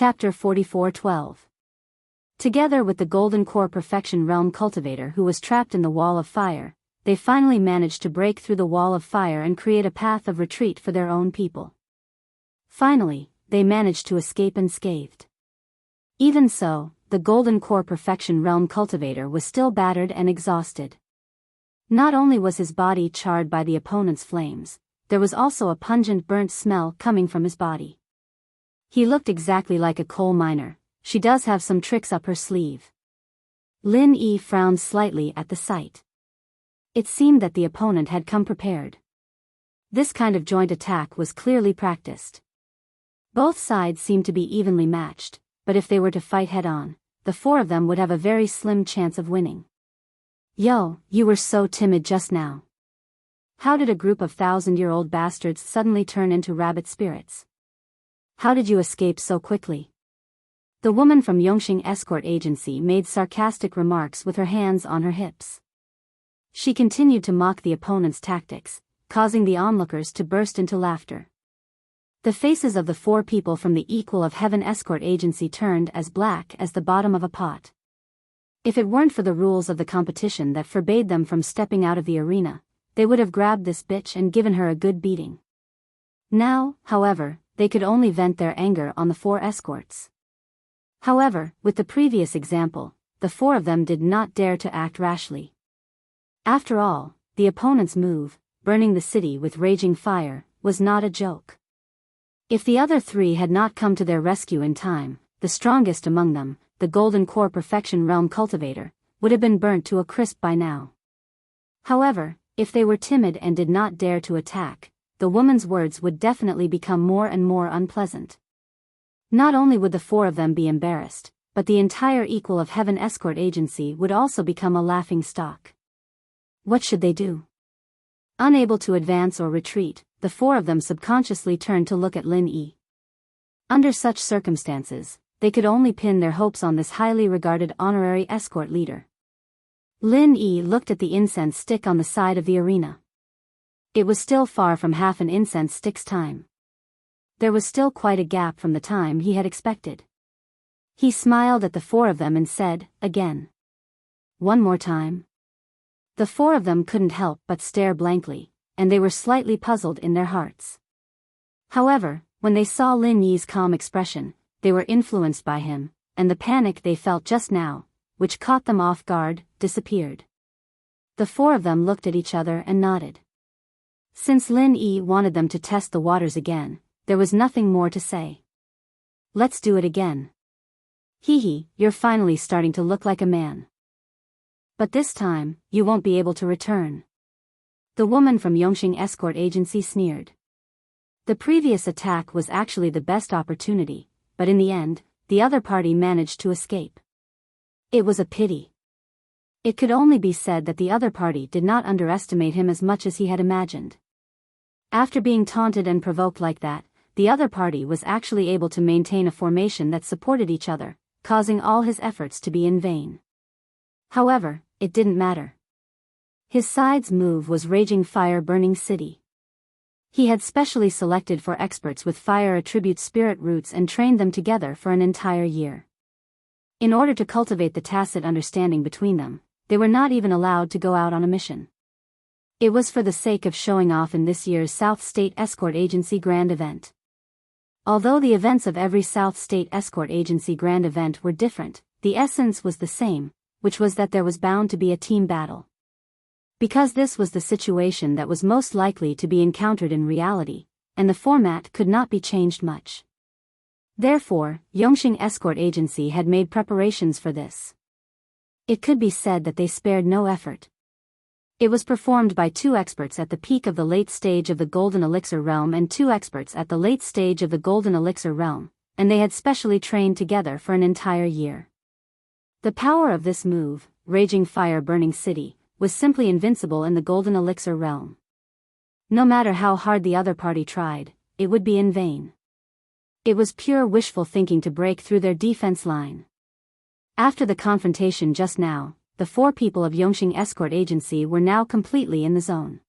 Chapter 44:12. Together with the Golden Core Perfection Realm Cultivator who was trapped in the Wall of Fire, they finally managed to break through the Wall of Fire and create a path of retreat for their own people. Finally, they managed to escape unscathed. Even so, the Golden Core Perfection Realm Cultivator was still battered and exhausted. Not only was his body charred by the opponent's flames, there was also a pungent burnt smell coming from his body. He looked exactly like a coal miner. She does have some tricks up her sleeve. Lin Yi frowned slightly at the sight. It seemed that the opponent had come prepared. This kind of joint attack was clearly practiced. Both sides seemed to be evenly matched, but if they were to fight head-on, the four of them would have a very slim chance of winning. Yo, you were so timid just now. How did a group of 1,000-year-old bastards suddenly turn into rabbit spirits? How did you escape so quickly? The woman from Yongxing Escort Agency made sarcastic remarks with her hands on her hips. She continued to mock the opponent's tactics, causing the onlookers to burst into laughter. The faces of the four people from the Equal of Heaven Escort Agency turned as black as the bottom of a pot. If it weren't for the rules of the competition that forbade them from stepping out of the arena, they would have grabbed this bitch and given her a good beating. Now, however, they could only vent their anger on the four escorts. However, with the previous example, the four of them did not dare to act rashly. After all, the opponent's move, burning the city with raging fire, was not a joke. If the other three had not come to their rescue in time, the strongest among them, the Golden Core Perfection Realm Cultivator, would have been burnt to a crisp by now. However, if they were timid and did not dare to attack, the woman's words would definitely become more and more unpleasant. Not only would the four of them be embarrassed, but the entire Equal of Heaven Escort Agency would also become a laughing stock. What should they do? Unable to advance or retreat, the four of them subconsciously turned to look at Lin Yi. Under such circumstances, they could only pin their hopes on this highly regarded honorary escort leader. Lin Yi looked at the incense stick on the side of the arena. It was still far from half an incense stick's time. There was still quite a gap from the time he had expected. He smiled at the four of them and said, again. One more time. The four of them couldn't help but stare blankly, and they were slightly puzzled in their hearts. However, when they saw Lin Yi's calm expression, they were influenced by him, and the panic they felt just now, which caught them off guard, disappeared. The four of them looked at each other and nodded. Since Lin Yi wanted them to test the waters again, there was nothing more to say. Let's do it again. Hee, you're finally starting to look like a man. But this time, you won't be able to return. The woman from Yongxing Escort Agency sneered. The previous attack was actually the best opportunity, but in the end, the other party managed to escape. It was a pity. It could only be said that the other party did not underestimate him as much as he had imagined. After being taunted and provoked like that, the other party was actually able to maintain a formation that supported each other, causing all his efforts to be in vain. However, it didn't matter. His side's move was Raging Fire Burning City. He had specially selected for experts with fire attribute spirit roots and trained them together for an entire year. In order to cultivate the tacit understanding between them, they were not even allowed to go out on a mission. It was for the sake of showing off in this year's South State Escort Agency Grand Event. Although the events of every South State Escort Agency Grand Event were different, the essence was the same, which was that there was bound to be a team battle. Because this was the situation that was most likely to be encountered in reality, and the format could not be changed much. Therefore, Yongxing Escort Agency had made preparations for this. It could be said that they spared no effort. It was performed by 2 experts at the peak of the late stage of the Golden Elixir Realm and 2 experts at the late stage of the Golden Elixir Realm, and they had specially trained together for an entire year. The power of this move, Raging Fire Burning City, was simply invincible in the Golden Elixir Realm. No matter how hard the other party tried, it would be in vain. It was pure wishful thinking to break through their defense line. After the confrontation just now, the 4 people of Yongxing Escort Agency were now completely in the zone.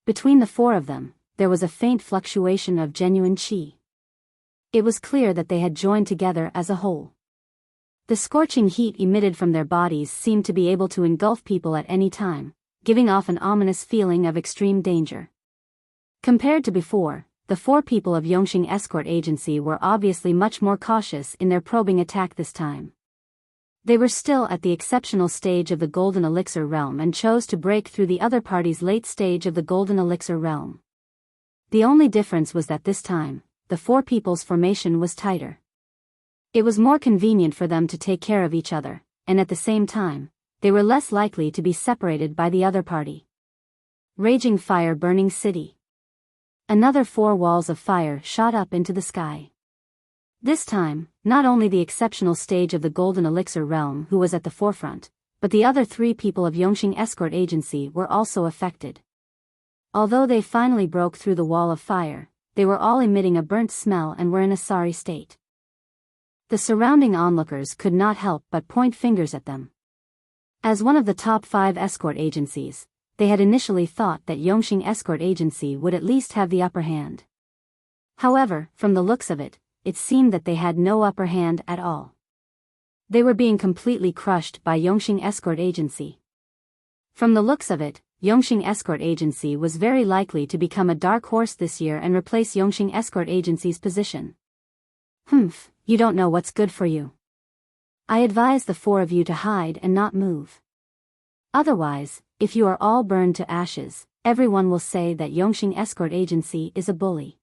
Between the 4 of them, there was a faint fluctuation of genuine qi. It was clear that they had joined together as a whole. The scorching heat emitted from their bodies seemed to be able to engulf people at any time, giving off an ominous feeling of extreme danger. Compared to before, the 4 people of Yongxing Escort Agency were obviously much more cautious in their probing attack this time. They were still at the exceptional stage of the Golden Elixir realm and chose to break through the other party's late stage of the Golden Elixir realm. The only difference was that this time, the 4 people's formation was tighter. It was more convenient for them to take care of each other, and at the same time, they were less likely to be separated by the other party. Raging fire burning city. Another 4 walls of fire shot up into the sky. This time, not only the exceptional stage of the Golden Elixir realm who was at the forefront, but the other 3 people of Yongxing Escort Agency were also affected. Although they finally broke through the wall of fire, they were all emitting a burnt smell and were in a sorry state. The surrounding onlookers could not help but point fingers at them. As one of the top 5 escort agencies, they had initially thought that Yongxing Escort Agency would at least have the upper hand. However, from the looks of it, it seemed that they had no upper hand at all. They were being completely crushed by Yongxing Escort Agency. From the looks of it, Yongxing Escort Agency was very likely to become a dark horse this year and replace Yongxing Escort Agency's position. Humph, you don't know what's good for you. I advise the 4 of you to hide and not move. Otherwise, if you are all burned to ashes, everyone will say that Yongxing Escort Agency is a bully.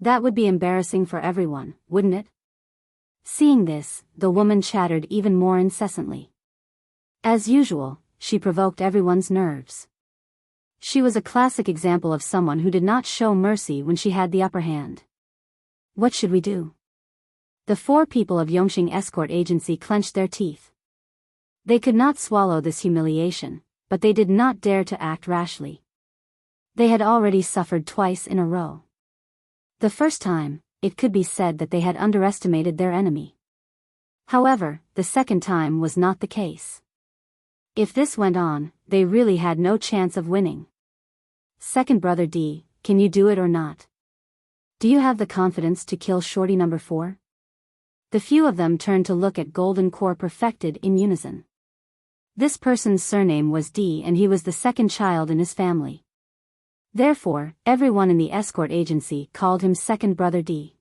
That would be embarrassing for everyone, wouldn't it? Seeing this, the woman chattered even more incessantly. As usual, she provoked everyone's nerves. She was a classic example of someone who did not show mercy when she had the upper hand. What should we do? The 4 people of Yongxing Escort Agency clenched their teeth. They could not swallow this humiliation, but they did not dare to act rashly. They had already suffered twice in a row. The first time, it could be said that they had underestimated their enemy. However, the second time was not the case. If this went on, they really had no chance of winning. Second brother D, can you do it or not? Do you have the confidence to kill Shorty number 4? The few of them turned to look at Golden Core perfected in unison. This person's surname was D and he was the second child in his family. Therefore, everyone in the escort agency called him Second Brother D.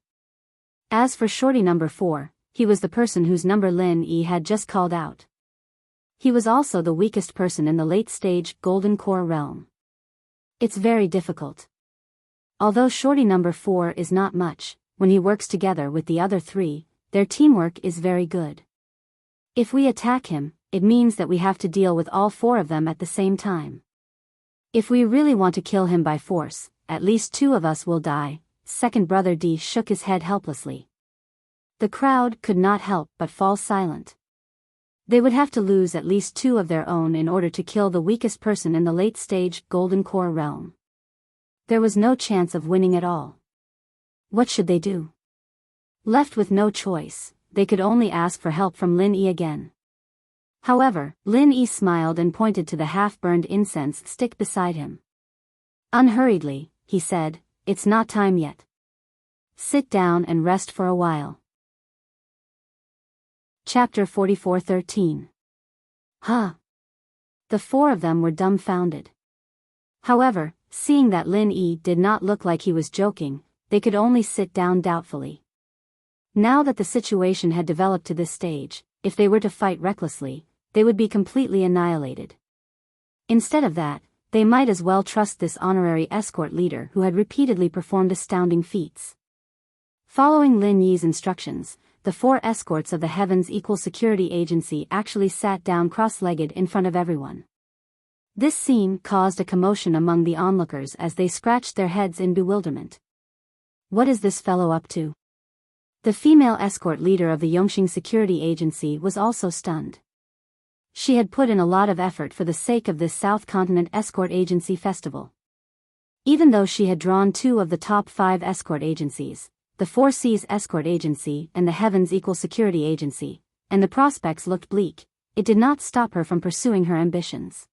As for Shorty number 4, he was the person whose number Lin Yi had just called out. He was also the weakest person in the late-stage Golden Core realm. It's very difficult. Although Shorty number 4 is not much, when he works together with the other 3, their teamwork is very good. If we attack him, it means that we have to deal with all 4 of them at the same time. If we really want to kill him by force, at least 2 of us will die. Second Brother D shook his head helplessly. The crowd could not help but fall silent. They would have to lose at least 2 of their own in order to kill the weakest person in the late-stage Golden Core realm. There was no chance of winning at all. What should they do? Left with no choice, they could only ask for help from Lin Yi again. However, Lin Yi smiled and pointed to the half-burned incense stick beside him. Unhurriedly, he said, "It's not time yet. Sit down and rest for a while." Chapter 44:13. Huh. The 4 of them were dumbfounded. However, seeing that Lin Yi did not look like he was joking, they could only sit down doubtfully. Now that the situation had developed to this stage, if they were to fight recklessly, they would be completely annihilated. Instead of that, they might as well trust this honorary escort leader who had repeatedly performed astounding feats. Following Lin Yi's instructions, the 4 escorts of the Heaven's Equal Security Agency actually sat down cross-legged in front of everyone. This scene caused a commotion among the onlookers as they scratched their heads in bewilderment. What is this fellow up to? The female escort leader of the Yongxing Security Agency was also stunned. She had put in a lot of effort for the sake of this South Continent Escort Agency festival. Even though she had drawn 2 of the top 5 escort agencies, the 4 Seas Escort Agency and the Heavens Equal Security Agency, and the prospects looked bleak, it did not stop her from pursuing her ambitions.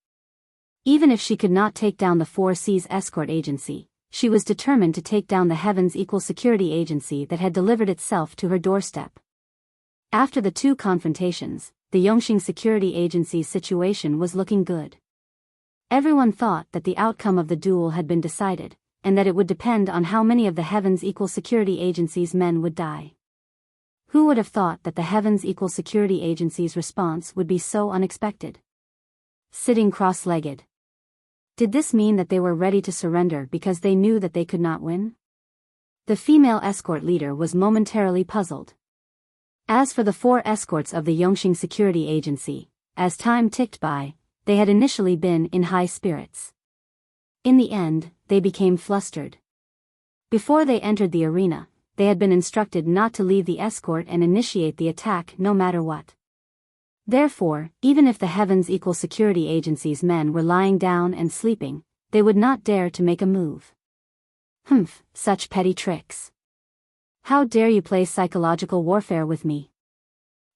Even if she could not take down the 4 Seas Escort Agency, she was determined to take down the Heaven's Equal Security Agency that had delivered itself to her doorstep. After the two confrontations, the Yongxing Security Agency's situation was looking good. Everyone thought that the outcome of the duel had been decided, and that it would depend on how many of the Heaven's Equal Security Agency's men would die. Who would have thought that the Heaven's Equal Security Agency's response would be so unexpected? Sitting cross-legged. Did this mean that they were ready to surrender because they knew that they could not win? The female escort leader was momentarily puzzled. As for the 4 escorts of the Yongxing Security Agency, as time ticked by, they had initially been in high spirits. In the end, they became flustered. Before they entered the arena, they had been instructed not to leave the escort and initiate the attack no matter what. Therefore, even if the Heaven's Equal Security Agency's men were lying down and sleeping, they would not dare to make a move. Humph, such petty tricks. How dare you play psychological warfare with me?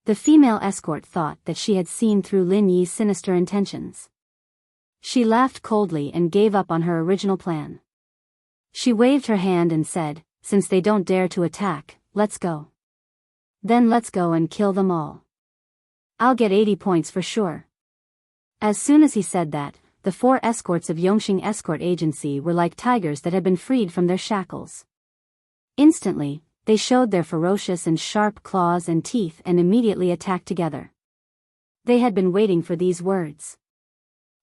The female escort thought that she had seen through Lin Yi's sinister intentions. She laughed coldly and gave up on her original plan. She waved her hand and said, "Since they don't dare to attack, let's go. Then let's go and kill them all. I'll get 80 points for sure." As soon as he said that, the 4 escorts of Yongxing Escort Agency were like tigers that had been freed from their shackles. Instantly, they showed their ferocious and sharp claws and teeth and immediately attacked together. They had been waiting for these words.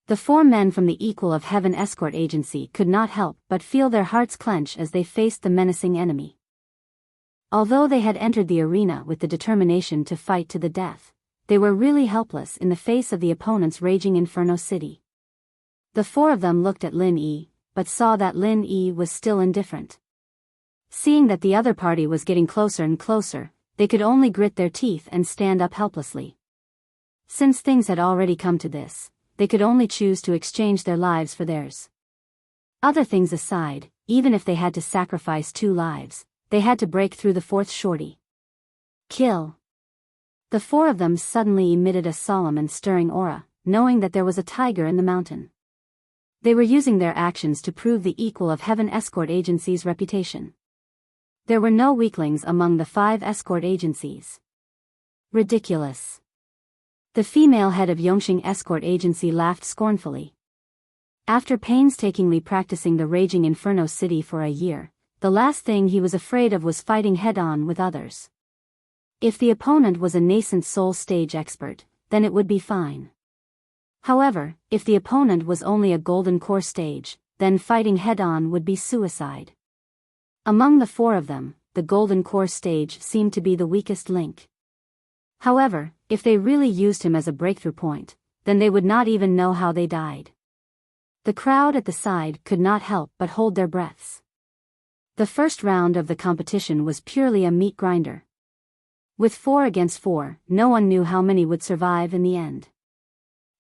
The 4 men from the Equal of Heaven Escort Agency could not help but feel their hearts clench as they faced the menacing enemy. Although they had entered the arena with the determination to fight to the death, they were really helpless in the face of the opponent's raging Inferno City. The 4 of them looked at Lin Yi, but saw that Lin Yi was still indifferent. Seeing that the other party was getting closer and closer, they could only grit their teeth and stand up helplessly. Since things had already come to this, they could only choose to exchange their lives for theirs. Other things aside, even if they had to sacrifice 2 lives, they had to break through the 4th shorty. Kill. The 4 of them suddenly emitted a solemn and stirring aura, knowing that there was a tiger in the mountain. They were using their actions to prove the Equal of Heaven Escort Agency's reputation. There were no weaklings among the 5 escort agencies. Ridiculous. The female head of Yongxing Escort Agency laughed scornfully. After painstakingly practicing the raging Inferno City for a year, the last thing he was afraid of was fighting head-on with others. If the opponent was a nascent soul stage expert, then it would be fine. However, if the opponent was only a golden core stage, then fighting head-on would be suicide. Among the 4 of them, the golden core stage seemed to be the weakest link. However, if they really used him as a breakthrough point, then they would not even know how they died. The crowd at the side could not help but hold their breaths. The first round of the competition was purely a meat grinder. With 4 against 4, no one knew how many would survive in the end.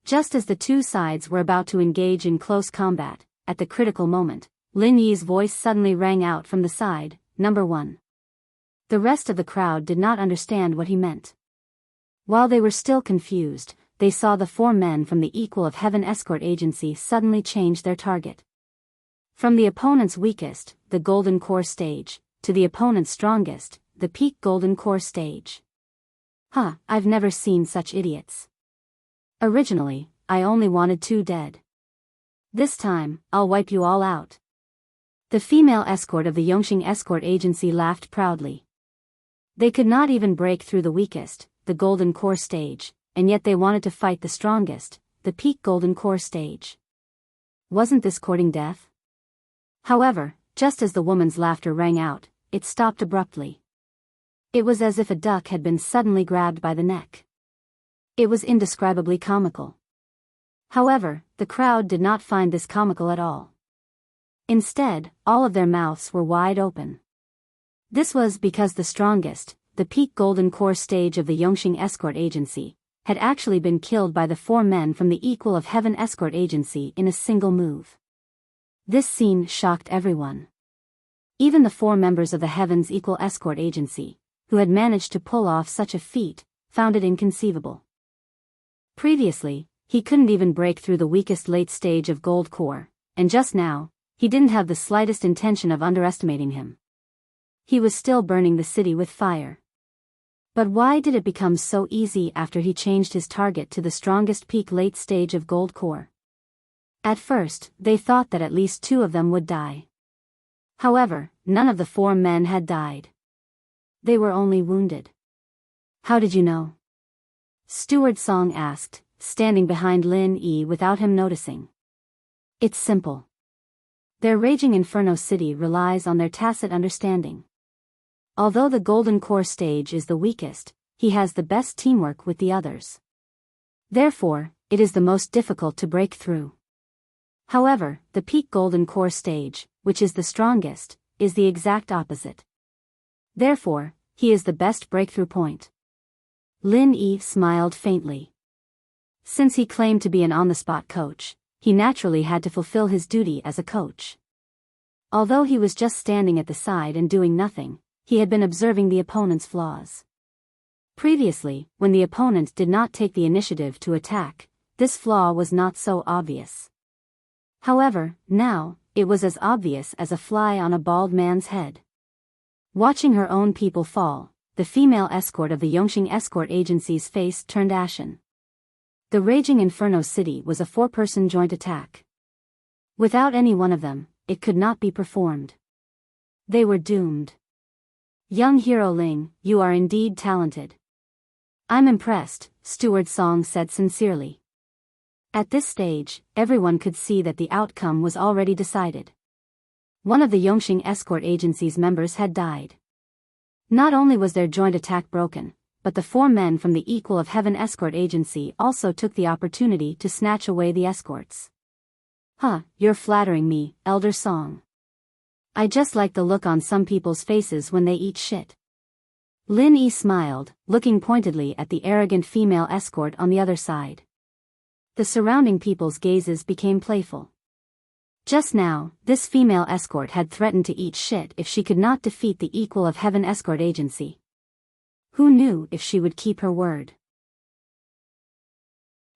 Just as the 2 sides were about to engage in close combat, at the critical moment, Lin Yi's voice suddenly rang out from the side, "Number 1. The rest of the crowd did not understand what he meant. While they were still confused, they saw the 4 men from the Equal of Heaven Escort Agency suddenly change their target. From the opponent's weakest, the Golden Core stage, to the opponent's strongest, the Peak Golden Core stage. I've never seen such idiots. Originally, I only wanted 2 dead. This time, I'll wipe you all out." The female escort of the Yongxing Escort Agency laughed proudly. They could not even break through the weakest, the Golden Core stage, and yet they wanted to fight the strongest, the Peak Golden Core stage. Wasn't this courting death? However, just as the woman's laughter rang out, it stopped abruptly. It was as if a duck had been suddenly grabbed by the neck. It was indescribably comical. However, the crowd did not find this comical at all. Instead, all of their mouths were wide open. This was because the strongest, the Peak Golden Core stage of the Yongxing Escort Agency, had actually been killed by the 4 men from the Equal of Heaven Escort Agency in a single move. This scene shocked everyone. Even the 4 members of the Heaven's Equal Escort Agency, who had managed to pull off such a feat, found it inconceivable. Previously, he couldn't even break through the weakest late stage of Gold Core, and just now, he didn't have the slightest intention of underestimating him. He was still burning the city with fire. But why did it become so easy after he changed his target to the strongest peak late stage of gold core? At first, they thought that at least 2 of them would die. However, none of the 4 men had died. They were only wounded. How did you know? Steward Song asked, standing behind Lin Yi without him noticing. It's simple. Their raging inferno city relies on their tacit understanding. Although the golden core stage is the weakest, he has the best teamwork with the others. Therefore, it is the most difficult to break through. However, the peak golden core stage, which is the strongest, is the exact opposite. Therefore, he is the best breakthrough point. Lin Yi smiled faintly. Since he claimed to be an on-the-spot coach, he naturally had to fulfill his duty as a coach. Although he was just standing at the side and doing nothing, he had been observing the opponent's flaws. Previously, when the opponent did not take the initiative to attack, this flaw was not so obvious. However, now, it was as obvious as a fly on a bald man's head. Watching her own people fall, the female escort of the Yongxing escort agency's face turned ashen. The raging inferno city was a 4-person joint attack. Without any one of them, it could not be performed. They were doomed. Young hero Ling, you are indeed talented. I'm impressed, Steward Song said sincerely. At this stage, everyone could see that the outcome was already decided. One of the Yongxing escort agency's members had died. Not only was their joint attack broken, but the 4 men from the Equal of Heaven escort agency also took the opportunity to snatch away the escorts. Huh, you're flattering me, Elder Song. I just like the look on some people's faces when they eat shit. Lin Yi smiled, looking pointedly at the arrogant female escort on the other side. The surrounding people's gazes became playful. Just now, this female escort had threatened to eat shit if she could not defeat the Equal of Heaven escort agency. Who knew if she would keep her word?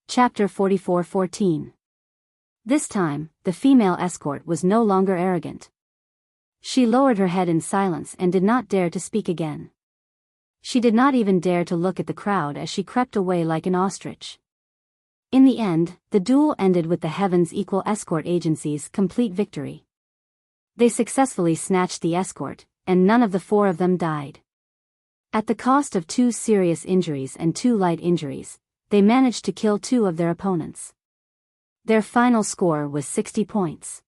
Chapter 44:14. This time, the female escort was no longer arrogant. She lowered her head in silence and did not dare to speak again. She did not even dare to look at the crowd as she crept away like an ostrich. In the end, the duel ended with the Heaven's Equal escort agency's complete victory. They successfully snatched the escort, and none of the 4 of them died. At the cost of 2 serious injuries and 2 light injuries, they managed to kill 2 of their opponents. Their final score was 60 points.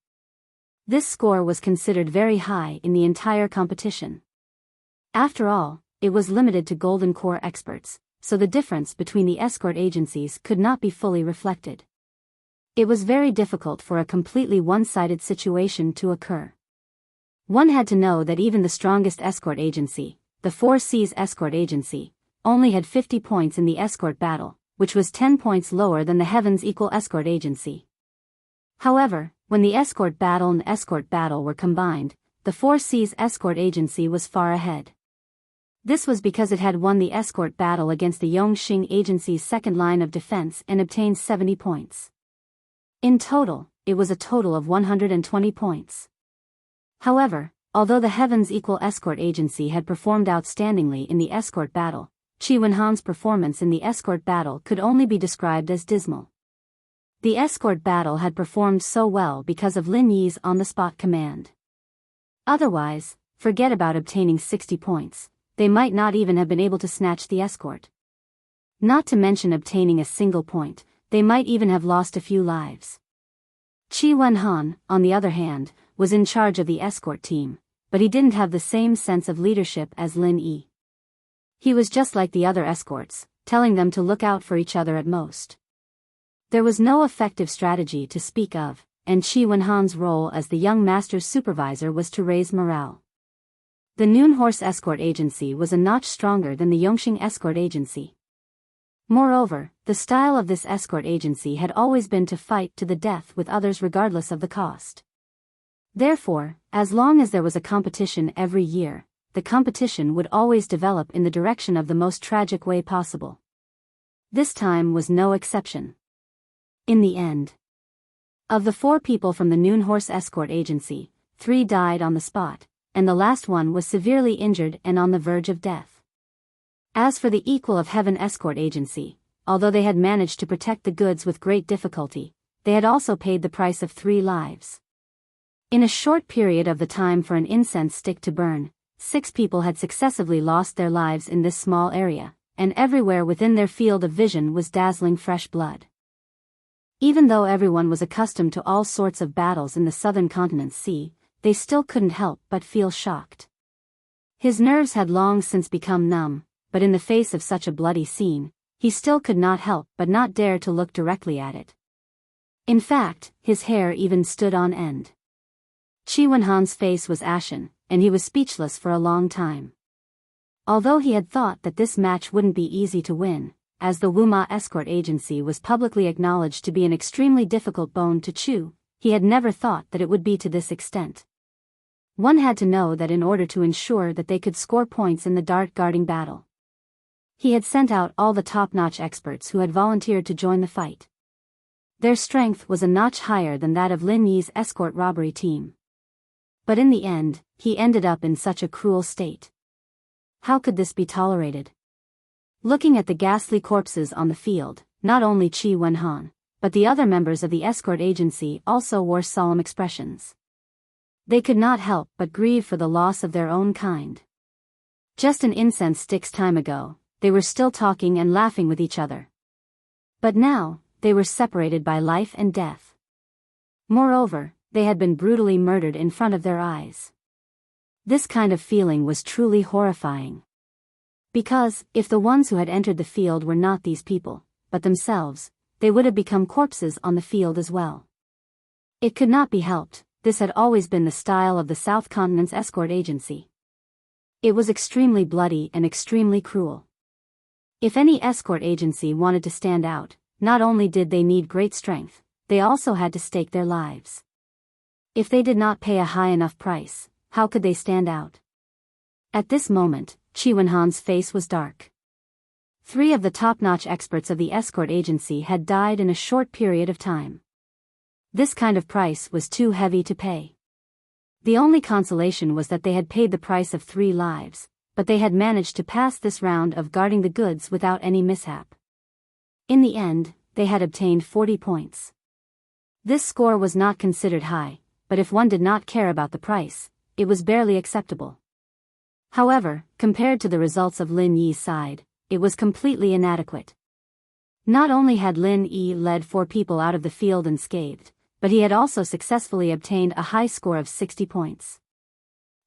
This score was considered very high in the entire competition. After all, it was limited to Golden Core experts, so the difference between the escort agencies could not be fully reflected. It was very difficult for a completely one-sided situation to occur. One had to know that even the strongest escort agency, the 4C's escort agency, only had 50 points in the escort battle, which was 10 points lower than the Heaven's Equal escort agency. However, when the escort battle and escort battle were combined, the 4C's escort agency was far ahead. This was because it had won the escort battle against the Yongxing agency's second line of defense and obtained 70 points. In total, it was a total of 120 points. However, although the Heaven's Equal escort agency had performed outstandingly in the escort battle, Qi Wenhan's performance in the escort battle could only be described as dismal. The escort battle had performed so well because of Lin Yi's on-the-spot command. Otherwise, forget about obtaining 60 points. They might not even have been able to snatch the escort. Not to mention obtaining a single point, they might even have lost a few lives. Qi Wenhan, on the other hand, was in charge of the escort team, but he didn't have the same sense of leadership as Lin Yi. He was just like the other escorts, telling them to look out for each other at most. There was no effective strategy to speak of, and Qi Wenhan's role as the young master's supervisor was to raise morale. The Noon Horse escort agency was a notch stronger than the Yongxing escort agency. Moreover, the style of this escort agency had always been to fight to the death with others regardless of the cost. Therefore, as long as there was a competition every year, the competition would always develop in the direction of the most tragic way possible. This time was no exception. In the end, Of the 4 people from the Noon Horse Escort Agency, 3 died on the spot, and the last one was severely injured and on the verge of death. As for the Equal of Heaven Escort Agency, although they had managed to protect the goods with great difficulty, they had also paid the price of 3 lives. In a short period of the time for an incense stick to burn, 6 people had successively lost their lives in this small area, and everywhere within their field of vision was dazzling fresh blood. Even though everyone was accustomed to all sorts of battles in the southern continent's sea, they still couldn't help but feel shocked. His nerves had long since become numb, but in the face of such a bloody scene, he still could not help but not dare to look directly at it. In fact, his hair even stood on end. Chi Wenhan's face was ashen, and he was speechless for a long time. Although he had thought that this match wouldn't be easy to win, as the Wuma Escort Agency was publicly acknowledged to be an extremely difficult bone to chew, he had never thought that it would be to this extent. One had to know that in order to ensure that they could score points in the dart guarding battle. He had sent out all the top-notch experts who had volunteered to join the fight. Their strength was a notch higher than that of Lin Yi's escort robbery team. But in the end, he ended up in such a cruel state. How could this be tolerated? Looking at the ghastly corpses on the field, not only Chi Wenhan, but the other members of the escort agency also wore solemn expressions. They could not help but grieve for the loss of their own kind. Just an incense stick's time ago, they were still talking and laughing with each other. But now, they were separated by life and death. Moreover, they had been brutally murdered in front of their eyes. This kind of feeling was truly horrifying. Because, if the ones who had entered the field were not these people, but themselves, they would have become corpses on the field as well. It could not be helped, this had always been the style of the South Continent's escort agency. It was extremely bloody and extremely cruel. If any escort agency wanted to stand out, not only did they need great strength, they also had to stake their lives. If they did not pay a high enough price, how could they stand out? At this moment, Chi Wenhan's face was dark. 3 of the top-notch experts of the escort agency had died in a short period of time. This kind of price was too heavy to pay. The only consolation was that they had paid the price of 3 lives, but they had managed to pass this round of guarding the goods without any mishap. In the end, they had obtained 40 points. This score was not considered high, but if one did not care about the price, it was barely acceptable. However, compared to the results of Lin Yi's side, it was completely inadequate. Not only had Lin Yi led 4 people out of the field unscathed, but he had also successfully obtained a high score of 60 points.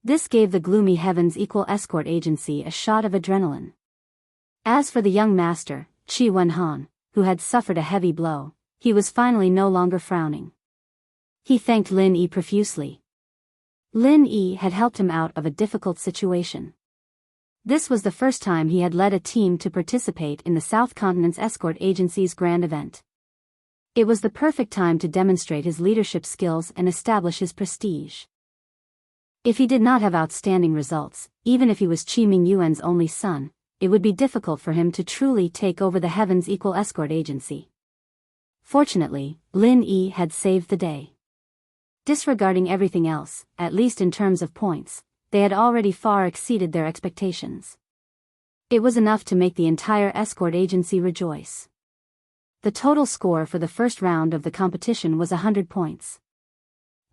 This gave the Gloomy Heavens Equal Escort Agency a shot of adrenaline. As for the young master, Chi Wenhan, who had suffered a heavy blow, he was finally no longer frowning. He thanked Lin Yi profusely. Lin Yi had helped him out of a difficult situation. This was the first time he had led a team to participate in the South Continent's Escort Agency's grand event. It was the perfect time to demonstrate his leadership skills and establish his prestige. If he did not have outstanding results, even if he was Qi Mingyuan's only son, it would be difficult for him to truly take over the Heaven's Equal Escort Agency. Fortunately, Lin Yi had saved the day. Disregarding everything else, at least in terms of points, they had already far exceeded their expectations. It was enough to make the entire escort agency rejoice. The total score for the first round of the competition was 100 points.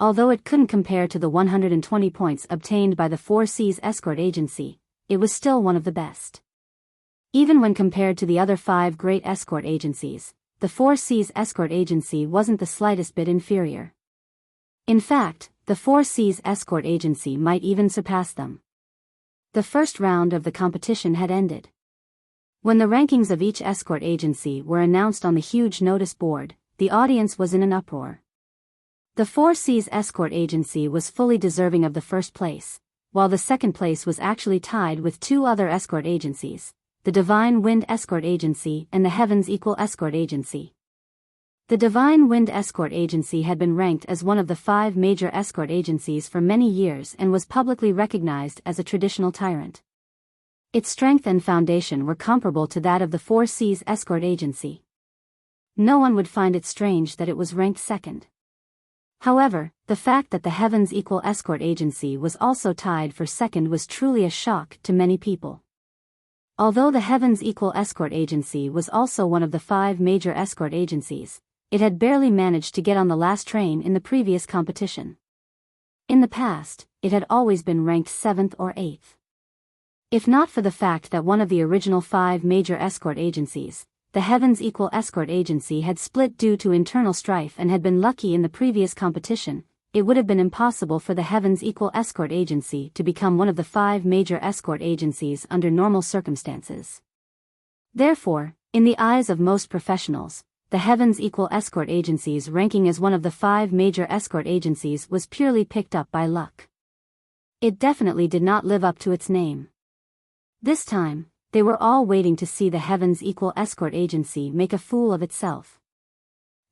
Although it couldn't compare to the 120 points obtained by the 4 Seas Escort Agency, it was still one of the best. Even when compared to the other 5 great escort agencies, the 4 Seas Escort Agency wasn't the slightest bit inferior. In fact, the 4 Seas Escort Agency might even surpass them. The first round of the competition had ended. When the rankings of each escort agency were announced on the huge notice board, the audience was in an uproar. The 4 Seas Escort Agency was fully deserving of the first place, while the second place was actually tied with 2 other escort agencies, the Divine Wind Escort Agency and the Heavens Equal Escort Agency. The Divine Wind Escort Agency had been ranked as one of the 5 major escort agencies for many years and was publicly recognized as a traditional tyrant. Its strength and foundation were comparable to that of the 4 Seas Escort Agency. No one would find it strange that it was ranked second. However, the fact that the Heavens Equal Escort Agency was also tied for second was truly a shock to many people. Although the Heavens Equal Escort Agency was also one of the 5 major escort agencies, it had barely managed to get on the last train in the previous competition. In the past, it had always been ranked 7th or 8th. If not for the fact that one of the original 5 major escort agencies, the Heavens Equal Escort Agency, had split due to internal strife and had been lucky in the previous competition, it would have been impossible for the Heavens Equal Escort Agency to become one of the 5 major escort agencies under normal circumstances. Therefore, in the eyes of most professionals, the Heavens Equal Escort Agency's ranking as one of the 5 major escort agencies was purely picked up by luck. It definitely did not live up to its name. This time, they were all waiting to see the Heavens Equal Escort Agency make a fool of itself.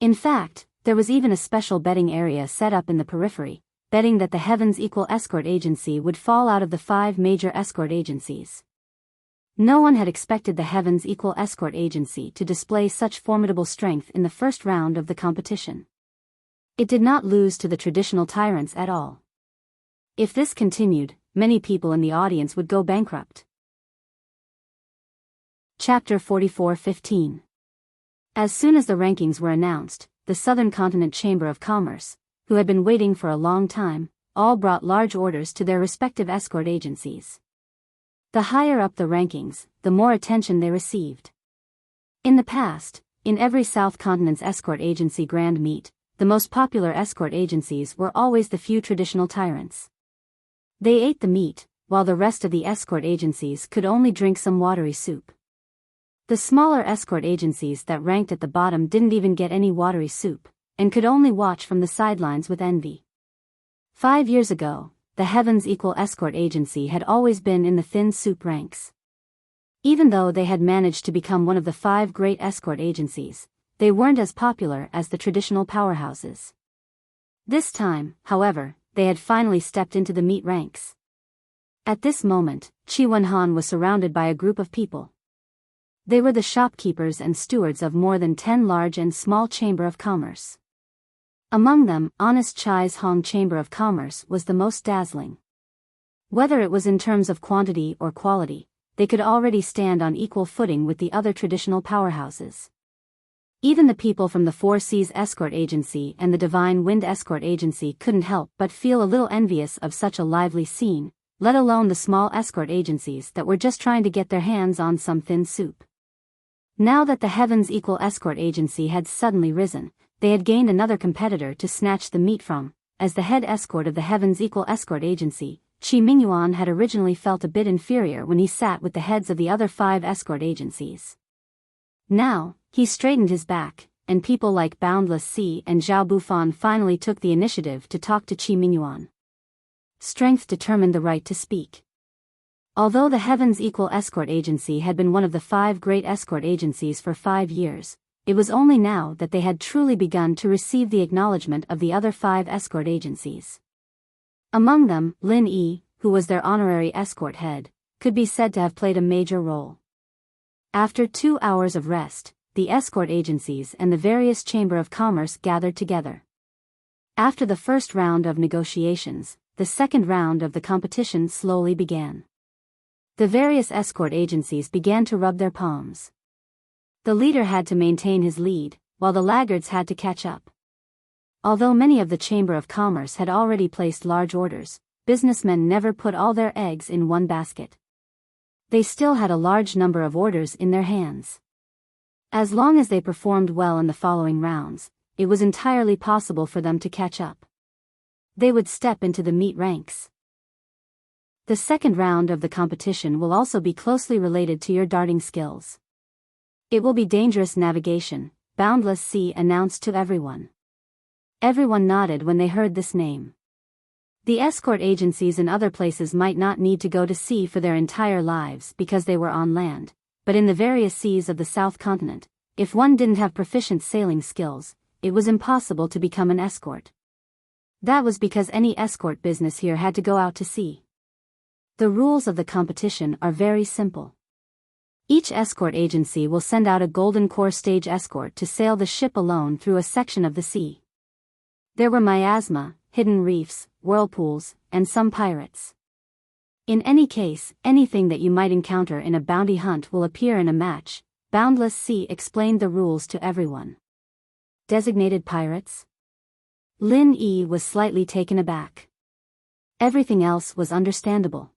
In fact, there was even a special betting area set up in the periphery, betting that the Heavens Equal Escort Agency would fall out of the 5 major escort agencies. No one had expected the Heavens Equal Escort Agency to display such formidable strength in the first round of the competition. It did not lose to the traditional tyrants at all. If this continued, many people in the audience would go bankrupt. Chapter 44:15. As soon as the rankings were announced, the Southern Continent Chamber of Commerce, who had been waiting for a long time, all brought large orders to their respective escort agencies. The higher up the rankings, the more attention they received. In the past, in every South Continent's escort agency grand meet, the most popular escort agencies were always the few traditional tyrants. They ate the meat, while the rest of the escort agencies could only drink some watery soup. The smaller escort agencies that ranked at the bottom didn't even get any watery soup, and could only watch from the sidelines with envy. 5 years ago, the Heavens Equal Escort Agency had always been in the thin soup ranks. Even though they had managed to become one of the 5 great escort agencies, they weren't as popular as the traditional powerhouses. This time, however, they had finally stepped into the meat ranks. At this moment, Chi Wen-han was surrounded by a group of people. They were the shopkeepers and stewards of more than 10 large and small chamber of commerce. Among them, Honest Chai's Hong Chamber of Commerce was the most dazzling. Whether it was in terms of quantity or quality, they could already stand on equal footing with the other traditional powerhouses. Even the people from the Four Seas Escort Agency and the Divine Wind Escort Agency couldn't help but feel a little envious of such a lively scene, let alone the small escort agencies that were just trying to get their hands on some thin soup. Now that the Heavens Equal Escort Agency had suddenly risen, they had gained another competitor to snatch the meat from. As the head escort of the Heavens Equal Escort Agency, Chi Mingyuan had originally felt a bit inferior when he sat with the heads of the other 5 escort agencies. Now, he straightened his back, and people like Boundless Sea and Zhao Bufan finally took the initiative to talk to Chi Mingyuan. Strength determined the right to speak. Although the Heavens Equal Escort Agency had been one of the 5 great escort agencies for 5 years, it was only now that they had truly begun to receive the acknowledgement of the other 5 escort agencies. Among them, Lin Yi, who was their honorary escort head, could be said to have played a major role. After 2 hours of rest, the escort agencies and the various Chamber of Commerce gathered together. After the first round of negotiations, the second round of the competition slowly began. The various escort agencies began to rub their palms. The leader had to maintain his lead, while the laggards had to catch up. Although many of the Chamber of Commerce had already placed large orders, businessmen never put all their eggs in one basket. They still had a large number of orders in their hands. As long as they performed well in the following rounds, it was entirely possible for them to catch up. They would step into the meat ranks. The second round of the competition will also be closely related to your darting skills. It will be dangerous navigation, Boundless Sea announced to everyone. Everyone nodded when they heard this name. The escort agencies in other places might not need to go to sea for their entire lives because they were on land, but in the various seas of the South Continent, if one didn't have proficient sailing skills, it was impossible to become an escort. That was because any escort business here had to go out to sea. The rules of the competition are very simple. Each escort agency will send out a Golden Core stage escort to sail the ship alone through a section of the sea. There were miasma, hidden reefs, whirlpools, and some pirates. In any case, anything that you might encounter in a bounty hunt will appear in a match. Boundless Sea explained the rules to everyone. Designated pirates? Lin Yi was slightly taken aback. Everything else was understandable.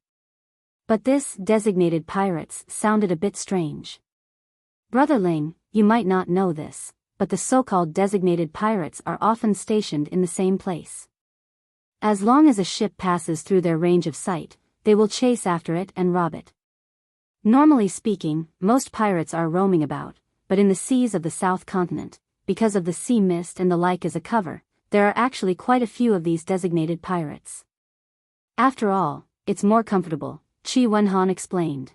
But this, designated pirates, sounded a bit strange. Brother Ling, you might not know this, but the so-called designated pirates are often stationed in the same place. As long as a ship passes through their range of sight, they will chase after it and rob it. Normally speaking, most pirates are roaming about, but in the seas of the South Continent, because of the sea mist and the like as a cover, there are actually quite a few of these designated pirates. After all, it's more comfortable, Qi Wenhan explained.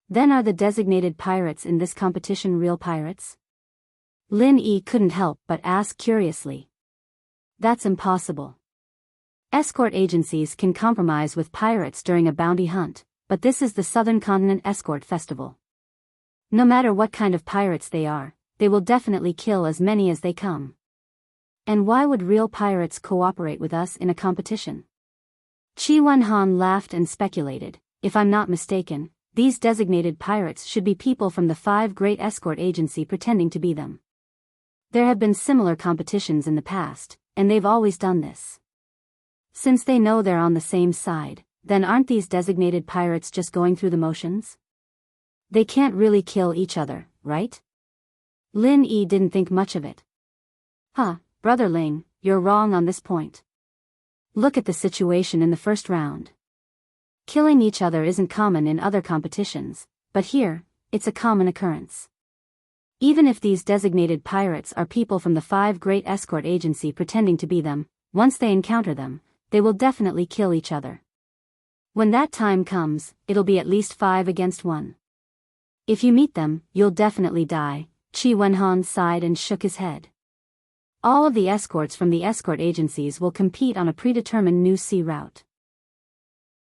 Then are the designated pirates in this competition real pirates? Lin Yi couldn't help but ask curiously. That's impossible. Escort agencies can compromise with pirates during a bounty hunt, but this is the Southern Continent Escort Festival. No matter what kind of pirates they are, they will definitely kill as many as they come. And why would real pirates cooperate with us in a competition? Qi Wenhan laughed and speculated, if I'm not mistaken, these designated pirates should be people from the 5 great escort agency pretending to be them. There have been similar competitions in the past, and they've always done this. Since they know they're on the same side, then aren't these designated pirates just going through the motions? They can't really kill each other, right? Lin Yi didn't think much of it. Brother Ling, you're wrong on this point. Look at the situation in the first round. Killing each other isn't common in other competitions, but here, it's a common occurrence. Even if these designated pirates are people from the 5 great escort agency pretending to be them, once they encounter them, they will definitely kill each other. When that time comes, it'll be at least 5 against 1. If you meet them, you'll definitely die, Qi Wenhan sighed and shook his head. All of the escorts from the escort agencies will compete on a predetermined new sea route.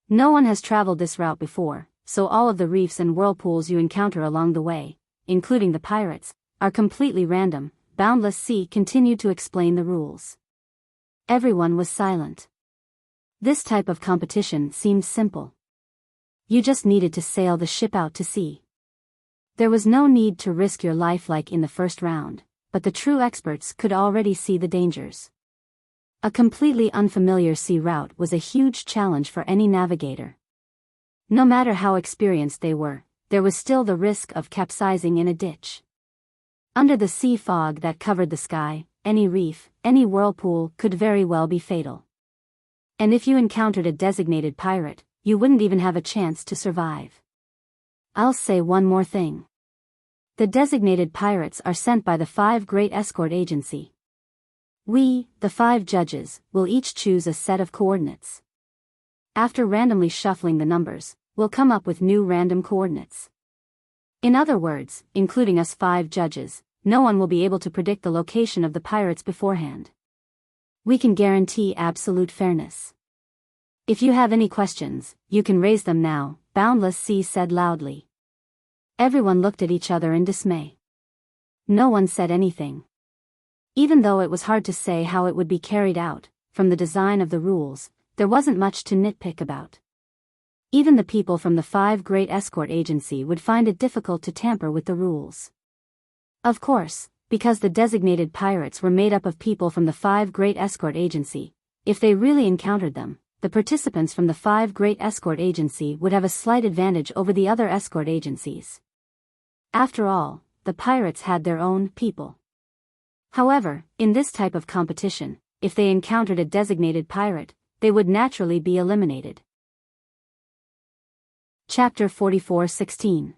No one has traveled this route before, so all of the reefs and whirlpools you encounter along the way, including the pirates, are completely random. Boundless Sea continued to explain the rules. Everyone was silent. This type of competition seemed simple. You just needed to sail the ship out to sea. There was no need to risk your life like in the first round, but the true experts could already see the dangers. A completely unfamiliar sea route was a huge challenge for any navigator. No matter how experienced they were, there was still the risk of capsizing in a ditch. Under the sea fog that covered the sky, any reef, any whirlpool could very well be fatal. And if you encountered a designated pirate, you wouldn't even have a chance to survive. I'll say one more thing. The designated pirates are sent by the 5 great escort agency. We, the 5 judges, will each choose a set of coordinates. After randomly shuffling the numbers, we'll come up with new random coordinates. In other words, including us 5 judges, no one will be able to predict the location of the pirates beforehand. We can guarantee absolute fairness. If you have any questions, you can raise them now, Boundless Sea said loudly. Everyone looked at each other in dismay. No one said anything. Even though it was hard to say how it would be carried out, from the design of the rules, there wasn't much to nitpick about. Even the people from the 5 great escort agency would find it difficult to tamper with the rules. Of course, because the designated pirates were made up of people from the 5 great escort agency, if they really encountered them, the participants from the 5 great escort agency would have a slight advantage over the other escort agencies. After all, the pirates had their own people. However, in this type of competition, if they encountered a designated pirate, they would naturally be eliminated. Chapter 44:16.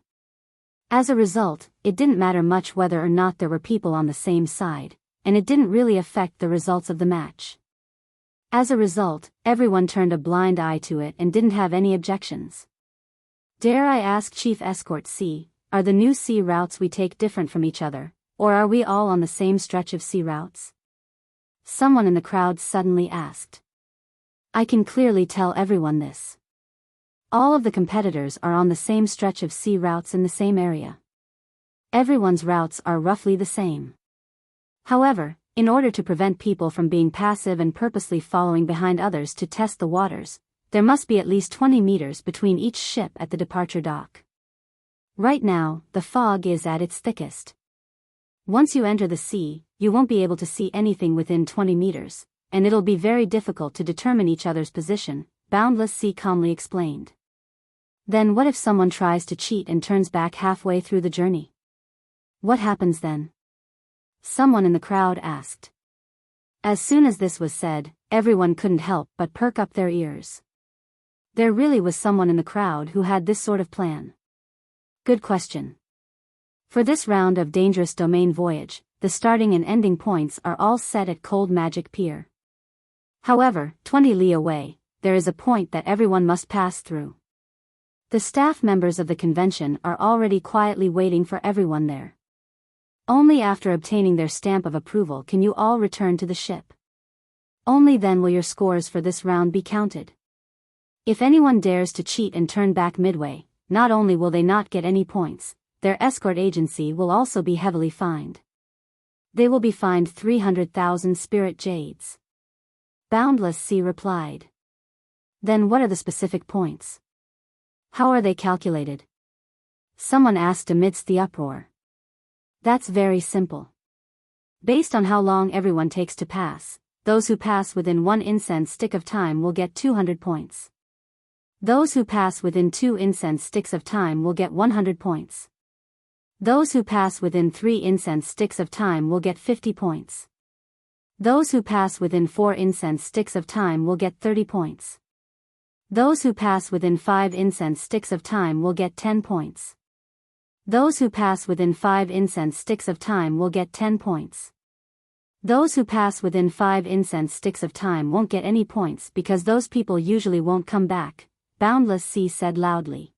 As a result, it didn't matter much whether or not there were people on the same side, and it didn't really affect the results of the match. As a result, everyone turned a blind eye to it and didn't have any objections. Dare I ask Chief Escort C, are the new sea routes we take different from each other, or are we all on the same stretch of sea routes? Someone in the crowd suddenly asked. I can clearly tell everyone this. All of the competitors are on the same stretch of sea routes in the same area. Everyone's routes are roughly the same. However, in order to prevent people from being passive and purposely following behind others to test the waters, there must be at least 20 meters between each ship at the departure dock. Right now, the fog is at its thickest. Once you enter the sea, you won't be able to see anything within 20 meters, and it'll be very difficult to determine each other's position, Boundless Sea calmly explained. Then what if someone tries to cheat and turns back halfway through the journey? What happens then? Someone in the crowd asked. As soon as this was said, everyone couldn't help but perk up their ears. There really was someone in the crowd who had this sort of plan. Good question. For this round of Dangerous Domain Voyage, the starting and ending points are all set at Cold Magic Pier. However, 20 li away, there is a point that everyone must pass through. The staff members of the convention are already quietly waiting for everyone there. Only after obtaining their stamp of approval can you all return to the ship. Only then will your scores for this round be counted. If anyone dares to cheat and turn back midway, not only will they not get any points, their escort agency will also be heavily fined. They will be fined 300,000 spirit jades. Boundless Sea replied. Then what are the specific points? How are they calculated? Someone asked amidst the uproar. That's very simple. Based on how long everyone takes to pass, those who pass within 1 incense stick of time will get 200 points. Those who pass within 2 incense sticks of time will get 100 points. Those who pass within 3 incense sticks of time will get 50 points. Those who pass within 4 incense sticks of time will get 30 points. Those who pass within 5 incense sticks of time will get 10 points. Those who pass within 5 incense sticks of time will get 10 points. Those who pass within 5 incense sticks of time won't get any points because those people usually won't come back, Boundless Sea said loudly.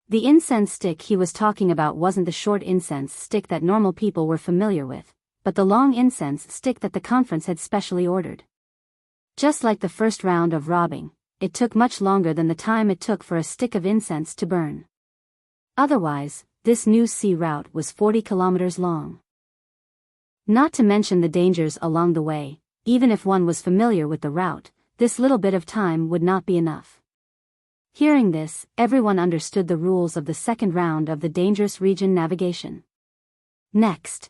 The incense stick he was talking about wasn't the short incense stick that normal people were familiar with, but the long incense stick that the conference had specially ordered. Just like the first round of robbing, it took much longer than the time it took for a stick of incense to burn. Otherwise, this new sea route was 40 kilometers long. Not to mention the dangers along the way, even if one was familiar with the route, this little bit of time would not be enough. Hearing this, everyone understood the rules of the second round of the Dangerous Region navigation. Next.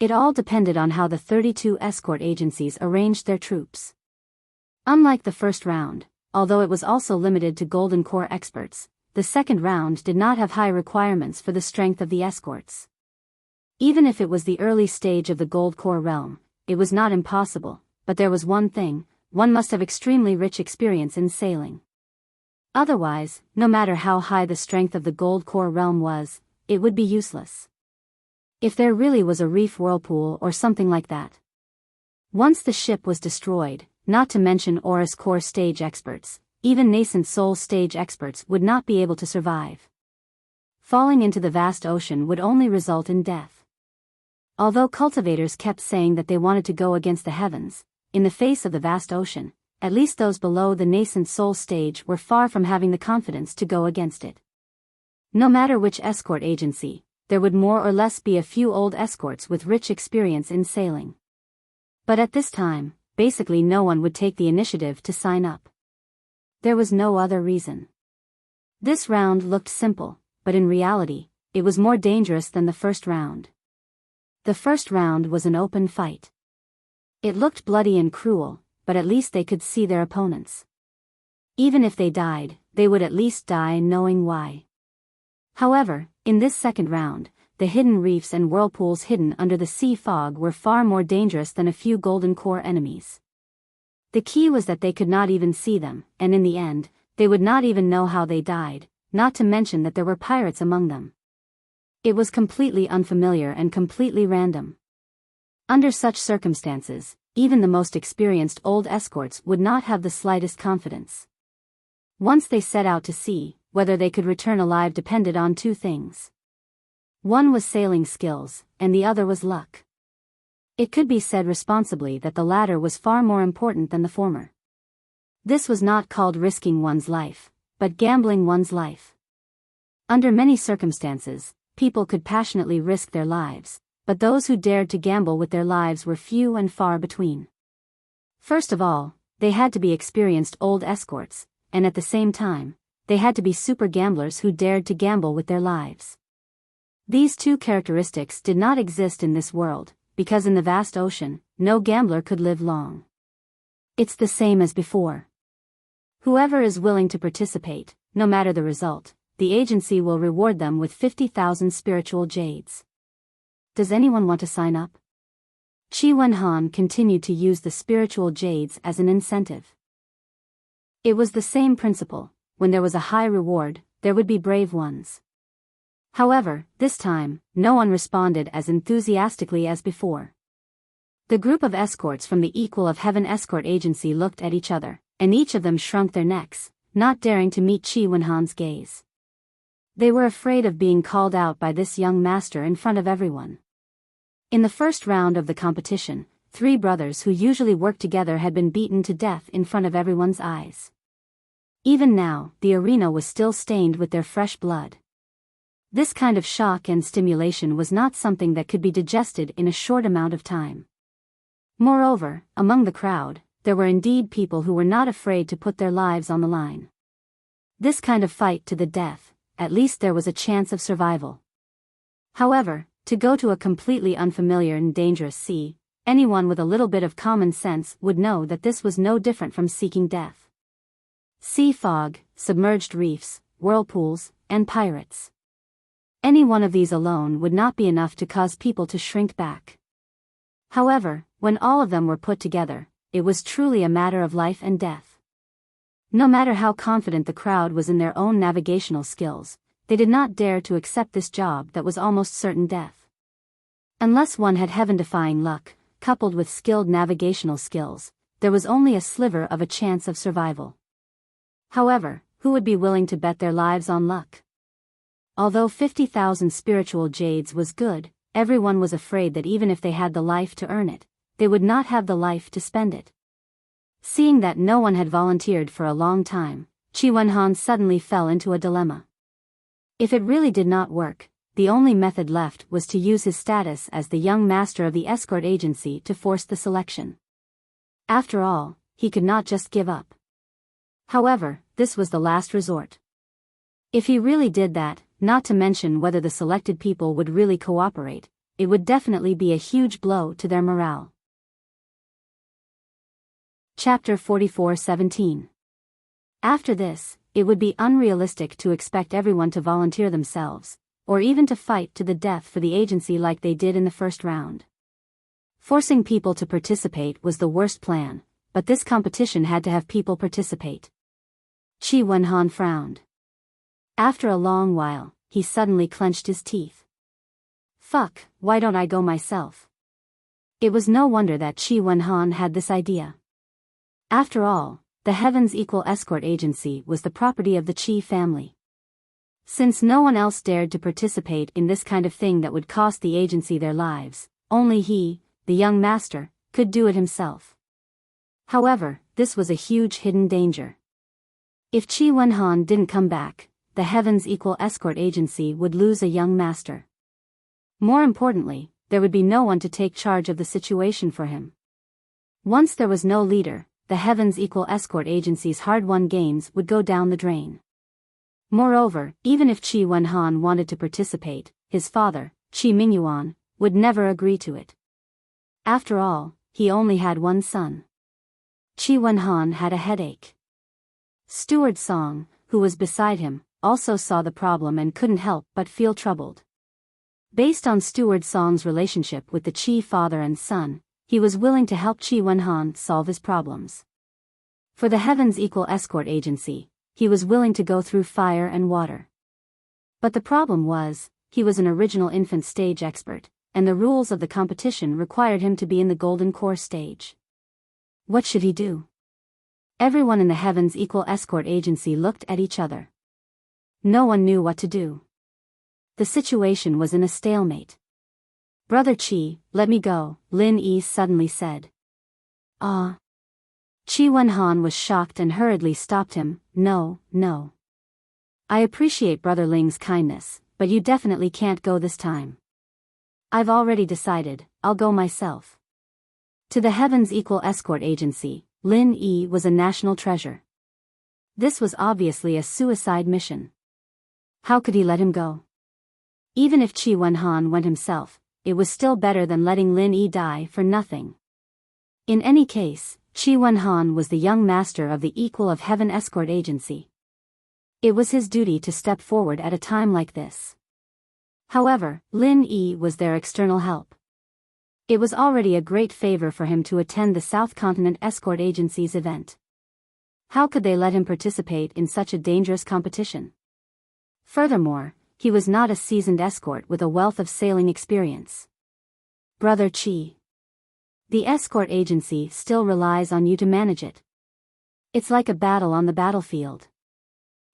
It all depended on how the 32 escort agencies arranged their troops. Unlike the first round, although it was also limited to Golden Corps experts, the second round did not have high requirements for the strength of the escorts. Even if it was the early stage of the Gold Corps realm, it was not impossible, but there was one thing: one must have extremely rich experience in sailing. Otherwise, no matter how high the strength of the Gold Corps realm was, it would be useless. If there really was a reef whirlpool or something like that. Once the ship was destroyed, not to mention Aurus Core stage experts, even nascent soul stage experts would not be able to survive. Falling into the vast ocean would only result in death. Although cultivators kept saying that they wanted to go against the heavens, in the face of the vast ocean, at least those below the nascent soul stage were far from having the confidence to go against it. No matter which escort agency, there would more or less be a few old escorts with rich experience in sailing. But at this time, basically no one would take the initiative to sign up. There was no other reason. This round looked simple, but in reality, it was more dangerous than the first round. The first round was an open fight. It looked bloody and cruel, but at least they could see their opponents. Even if they died, they would at least die knowing why. However, in this second round, the hidden reefs and whirlpools hidden under the sea fog were far more dangerous than a few Golden Corps enemies. The key was that they could not even see them, and in the end, they would not even know how they died, not to mention that there were pirates among them. It was completely unfamiliar and completely random. Under such circumstances, even the most experienced old escorts would not have the slightest confidence. Once they set out to sea, whether they could return alive depended on two things. One was sailing skills, and the other was luck. It could be said responsibly that the latter was far more important than the former. This was not called risking one's life, but gambling one's life. Under many circumstances, people could passionately risk their lives, but those who dared to gamble with their lives were few and far between. First of all, they had to be experienced old escorts, and at the same time, they had to be super gamblers who dared to gamble with their lives. These two characteristics did not exist in this world, because in the vast ocean, no gambler could live long. It's the same as before. Whoever is willing to participate, no matter the result, the agency will reward them with 50,000 spiritual jades. Does anyone want to sign up? Qi Wenhan continued to use the spiritual jades as an incentive. It was the same principle: when there was a high reward, there would be brave ones. However, this time, no one responded as enthusiastically as before. The group of escorts from the Equal of Heaven escort agency looked at each other, and each of them shrunk their necks, not daring to meet Qi Wenhan's gaze. They were afraid of being called out by this young master in front of everyone. In the first round of the competition, 3 brothers who usually worked together had been beaten to death in front of everyone's eyes. Even now, the arena was still stained with their fresh blood. This kind of shock and stimulation was not something that could be digested in a short amount of time. Moreover, among the crowd, there were indeed people who were not afraid to put their lives on the line. This kind of fight to the death, at least there was a chance of survival. However, to go to a completely unfamiliar and dangerous sea, anyone with a little bit of common sense would know that this was no different from seeking death. Sea fog, submerged reefs, whirlpools, and pirates. Any one of these alone would not be enough to cause people to shrink back. However, when all of them were put together, it was truly a matter of life and death. No matter how confident the crowd was in their own navigational skills, they did not dare to accept this job that was almost certain death. Unless one had heaven-defying luck, coupled with skilled navigational skills, there was only a sliver of a chance of survival. However, who would be willing to bet their lives on luck? Although 50,000 spiritual jades was good, everyone was afraid that even if they had the life to earn it, they would not have the life to spend it. Seeing that no one had volunteered for a long time, Qi Wenhan suddenly fell into a dilemma. If it really did not work, the only method left was to use his status as the young master of the escort agency to force the selection. After all, he could not just give up. However, this was the last resort. If he really did that, not to mention whether the selected people would really cooperate, it would definitely be a huge blow to their morale. Chapter 44:17. After this, it would be unrealistic to expect everyone to volunteer themselves, or even to fight to the death for the agency like they did in the first round. Forcing people to participate was the worst plan, but this competition had to have people participate. Qi Wenhan frowned. After a long while, he suddenly clenched his teeth. Fuck, why don't I go myself? It was no wonder that Qi Wenhan had this idea. After all, the Heaven's Equal Escort Agency was the property of the Qi family. Since no one else dared to participate in this kind of thing that would cost the agency their lives, only he, the young master, could do it himself. However, this was a huge hidden danger. If Qi Wenhan didn't come back, the Heaven's Equal Escort Agency would lose a young master. More importantly, there would be no one to take charge of the situation for him. Once there was no leader, the Heaven's Equal Escort Agency's hard-won gains would go down the drain. Moreover, even if Qi Wenhan wanted to participate, his father, Qi Mingyuan, would never agree to it. After all, he only had one son. Qi Wenhan had a headache. Steward Song, who was beside him, also saw the problem and couldn't help but feel troubled. Based on Steward Song's relationship with the Qi father and son, he was willing to help Qi Wenhan solve his problems. For the Heaven's Equal Escort Agency, he was willing to go through fire and water. But the problem was, he was an original infant stage expert, and the rules of the competition required him to be in the golden core stage. What should he do? Everyone in the Heaven's Equal Escort Agency looked at each other. No one knew what to do. The situation was in a stalemate. Brother Qi, let me go, Lin Yi suddenly said. Ah. Qi Wenhan was shocked and hurriedly stopped him. No, no. I appreciate Brother Ling's kindness, but you definitely can't go this time. I've already decided, I'll go myself. To the Heaven's Equal Escort Agency, Lin Yi was a national treasure. This was obviously a suicide mission. How could he let him go? Even if Qi Wenhan went himself, it was still better than letting Lin Yi die for nothing. In any case, Qi Wenhan was the young master of the Equal of Heaven Escort Agency. It was his duty to step forward at a time like this. However, Lin Yi was their external help. It was already a great favor for him to attend the South Continent Escort Agency's event. How could they let him participate in such a dangerous competition? Furthermore, he was not a seasoned escort with a wealth of sailing experience. Brother Qi. The escort agency still relies on you to manage it. It's like a battle on the battlefield.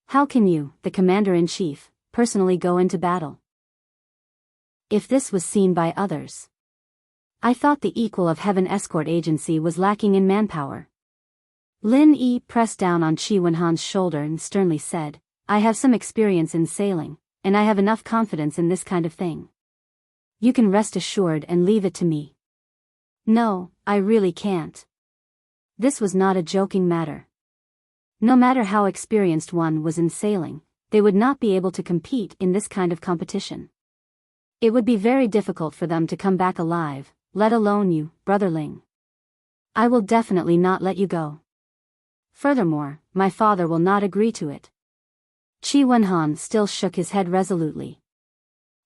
How can you, the commander-in-chief, personally go into battle? If this was seen by others. I thought the Equal of Heaven Escort Agency was lacking in manpower. Lin Yi pressed down on Qi Wenhan's shoulder and sternly said, I have some experience in sailing, and I have enough confidence in this kind of thing. You can rest assured and leave it to me. No, I really can't. This was not a joking matter. No matter how experienced one was in sailing, they would not be able to compete in this kind of competition. It would be very difficult for them to come back alive, let alone you, Brother Ling. I will definitely not let you go. Furthermore, my father will not agree to it. Qi Wenhan still shook his head resolutely.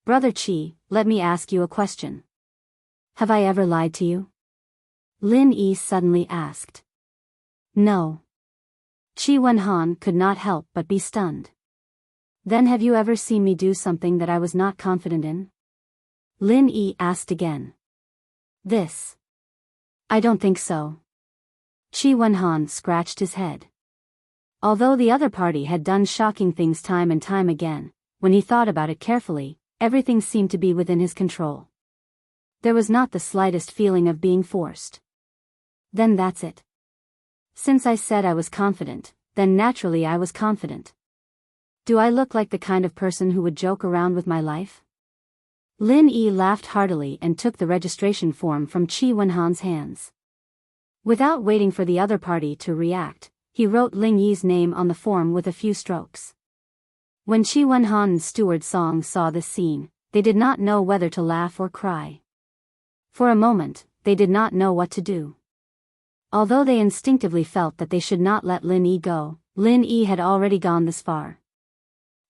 Brother Qi, let me ask you a question. Have I ever lied to you? Lin Yi suddenly asked. No. Qi Wenhan could not help but be stunned. Then have you ever seen me do something that I was not confident in? Lin Yi asked again. This. I don't think so. Qi Wenhan scratched his head. Although the other party had done shocking things time and time again, when he thought about it carefully, everything seemed to be within his control. There was not the slightest feeling of being forced. Then that's it. Since I said I was confident, then naturally I was confident. Do I look like the kind of person who would joke around with my life? Lin Yi laughed heartily and took the registration form from Qi Wenhan's hands. Without waiting for the other party to react, he wrote Lin Yi's name on the form with a few strokes. When Qi Wenhan and Steward Song saw this scene, they did not know whether to laugh or cry. For a moment, they did not know what to do. Although they instinctively felt that they should not let Lin Yi go, Lin Yi had already gone this far.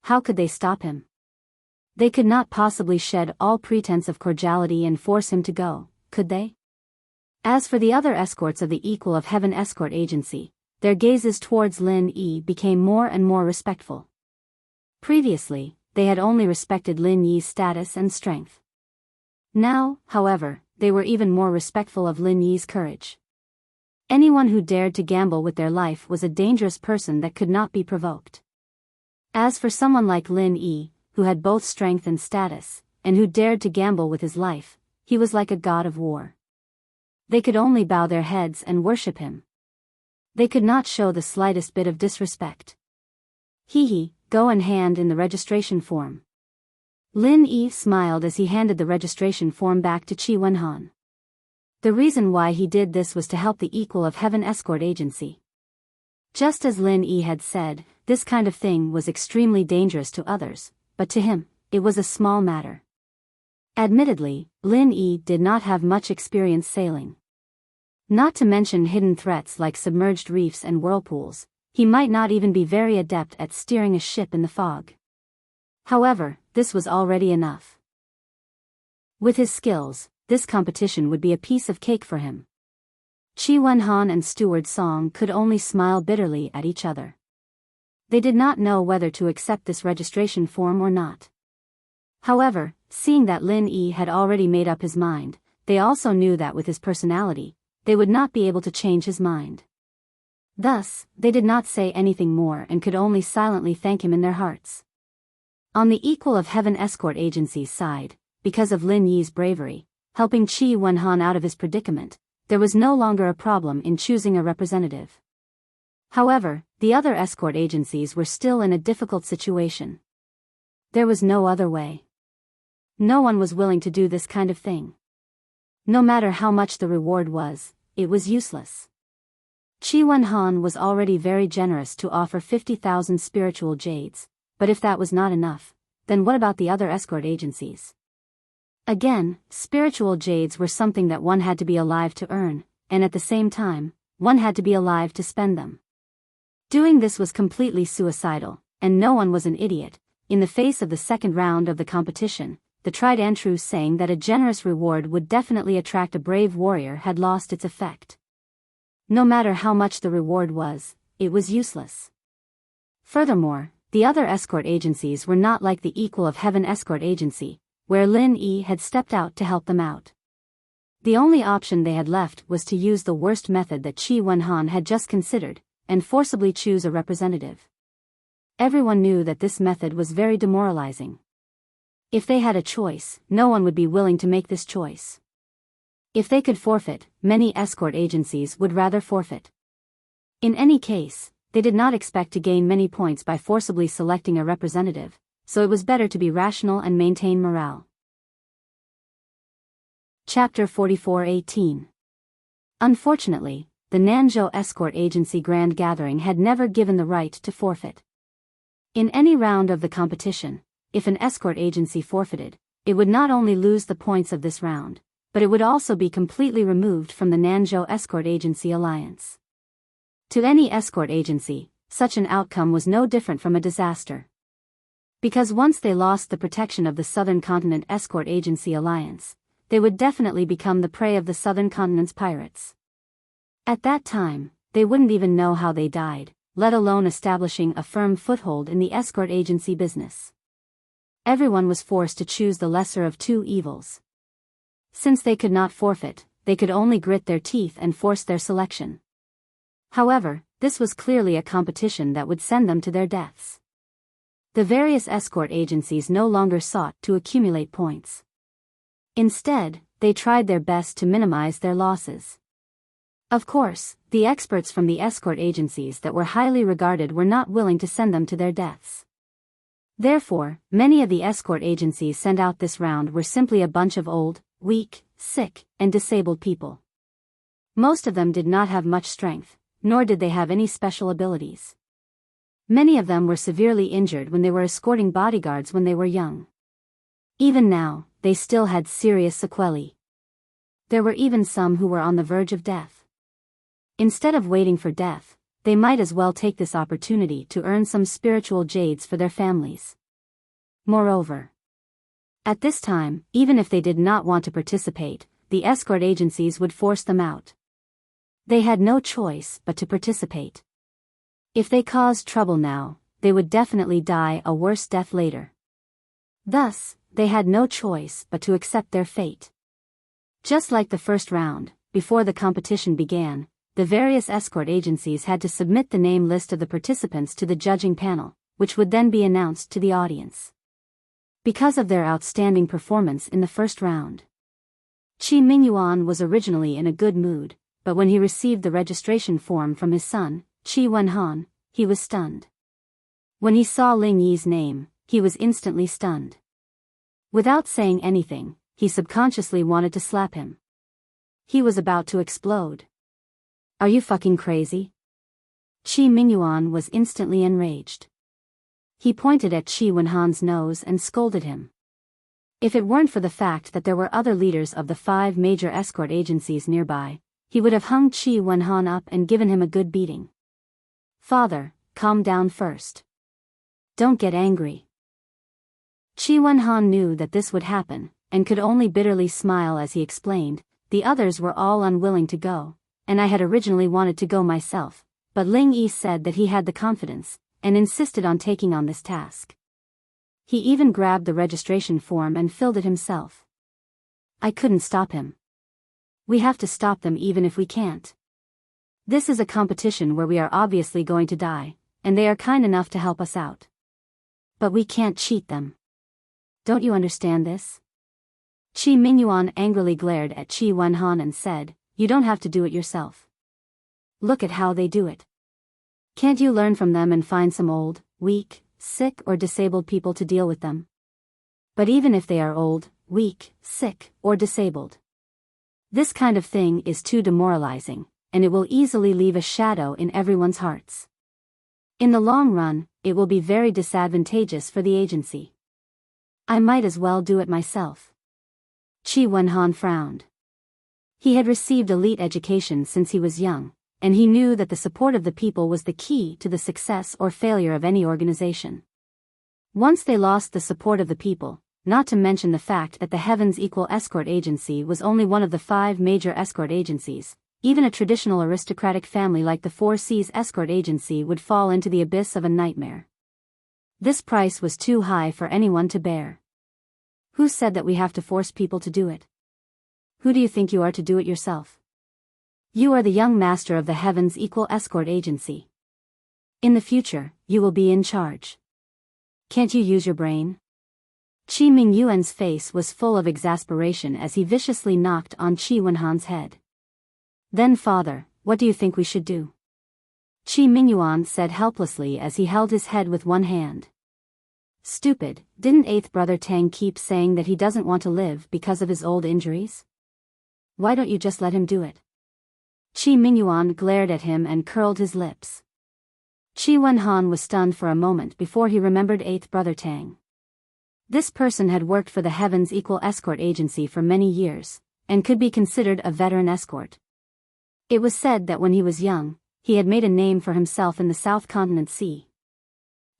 How could they stop him? They could not possibly shed all pretense of cordiality and force him to go, could they? As for the other escorts of the Equal of Heaven Escort Agency, their gazes towards Lin Yi became more and more respectful. Previously, they had only respected Lin Yi's status and strength. Now, however, they were even more respectful of Lin Yi's courage. Anyone who dared to gamble with their life was a dangerous person that could not be provoked. As for someone like Lin Yi, who had both strength and status, and who dared to gamble with his life, he was like a god of war. They could only bow their heads and worship him. They could not show the slightest bit of disrespect. Go and hand in the registration form. Lin Yi smiled as he handed the registration form back to Qi Wenhan. The reason why he did this was to help the Equal of Heaven Escort Agency. Just as Lin Yi had said, this kind of thing was extremely dangerous to others, but to him, it was a small matter. Admittedly, Lin Yi did not have much experience sailing. Not to mention hidden threats like submerged reefs and whirlpools, he might not even be very adept at steering a ship in the fog. However, this was already enough. With his skills, this competition would be a piece of cake for him. Qi Wenhan and Steward Song could only smile bitterly at each other. They did not know whether to accept this registration form or not. However, seeing that Lin Yi had already made up his mind, they also knew that with his personality, they would not be able to change his mind. Thus, they did not say anything more and could only silently thank him in their hearts. On the Equal of Heaven Escort Agency's side, because of Lin Yi's bravery, helping Qi Wenhan out of his predicament, there was no longer a problem in choosing a representative. However, the other escort agencies were still in a difficult situation. There was no other way. No one was willing to do this kind of thing. No matter how much the reward was, it was useless. Qi Wenhan was already very generous to offer 50,000 spiritual jades, but if that was not enough, then what about the other escort agencies? Again, spiritual jades were something that one had to be alive to earn, and at the same time, one had to be alive to spend them. Doing this was completely suicidal, and no one was an idiot. In the face of the second round of the competition, the tried and true saying that a generous reward would definitely attract a brave warrior had lost its effect. No matter how much the reward was, it was useless. Furthermore, the other escort agencies were not like the equal of Heaven Escort Agency, where Lin Yi had stepped out to help them out. The only option they had left was to use the worst method that Qi Wenhan had just considered, and forcibly choose a representative. Everyone knew that this method was very demoralizing. If they had a choice, no one would be willing to make this choice. If they could forfeit, many escort agencies would rather forfeit. In any case, they did not expect to gain many points by forcibly selecting a representative, so it was better to be rational and maintain morale. Chapter 44:18. Unfortunately, the Nanzhou Escort Agency Grand Gathering had never given the right to forfeit. In any round of the competition, if an escort agency forfeited, it would not only lose the points of this round, but it would also be completely removed from the Nanzhou Escort Agency alliance. To any escort agency, such an outcome was no different from a disaster. Because once they lost the protection of the Southern Continent Escort Agency alliance, they would definitely become the prey of the Southern Continent's pirates. At that time, they wouldn't even know how they died, let alone establishing a firm foothold in the escort agency business. Everyone was forced to choose the lesser of two evils. Since they could not forfeit, they could only grit their teeth and force their selection. However, this was clearly a competition that would send them to their deaths. The various escort agencies no longer sought to accumulate points. Instead, they tried their best to minimize their losses. Of course, the experts from the escort agencies that were highly regarded were not willing to send them to their deaths. Therefore, many of the escort agencies sent out this round were simply a bunch of old, weak, sick, and disabled people. Most of them did not have much strength, nor did they have any special abilities. Many of them were severely injured when they were escorting bodyguards when they were young. Even now, they still had serious sequelae. There were even some who were on the verge of death. Instead of waiting for death, they might as well take this opportunity to earn some spiritual jades for their families. Moreover, at this time, even if they did not want to participate, the escort agencies would force them out. They had no choice but to participate. If they caused trouble now, they would definitely die a worse death later. Thus, they had no choice but to accept their fate. Just like the first round, before the competition began, the various escort agencies had to submit the name list of the participants to the judging panel, which would then be announced to the audience. Because of their outstanding performance in the first round, Qi Mingyuan was originally in a good mood, but when he received the registration form from his son, Qi Wenhan, he was stunned. When he saw Ling Yi's name, he was instantly stunned. Without saying anything, he subconsciously wanted to slap him. He was about to explode. Are you fucking crazy? Qi Mingyuan was instantly enraged. He pointed at Qi Wenhan's nose and scolded him. If it weren't for the fact that there were other leaders of the 5 major escort agencies nearby, he would have hung Qi Wenhan up and given him a good beating. Father, calm down first. Don't get angry. Qi Wenhan knew that this would happen, and could only bitterly smile as he explained, the others were all unwilling to go, and I had originally wanted to go myself, but Ling Yi said that he had the confidence, and insisted on taking on this task. He even grabbed the registration form and filled it himself. I couldn't stop him. We have to stop them even if we can't. This is a competition where we are obviously going to die, and they are kind enough to help us out. But we can't cheat them. Don't you understand this? Qi Mingyuan angrily glared at Qi Wenhan and said, you don't have to do it yourself. Look at how they do it. Can't you learn from them and find some old, weak, sick or disabled people to deal with them? But even if they are old, weak, sick, or disabled, this kind of thing is too demoralizing, and it will easily leave a shadow in everyone's hearts. In the long run, it will be very disadvantageous for the agency. I might as well do it myself. Qi Wenhan frowned. He had received elite education since he was young, and he knew that the support of the people was the key to the success or failure of any organization. Once they lost the support of the people, not to mention the fact that the Heavens Equal Escort Agency was only one of the 5 major escort agencies, even a traditional aristocratic family like the Four Seas Escort Agency would fall into the abyss of a nightmare. This price was too high for anyone to bear. Who said that we have to force people to do it? Who do you think you are to do it yourself? You are the young master of the Heavens Equal Escort Agency. In the future, you will be in charge. Can't you use your brain? Qi Mingyuan's face was full of exasperation as he viciously knocked on Qi Wenhan's head. Then father, what do you think we should do? Qi Mingyuan said helplessly as he held his head with one hand. Stupid, didn't 8th brother Tang keep saying that he doesn't want to live because of his old injuries? Why don't you just let him do it? Qi Mingyuan glared at him and curled his lips. Qi Wenhan was stunned for a moment before he remembered 8th brother Tang. This person had worked for the Heavens Equal Escort Agency for many years, and could be considered a veteran escort. It was said that when he was young, he had made a name for himself in the South Continent Sea.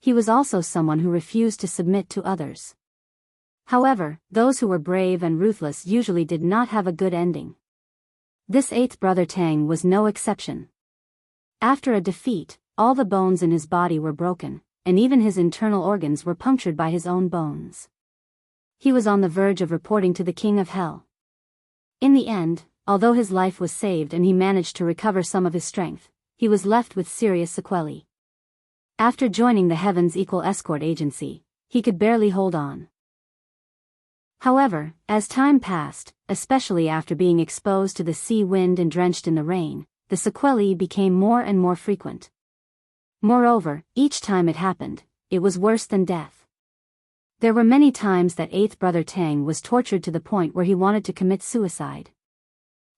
He was also someone who refused to submit to others. However, those who were brave and ruthless usually did not have a good ending. This 8th brother Tang was no exception. After a defeat, all the bones in his body were broken, and even his internal organs were punctured by his own bones. He was on the verge of reporting to the King of Hell. In the end, although his life was saved and he managed to recover some of his strength, he was left with serious sequelae. After joining the Heavens Equal Escort Agency, he could barely hold on. However, as time passed, especially after being exposed to the sea wind and drenched in the rain, the sequelae became more and more frequent. Moreover, each time it happened, it was worse than death. There were many times that 8th brother Tang was tortured to the point where he wanted to commit suicide.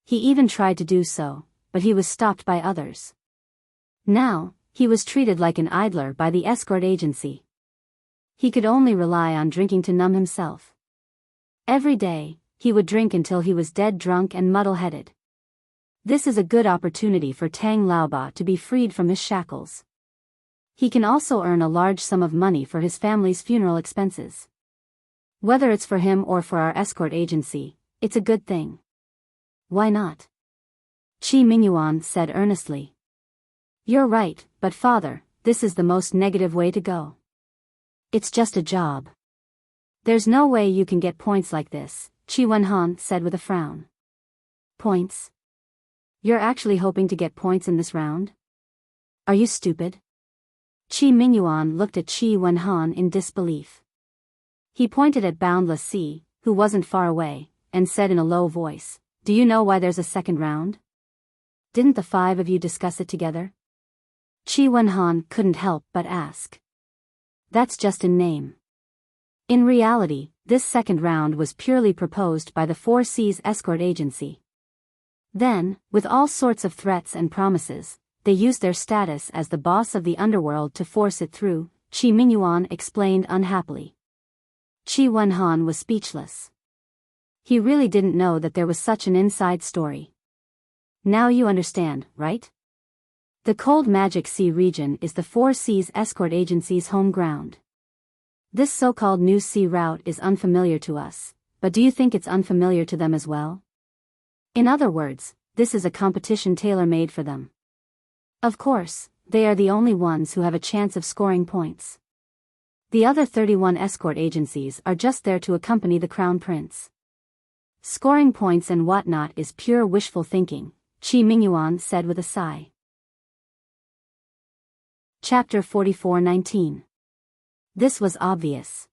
He even tried to do so, but he was stopped by others. Now, he was treated like an idler by the escort agency. He could only rely on drinking to numb himself. Every day, he would drink until he was dead drunk and muddle-headed. This is a good opportunity for Tang Laoba to be freed from his shackles. He can also earn a large sum of money for his family's funeral expenses. Whether it's for him or for our escort agency, it's a good thing. Why not? Qi Mingyuan said earnestly. You're right, but father, this is the most negative way to go. It's just a job. There's no way you can get points like this, Qi Wenhan said with a frown. Points? You're actually hoping to get points in this round? Are you stupid? Qi Mingyuan looked at Qi Wenhan in disbelief. He pointed at Boundless Sea, who wasn't far away, and said in a low voice, Do you know why there's a second round? Didn't the 5 of you discuss it together? Qi Wenhan couldn't help but ask. That's just in name. In reality, this second round was purely proposed by the Four Seas Escort Agency. Then, with all sorts of threats and promises, they used their status as the boss of the underworld to force it through, Qi Mingyuan explained unhappily. Qi Wenhan was speechless. He really didn't know that there was such an inside story. Now you understand, right? The Cold Magic Sea region is the Four Seas Escort Agency's home ground. This so-called new sea route is unfamiliar to us, but do you think it's unfamiliar to them as well? In other words, this is a competition tailor-made for them. Of course, they are the only ones who have a chance of scoring points. The other 31 escort agencies are just there to accompany the Crown Prince. Scoring points and whatnot is pure wishful thinking, Qi Mingyuan said with a sigh. Chapter 44:19. This was obvious.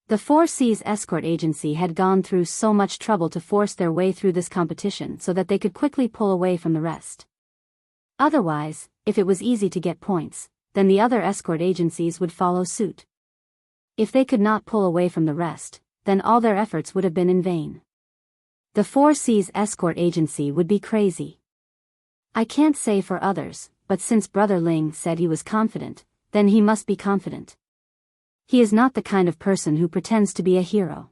The Four Seas Escort Agency had gone through so much trouble to force their way through this competition so that they could quickly pull away from the rest. Otherwise, if it was easy to get points, then the other escort agencies would follow suit. If they could not pull away from the rest, then all their efforts would have been in vain. The Four Seas escort agency would be crazy. I can't say for others, but since Brother Ling said he was confident, then he must be confident. He is not the kind of person who pretends to be a hero.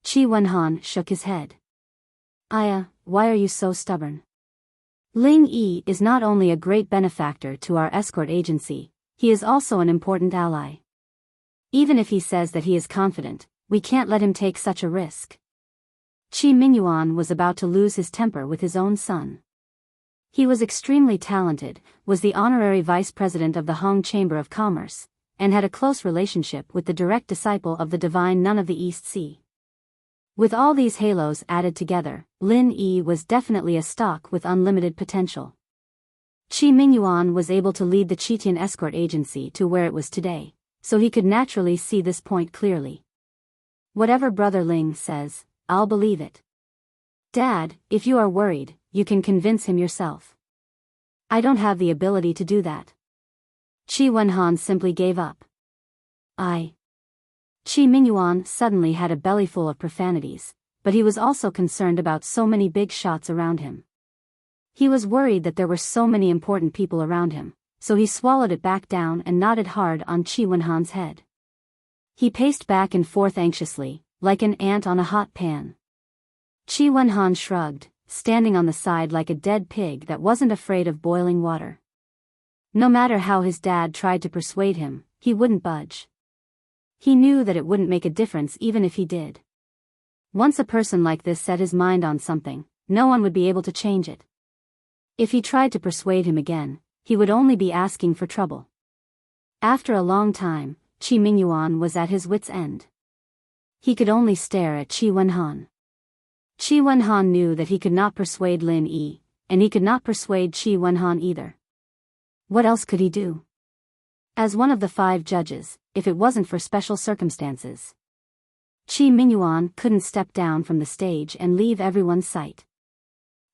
Qi Wenhan shook his head. Aya, why are you so stubborn? Ling Yi is not only a great benefactor to our escort agency, he is also an important ally. Even if he says that he is confident, we can't let him take such a risk. Qi Mingyuan was about to lose his temper with his own son. He was extremely talented, was the honorary vice president of the Hong Chamber of Commerce, and had a close relationship with the direct disciple of the divine nun of the East Sea. With all these halos added together, Lin Yi was definitely a stock with unlimited potential. Qi Mingyuan was able to lead the Qitian escort agency to where it was today, so he could naturally see this point clearly. Whatever Brother Ling says, I'll believe it. Dad, if you are worried, you can convince him yourself. I don't have the ability to do that. Qi Wenhan simply gave up. Qi Mingyuan suddenly had a bellyful of profanities, but he was also concerned about so many big shots around him. He was worried that there were so many important people around him, so he swallowed it back down and nodded hard on Qi Wenhan's head. He paced back and forth anxiously, like an ant on a hot pan. Qi Wenhan shrugged, standing on the side like a dead pig that wasn't afraid of boiling water. No matter how his dad tried to persuade him, he wouldn't budge. He knew that it wouldn't make a difference even if he did. Once a person like this set his mind on something, no one would be able to change it. If he tried to persuade him again, he would only be asking for trouble. After a long time, Qi Mingyuan was at his wit's end. He could only stare at Qi Wenhan. Qi Wenhan knew that he could not persuade Lin Yi, and he could not persuade Qi Wenhan either. What else could he do? As one of the 5 judges, if it wasn't for special circumstances, Qi Mingyuan couldn't step down from the stage and leave everyone's sight.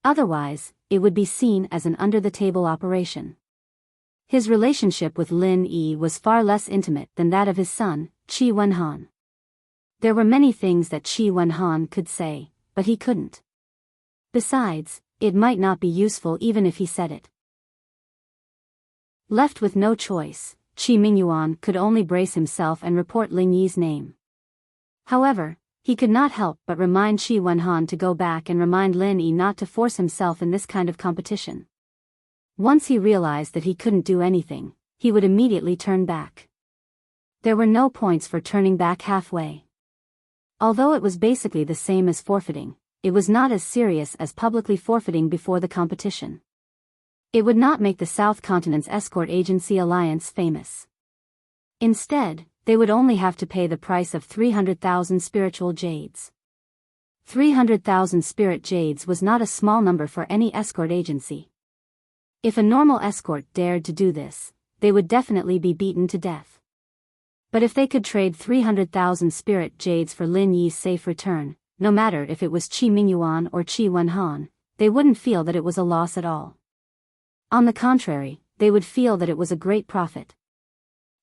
Otherwise, it would be seen as an under-the-table operation. His relationship with Lin Yi was far less intimate than that of his son, Qi Wenhan. There were many things that Qi Wenhan could say, but he couldn't. Besides, it might not be useful even if he said it. Left with no choice, Qi Mingyuan could only brace himself and report Ling Yi's name. However, he could not help but remind Qi Wenhan to go back and remind Lin Yi not to force himself in this kind of competition. Once he realized that he couldn't do anything, he would immediately turn back. There were no points for turning back halfway. Although it was basically the same as forfeiting, it was not as serious as publicly forfeiting before the competition. It would not make the South Continent's escort agency alliance famous. Instead, they would only have to pay the price of 300,000 spiritual jades. 300,000 spirit jades was not a small number for any escort agency. If a normal escort dared to do this, they would definitely be beaten to death. But if they could trade 300,000 spirit jades for Lin Yi's safe return, no matter if it was Qi Mingyuan or Qi Wenhan, they wouldn't feel that it was a loss at all. On the contrary, they would feel that it was a great profit.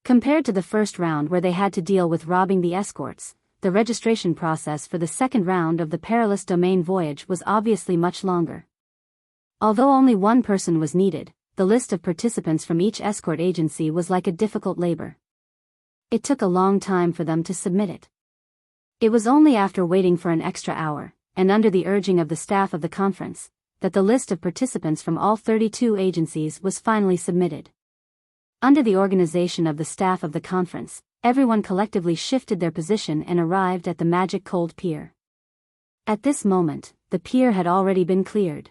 Compared to the first round where they had to deal with robbing the escorts, the registration process for the second round of the perilous domain voyage was obviously much longer. Although only one person was needed, the list of participants from each escort agency was like a difficult labor. It took a long time for them to submit it. It was only after waiting for an extra hour, and under the urging of the staff of the conference, that the list of participants from all 32 agencies was finally submitted. Under the organization of the staff of the conference, everyone collectively shifted their position and arrived at the magic cold pier. At this moment, the pier had already been cleared.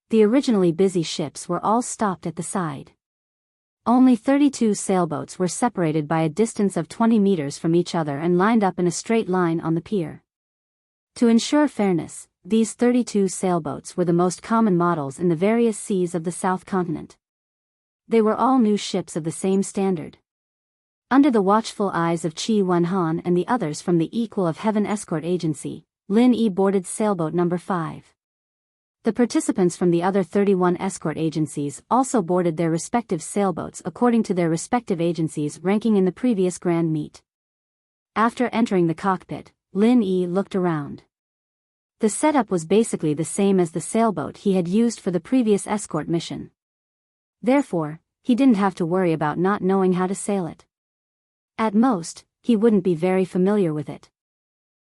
The originally busy ships were all stopped at the side. Only 32 sailboats were separated by a distance of 20 meters from each other and lined up in a straight line on the pier. To ensure fairness, these 32 sailboats were the most common models in the various seas of the South Continent. They were all new ships of the same standard. Under the watchful eyes of Qi Wenhan and the others from the Equal of Heaven Escort Agency, Lin Yi boarded sailboat number 5. The participants from the other 31 escort agencies also boarded their respective sailboats according to their respective agencies' ranking in the previous Grand Meet. After entering the cockpit, Lin Yi looked around. The setup was basically the same as the sailboat he had used for the previous escort mission. Therefore, he didn't have to worry about not knowing how to sail it. At most, he wouldn't be very familiar with it.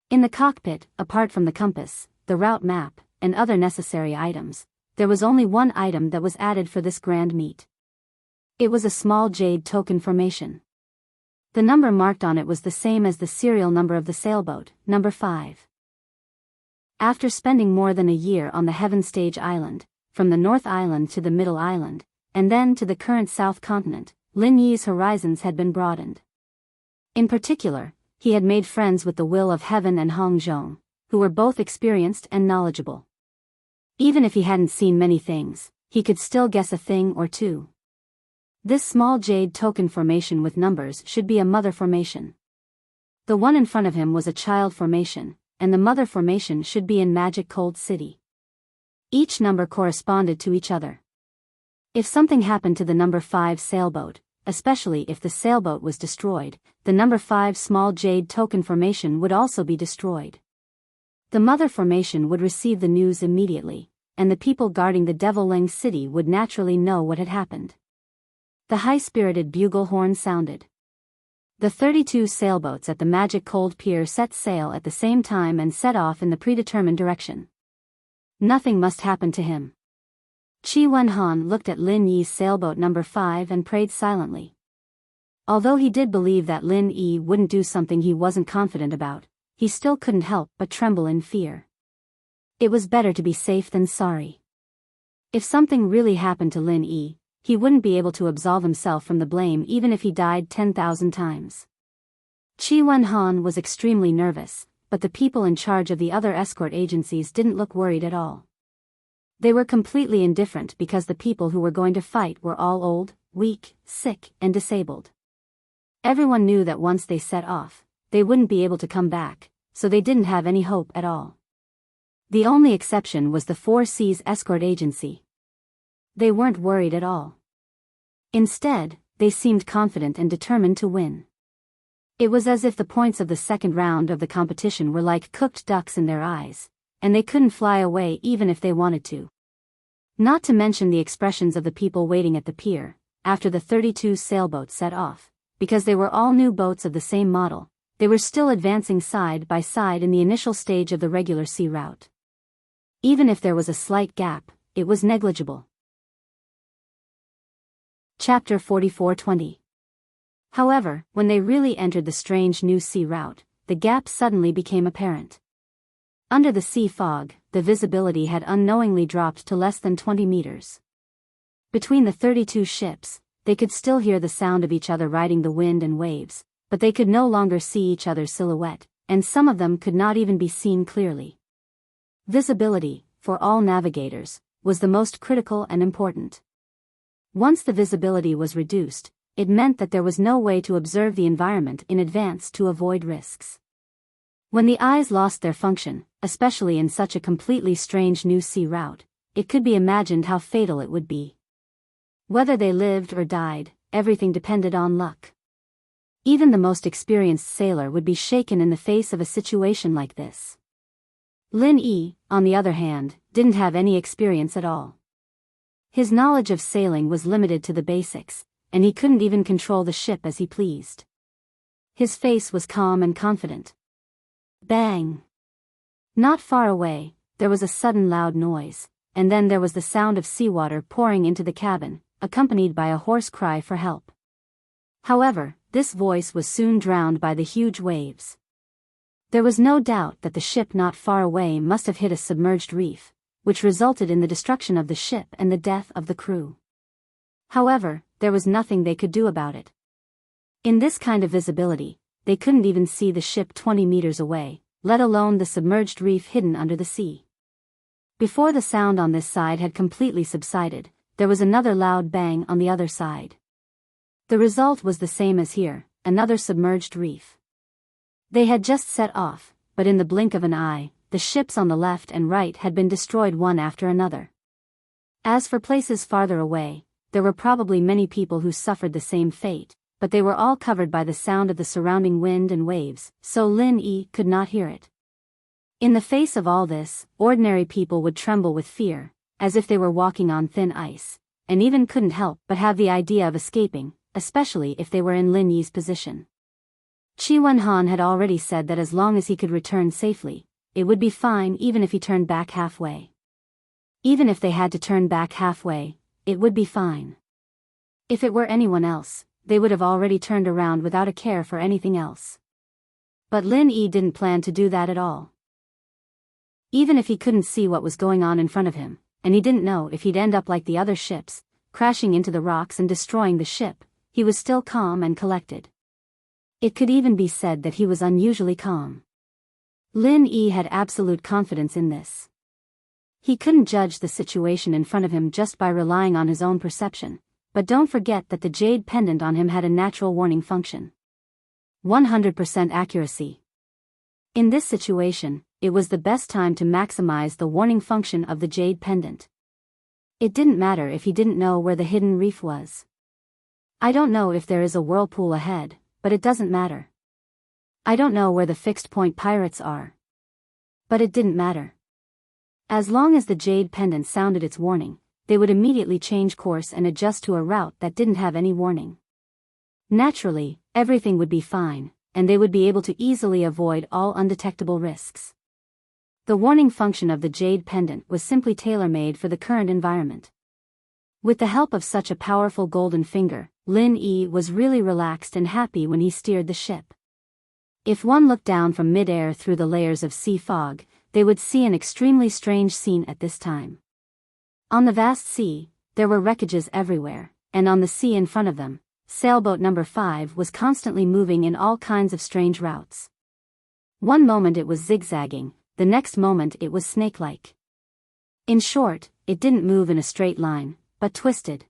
In the cockpit, apart from the compass, the route map, and other necessary items, there was only one item that was added for this grand meet. It was a small jade token formation. The number marked on it was the same as the serial number of the sailboat, number 5. After spending more than a year on the Heaven Stage Island, from the North Island to the Middle Island, and then to the current South Continent, Lin Yi's horizons had been broadened. In particular, he had made friends with the Will of Heaven and Hong Zhong, who were both experienced and knowledgeable. Even if he hadn't seen many things, he could still guess a thing or two. This small jade token formation with numbers should be a mother formation. The one in front of him was a child formation, and the mother formation should be in Magic Cold City. Each number corresponded to each other. If something happened to the number 5 sailboat, especially if the sailboat was destroyed, the number 5 small jade token formation would also be destroyed. The mother formation would receive the news immediately, and the people guarding the Devilling City would naturally know what had happened. The high-spirited bugle horn sounded. The 32 sailboats at the Magic Cold Pier set sail at the same time and set off in the predetermined direction. Nothing must happen to him. Qi Wenhan looked at Lin Yi's sailboat number 5 and prayed silently. Although he did believe that Lin Yi wouldn't do something he wasn't confident about, he still couldn't help but tremble in fear. It was better to be safe than sorry. If something really happened to Lin Yi, he wouldn't be able to absolve himself from the blame even if he died 10,000 times. Qi Wenhan was extremely nervous, but the people in charge of the other escort agencies didn't look worried at all. They were completely indifferent because the people who were going to fight were all old, weak, sick, and disabled. Everyone knew that once they set off, they wouldn't be able to come back, so they didn't have any hope at all. The only exception was the Four Seas Escort Agency. They weren't worried at all. Instead, they seemed confident and determined to win. It was as if the points of the second round of the competition were like cooked ducks in their eyes, and they couldn't fly away even if they wanted to. Not to mention the expressions of the people waiting at the pier, after the 32 sailboats set off, because they were all new boats of the same model. They were still advancing side by side in the initial stage of the regular sea route. Even if there was a slight gap, it was negligible. Chapter 44:20. However, when they really entered the strange new sea route, the gap suddenly became apparent. Under the sea fog, the visibility had unknowingly dropped to less than 20 meters. Between the 32 ships, they could still hear the sound of each other riding the wind and waves, but they could no longer see each other's silhouette, and some of them could not even be seen clearly. Visibility, for all navigators, was the most critical and important. Once the visibility was reduced, it meant that there was no way to observe the environment in advance to avoid risks. When the eyes lost their function, especially in such a completely strange new sea route, it could be imagined how fatal it would be. Whether they lived or died, everything depended on luck. Even the most experienced sailor would be shaken in the face of a situation like this. Lin Yi, on the other hand, didn't have any experience at all. His knowledge of sailing was limited to the basics, and he couldn't even control the ship as he pleased. His face was calm and confident. Bang! Not far away, there was a sudden loud noise, and then there was the sound of seawater pouring into the cabin, accompanied by a hoarse cry for help. However, this voice was soon drowned by the huge waves. There was no doubt that the ship not far away must have hit a submerged reef, which resulted in the destruction of the ship and the death of the crew. However, there was nothing they could do about it. In this kind of visibility, they couldn't even see the ship 20 meters away, let alone the submerged reef hidden under the sea. Before the sound on this side had completely subsided, there was another loud bang on the other side. The result was the same as here, another submerged reef. They had just set off, but in the blink of an eye, the ships on the left and right had been destroyed one after another. As for places farther away, there were probably many people who suffered the same fate, but they were all covered by the sound of the surrounding wind and waves, so Lin Yi could not hear it. In the face of all this, ordinary people would tremble with fear, as if they were walking on thin ice, and even couldn't help but have the idea of escaping, especially if they were in Lin Yi's position. Qi Wenhan had already said that as long as he could return safely, it would be fine even if he turned back halfway. Even if they had to turn back halfway, it would be fine. If it were anyone else, they would have already turned around without a care for anything else. But Lin Yi didn't plan to do that at all. Even if he couldn't see what was going on in front of him, and he didn't know if he'd end up like the other ships, crashing into the rocks and destroying the ship, he was still calm and collected. It could even be said that he was unusually calm. Lin Yi had absolute confidence in this. He couldn't judge the situation in front of him just by relying on his own perception, but don't forget that the jade pendant on him had a natural warning function. 100% accuracy. In this situation, it was the best time to maximize the warning function of the jade pendant. It didn't matter if he didn't know where the hidden reef was. I don't know if there is a whirlpool ahead, but it doesn't matter. I don't know where the fixed point pirates are. But it didn't matter. As long as the jade pendant sounded its warning, they would immediately change course and adjust to a route that didn't have any warning. Naturally, everything would be fine, and they would be able to easily avoid all undetectable risks. The warning function of the jade pendant was simply tailor-made for the current environment. With the help of such a powerful golden finger, Lin Yi was really relaxed and happy when he steered the ship. If one looked down from mid-air through the layers of sea fog, they would see an extremely strange scene at this time. On the vast sea, there were wreckages everywhere, and on the sea in front of them, sailboat number 5 was constantly moving in all kinds of strange routes. One moment it was zigzagging, the next moment it was snake-like. In short, it didn't move in a straight line, but twisted.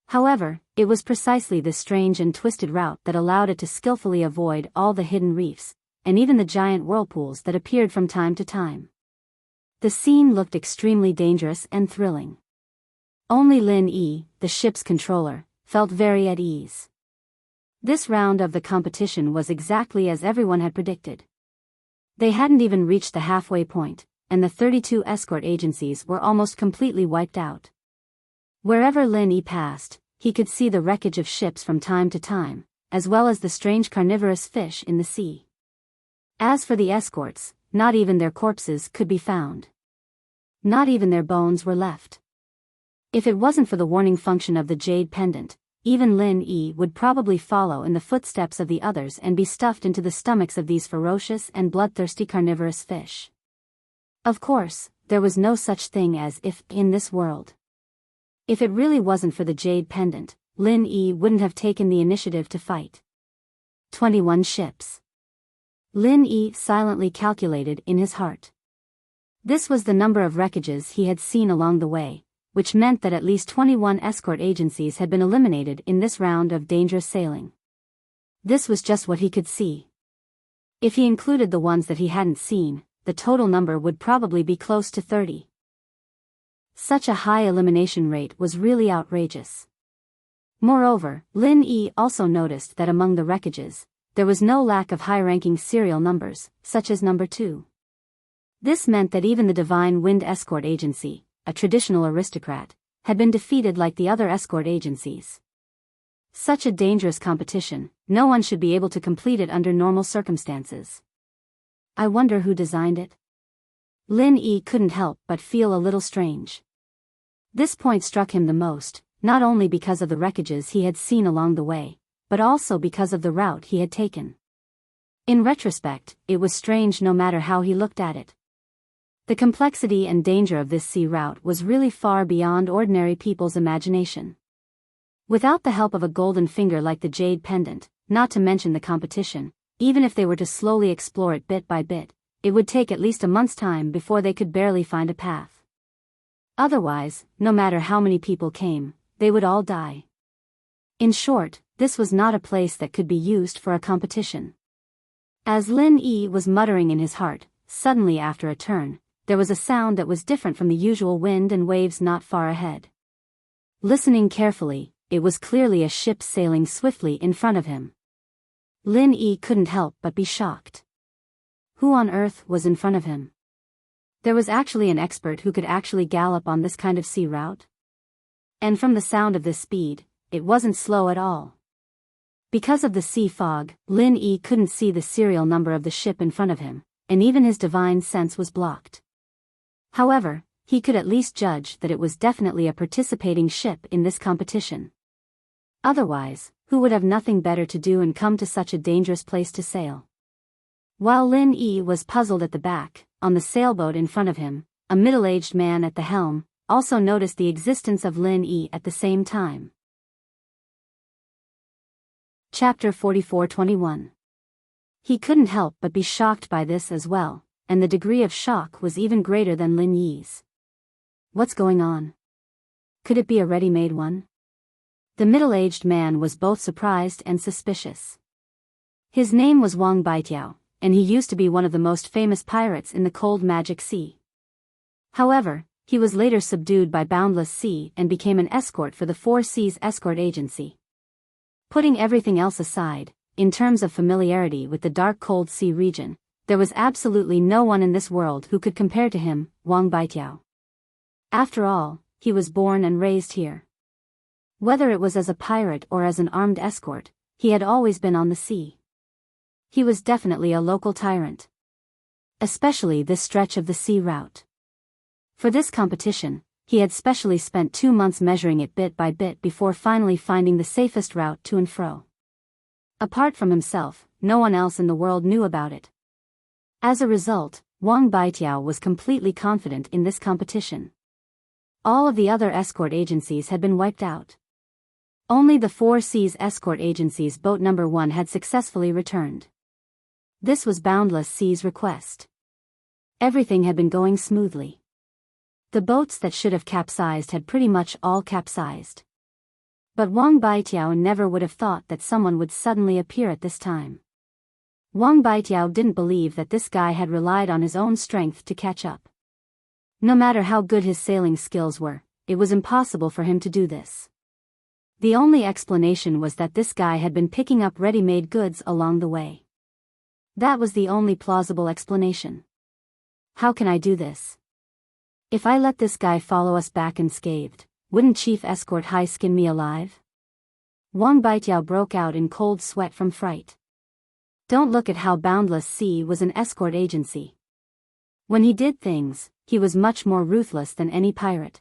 However, it was precisely this strange and twisted route that allowed it to skillfully avoid all the hidden reefs, and even the giant whirlpools that appeared from time to time. The scene looked extremely dangerous and thrilling. Only Lin Yi, the ship's controller, felt very at ease. This round of the competition was exactly as everyone had predicted. They hadn't even reached the halfway point, and the 32 escort agencies were almost completely wiped out. Wherever Lin Yi passed, he could see the wreckage of ships from time to time, as well as the strange carnivorous fish in the sea. As for the escorts, not even their corpses could be found. Not even their bones were left. If it wasn't for the warning function of the jade pendant, even Lin Yi would probably follow in the footsteps of the others and be stuffed into the stomachs of these ferocious and bloodthirsty carnivorous fish. Of course, there was no such thing as if in this world. If it really wasn't for the jade pendant, Lin Yi wouldn't have taken the initiative to fight. 21 ships. Lin Yi silently calculated in his heart. This was the number of wreckages he had seen along the way, which meant that at least 21 escort agencies had been eliminated in this round of dangerous sailing. This was just what he could see. If he included the ones that he hadn't seen, the total number would probably be close to 30. Such a high elimination rate was really outrageous. Moreover, Lin Yi also noticed that among the wreckages, there was no lack of high-ranking serial numbers, such as number 2. This meant that even the Divine Wind Escort Agency, a traditional aristocrat, had been defeated like the other escort agencies. Such a dangerous competition, no one should be able to complete it under normal circumstances. I wonder who designed it? Lin Yi couldn't help but feel a little strange. This point struck him the most, not only because of the wreckages he had seen along the way, but also because of the route he had taken. In retrospect, it was strange no matter how he looked at it. The complexity and danger of this sea route was really far beyond ordinary people's imagination. Without the help of a golden finger like the jade pendant, not to mention the competition, even if they were to slowly explore it bit by bit, it would take at least a month's time before they could barely find a path. Otherwise, no matter how many people came, they would all die. In short, this was not a place that could be used for a competition. As Lin Yi was muttering in his heart, suddenly after a turn, there was a sound that was different from the usual wind and waves not far ahead. Listening carefully, it was clearly a ship sailing swiftly in front of him. Lin Yi couldn't help but be shocked. Who on earth was in front of him? There was actually an expert who could actually gallop on this kind of sea route? And from the sound of this speed, it wasn't slow at all. Because of the sea fog, Lin Yi couldn't see the serial number of the ship in front of him, and even his divine sense was blocked. However, he could at least judge that it was definitely a participating ship in this competition. Otherwise, who would have nothing better to do and come to such a dangerous place to sail? While Lin Yi was puzzled at the back, on the sailboat in front of him, a middle-aged man at the helm also noticed the existence of Lin Yi at the same time. Chapter 44:21. He couldn't help but be shocked by this as well, and the degree of shock was even greater than Lin Yi's. What's going on? Could it be a ready-made one? The middle-aged man was both surprised and suspicious. His name was Wang Baitiao, and he used to be one of the most famous pirates in the cold magic sea. However, he was later subdued by Boundless Sea and became an escort for the Four Seas Escort Agency. Putting everything else aside, in terms of familiarity with the dark cold sea region, there was absolutely no one in this world who could compare to him, Wang Baitiao. After all, he was born and raised here. Whether it was as a pirate or as an armed escort, he had always been on the sea. He was definitely a local tyrant. Especially this stretch of the sea route. For this competition, he had specially spent 2 months measuring it bit by bit before finally finding the safest route to and fro. Apart from himself, no one else in the world knew about it. As a result, Wang Baitiao was completely confident in this competition. All of the other escort agencies had been wiped out. Only the Four Seas Escort Agency's boat number 1 had successfully returned. This was Boundless Sea's request. Everything had been going smoothly. The boats that should have capsized had pretty much all capsized. But Wang Baitiao never would have thought that someone would suddenly appear at this time. Wang Baitiao didn't believe that this guy had relied on his own strength to catch up. No matter how good his sailing skills were, it was impossible for him to do this. The only explanation was that this guy had been picking up ready-made goods along the way. That was the only plausible explanation. How can I do this? If I let this guy follow us back unscathed, wouldn't Chief Escort High skin me alive? Wang Baitiao broke out in cold sweat from fright. Don't look at how Boundless Sea was an escort agency. When he did things, he was much more ruthless than any pirate.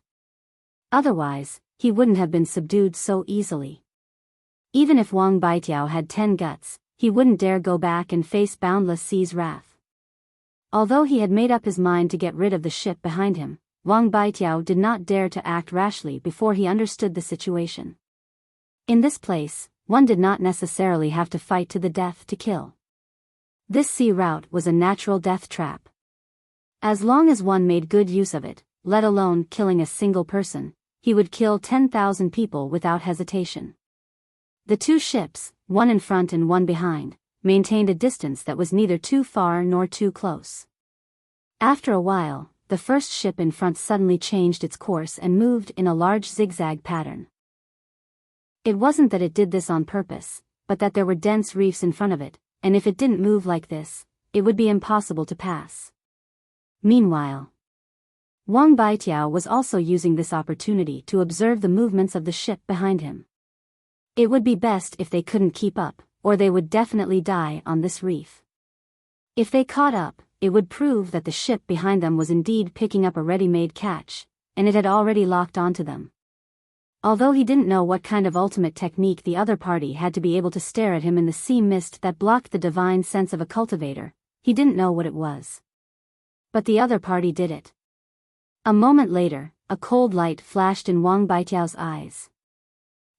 Otherwise, he wouldn't have been subdued so easily. Even if Wang Baitiao had 10 guts, he wouldn't dare go back and face Boundless Sea's wrath. Although he had made up his mind to get rid of the ship behind him, Wang Baitiao did not dare to act rashly before he understood the situation. In this place, one did not necessarily have to fight to the death to kill. This sea route was a natural death trap. As long as one made good use of it, let alone killing a single person, he would kill 10,000 people without hesitation. The two ships, one in front and one behind, maintained a distance that was neither too far nor too close. After a while, the first ship in front suddenly changed its course and moved in a large zigzag pattern. It wasn't that it did this on purpose, but that there were dense reefs in front of it, and if it didn't move like this, it would be impossible to pass. Meanwhile, Wang Baitiao was also using this opportunity to observe the movements of the ship behind him. It would be best if they couldn't keep up, or they would definitely die on this reef. If they caught up, it would prove that the ship behind them was indeed picking up a ready-made catch, and it had already locked onto them. Although he didn't know what kind of ultimate technique the other party had to be able to stare at him in the sea mist that blocked the divine sense of a cultivator, he didn't know what it was. But the other party did it. A moment later, a cold light flashed in Wang Baitiao's eyes.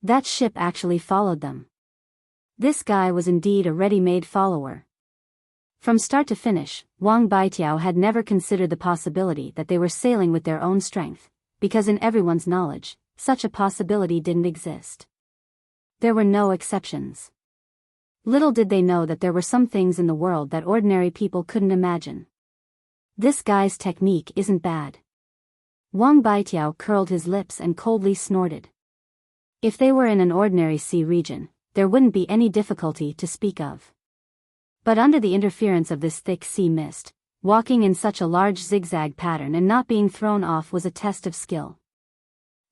That ship actually followed them. This guy was indeed a ready-made follower. From start to finish, Wang Baitiao had never considered the possibility that they were sailing with their own strength, because in everyone's knowledge, such a possibility didn't exist. There were no exceptions. Little did they know that there were some things in the world that ordinary people couldn't imagine. This guy's technique isn't bad. Wang Baitiao curled his lips and coldly snorted. If they were in an ordinary sea region, there wouldn't be any difficulty to speak of. But under the interference of this thick sea mist, walking in such a large zigzag pattern and not being thrown off was a test of skill.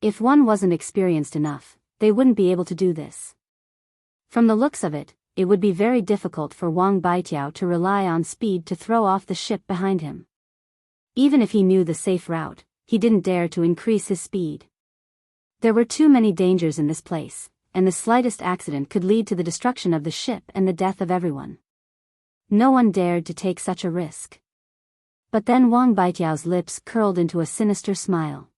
If one wasn't experienced enough, they wouldn't be able to do this. From the looks of it, it would be very difficult for Wang Baitiao to rely on speed to throw off the ship behind him. Even if he knew the safe route, he didn't dare to increase his speed. There were too many dangers in this place, and the slightest accident could lead to the destruction of the ship and the death of everyone. No one dared to take such a risk. But then Wang Baitiao's lips curled into a sinister smile.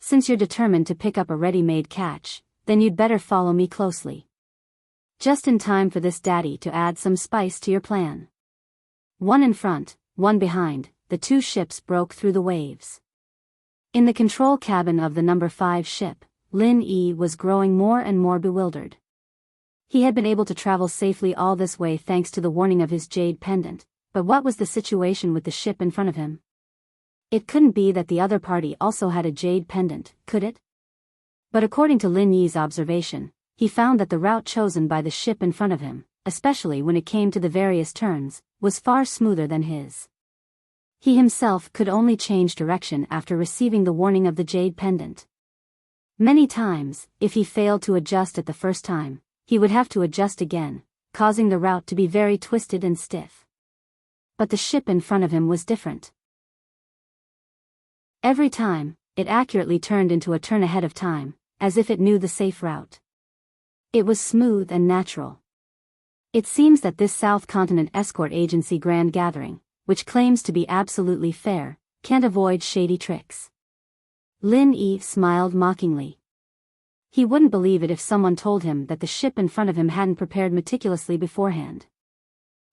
Since you're determined to pick up a ready-made catch, then you'd better follow me closely. Just in time for this daddy to add some spice to your plan. One in front, one behind, the two ships broke through the waves. In the control cabin of the number 5 ship, Lin Yi was growing more and more bewildered. He had been able to travel safely all this way thanks to the warning of his jade pendant, but what was the situation with the ship in front of him? It couldn't be that the other party also had a jade pendant, could it? But according to Lin Yi's observation, he found that the route chosen by the ship in front of him, especially when it came to the various turns, was far smoother than his. He himself could only change direction after receiving the warning of the jade pendant. Many times, if he failed to adjust at the first time, he would have to adjust again, causing the route to be very twisted and stiff. But the ship in front of him was different. Every time, it accurately turned into a turn ahead of time, as if it knew the safe route. It was smooth and natural. It seems that this South Continent Escort Agency Grand Gathering, which claims to be absolutely fair, can't avoid shady tricks. Lin Yi smiled mockingly. He wouldn't believe it if someone told him that the ship in front of him hadn't prepared meticulously beforehand.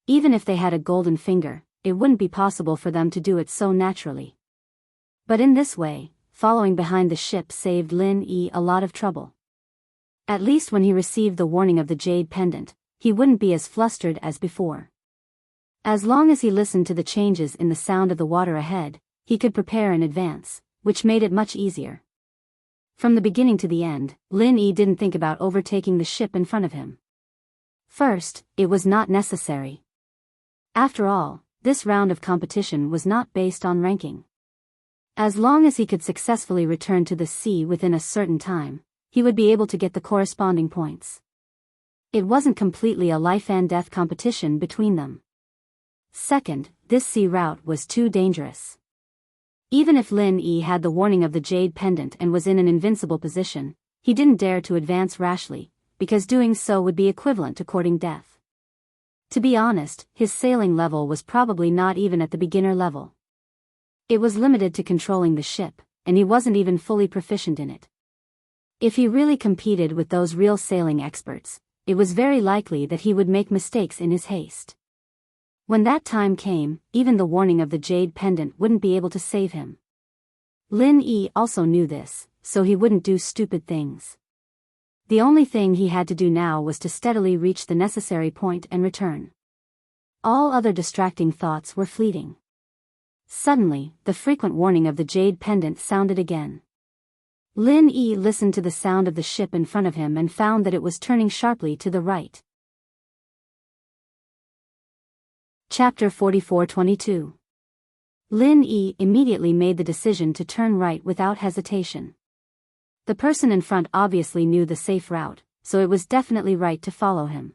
Even if they had a golden finger, it wouldn't be possible for them to do it so naturally. But in this way, following behind the ship saved Lin Yi a lot of trouble. At least when he received the warning of the jade pendant, he wouldn't be as flustered as before. As long as he listened to the changes in the sound of the water ahead, he could prepare in advance, which made it much easier. From the beginning to the end, Lin Yi didn't think about overtaking the ship in front of him. First, it was not necessary. After all, this round of competition was not based on ranking. As long as he could successfully return to the sea within a certain time, he would be able to get the corresponding points. It wasn't completely a life and death competition between them. Second, this sea route was too dangerous. Even if Lin Yi had the warning of the jade pendant and was in an invincible position, he didn't dare to advance rashly, because doing so would be equivalent to courting death. To be honest, his sailing level was probably not even at the beginner level. It was limited to controlling the ship, and he wasn't even fully proficient in it. If he really competed with those real sailing experts, it was very likely that he would make mistakes in his haste. When that time came, even the warning of the jade pendant wouldn't be able to save him. Lin Yi also knew this, so he wouldn't do stupid things. The only thing he had to do now was to steadily reach the necessary point and return. All other distracting thoughts were fleeting. Suddenly, the frequent warning of the jade pendant sounded again. Lin Yi listened to the sound of the ship in front of him and found that it was turning sharply to the right. Chapter 44-22. Lin Yi immediately made the decision to turn right without hesitation. The person in front obviously knew the safe route, so it was definitely right to follow him.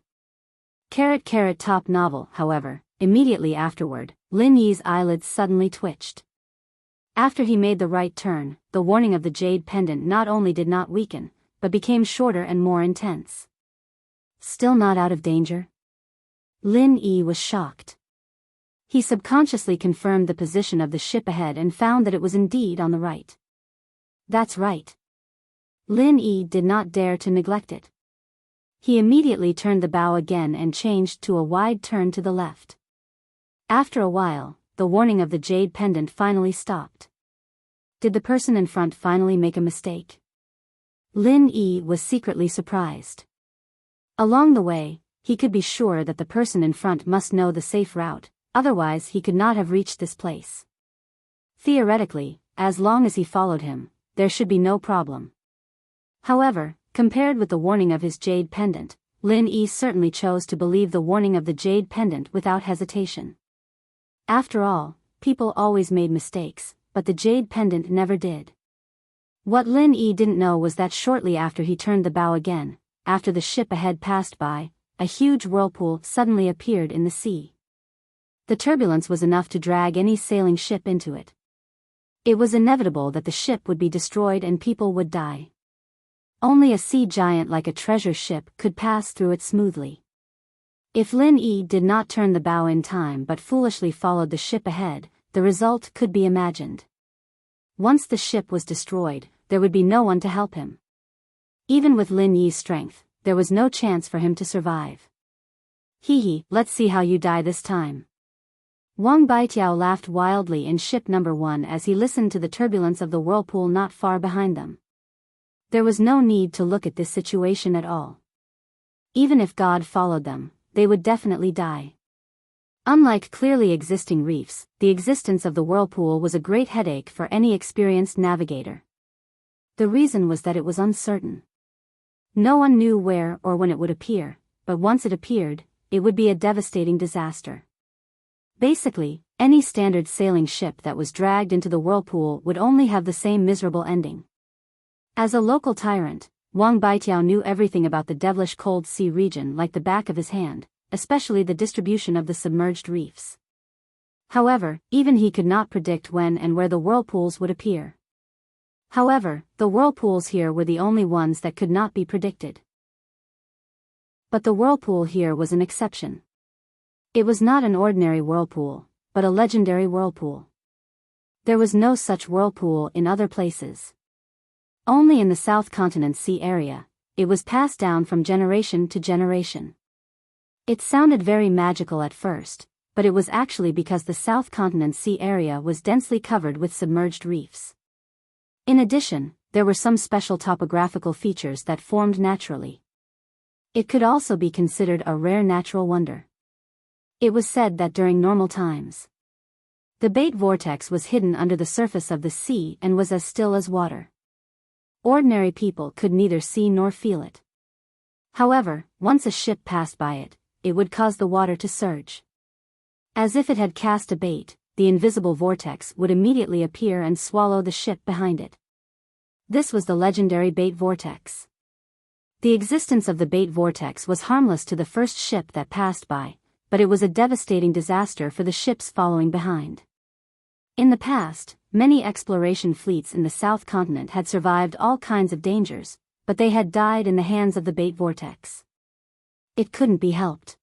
Top novel, however, immediately afterward, Lin Yi's eyelids suddenly twitched. After he made the right turn, the warning of the jade pendant not only did not weaken, but became shorter and more intense. Still not out of danger? Lin Yi was shocked. He subconsciously confirmed the position of the ship ahead and found that it was indeed on the right. That's right. Lin Yi did not dare to neglect it. He immediately turned the bow again and changed to a wide turn to the left. After a while, the warning of the jade pendant finally stopped. Did the person in front finally make a mistake? Lin Yi was secretly surprised. Along the way, he could be sure that the person in front must know the safe route, otherwise he could not have reached this place. Theoretically, as long as he followed him, there should be no problem. However, Compared with the warning of his jade pendant, Lin Yi certainly chose to believe the warning of the jade pendant without hesitation. After all, people always made mistakes, but the jade pendant never did. What Lin Yi didn't know was that shortly after he turned the bow again, after the ship ahead passed by, a huge whirlpool suddenly appeared in the sea. The turbulence was enough to drag any sailing ship into it. It was inevitable that the ship would be destroyed and people would die. Only a sea giant like a treasure ship could pass through it smoothly. If Lin Yi did not turn the bow in time but foolishly followed the ship ahead, the result could be imagined. Once the ship was destroyed, there would be no one to help him. Even with Lin Yi's strength, there was no chance for him to survive. Hee, let's see how you die this time. Wang Baitiao laughed wildly in ship number 1 as he listened to the turbulence of the whirlpool not far behind them. There was no need to look at this situation at all. Even if God followed them, they would definitely die. Unlike clearly existing reefs, the existence of the whirlpool was a great headache for any experienced navigator. The reason was that it was uncertain. No one knew where or when it would appear, but once it appeared, it would be a devastating disaster. Basically, any standard sailing ship that was dragged into the whirlpool would only have the same miserable ending. As a local tyrant, Wang Baitiao knew everything about the devilish cold sea region like the back of his hand, especially the distribution of the submerged reefs. However, even he could not predict when and where the whirlpools would appear. However, the whirlpools here were the only ones that could not be predicted. But the whirlpool here was an exception. It was not an ordinary whirlpool, but a legendary whirlpool. There was no such whirlpool in other places. Only in the South Continent Sea area, it was passed down from generation to generation. It sounded very magical at first, but it was actually because the South Continent Sea area was densely covered with submerged reefs. In addition, there were some special topographical features that formed naturally. It could also be considered a rare natural wonder. It was said that during normal times, the bait vortex was hidden under the surface of the sea and was as still as water. Ordinary people could neither see nor feel it. However, once a ship passed by it, it would cause the water to surge. As if it had cast a bait, the invisible vortex would immediately appear and swallow the ship behind it. This was the legendary bait vortex. The existence of the bait vortex was harmless to the first ship that passed by, but it was a devastating disaster for the ships following behind. In the past, many exploration fleets in the South Continent had survived all kinds of dangers, but they had died in the hands of the bait vortex. It couldn't be helped.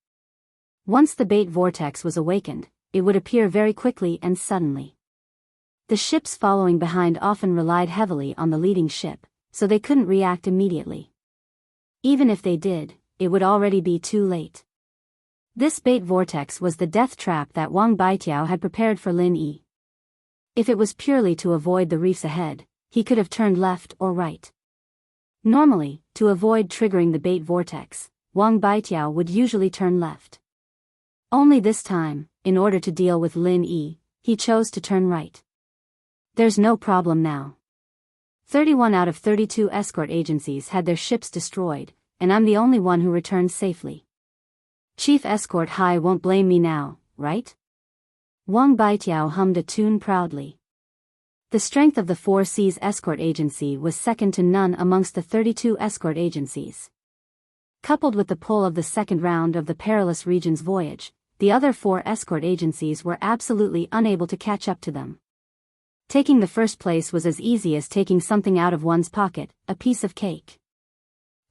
Once the bait vortex was awakened, it would appear very quickly and suddenly. The ships following behind often relied heavily on the leading ship, so they couldn't react immediately. Even if they did, it would already be too late. This bait vortex was the death trap that Wang Baitiao had prepared for Lin Yi. If it was purely to avoid the reefs ahead, he could have turned left or right. Normally, to avoid triggering the bait vortex, Wang Baitiao would usually turn left. Only this time, in order to deal with Lin Yi, he chose to turn right. There's no problem now. 31 out of 32 escort agencies had their ships destroyed, and I'm the only one who returned safely. Chief Escort High won't blame me now, right? Wang Baitiao hummed a tune proudly. The strength of the Four Seas Escort Agency was second to none amongst the 32 escort agencies. Coupled with the pull of the second round of the Perilous Regions voyage, the other 4 escort agencies were absolutely unable to catch up to them. Taking the first place was as easy as taking something out of one's pocket, a piece of cake.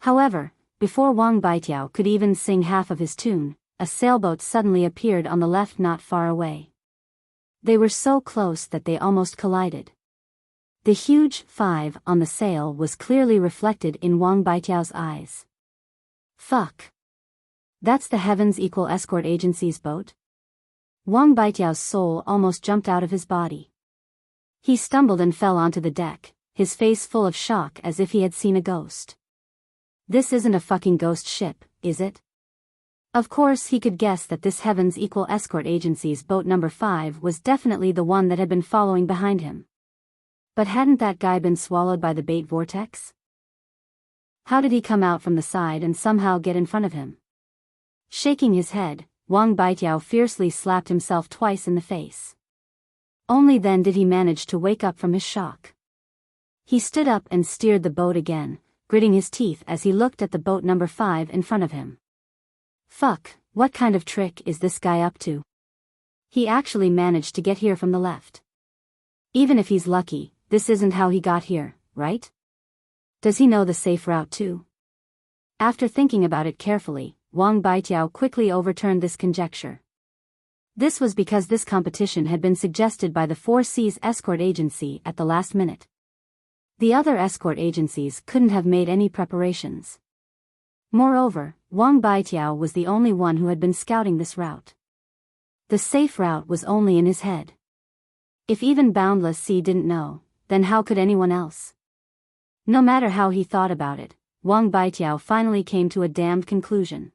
However, before Wang Baitiao could even sing half of his tune, a sailboat suddenly appeared on the left not far away. They were so close that they almost collided. The huge 5 on the sail was clearly reflected in Wang Baitiao's eyes. Fuck. That's the Heavens Equal Escort Agency's boat? Wang Baitiao's soul almost jumped out of his body. He stumbled and fell onto the deck, his face full of shock as if he had seen a ghost. This isn't a fucking ghost ship, is it? Of course he could guess that this Heavens Equal Escort Agency's boat number 5 was definitely the one that had been following behind him. But hadn't that guy been swallowed by the bait vortex? How did he come out from the side and somehow get in front of him? Shaking his head, Wang Baitiao fiercely slapped himself twice in the face. Only then did he manage to wake up from his shock. He stood up and steered the boat again, gritting his teeth as he looked at the boat number 5 in front of him. Fuck, what kind of trick is this guy up to? He actually managed to get here from the left. Even if he's lucky, this isn't how he got here, right? Does he know the safe route too? After thinking about it carefully, Wang Baitiao quickly overturned this conjecture. This was because this competition had been suggested by the Four Seas escort agency at the last minute. The other escort agencies couldn't have made any preparations. Moreover, Wang Baitiao was the only one who had been scouting this route. The safe route was only in his head. If even Boundless Sea didn't know, then how could anyone else? No matter how he thought about it, Wang Baitiao finally came to a damned conclusion.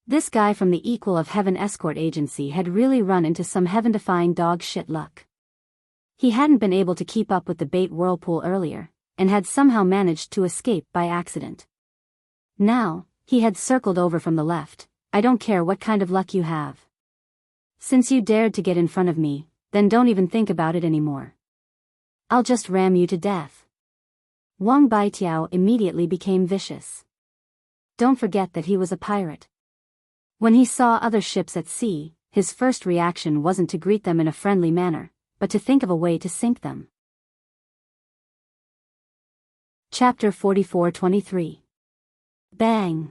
This guy from the Equal of Heaven escort agency had really run into some heaven-defying dog shit luck. He hadn't been able to keep up with the bait whirlpool earlier, and had somehow managed to escape by accident. Now, he had circled over from the left. I don't care what kind of luck you have. Since you dared to get in front of me, then don't even think about it anymore. I'll just ram you to death. Wang Baitiao immediately became vicious. Don't forget that he was a pirate. When he saw other ships at sea, his first reaction wasn't to greet them in a friendly manner, but to think of a way to sink them. Chapter 44-23. Bang!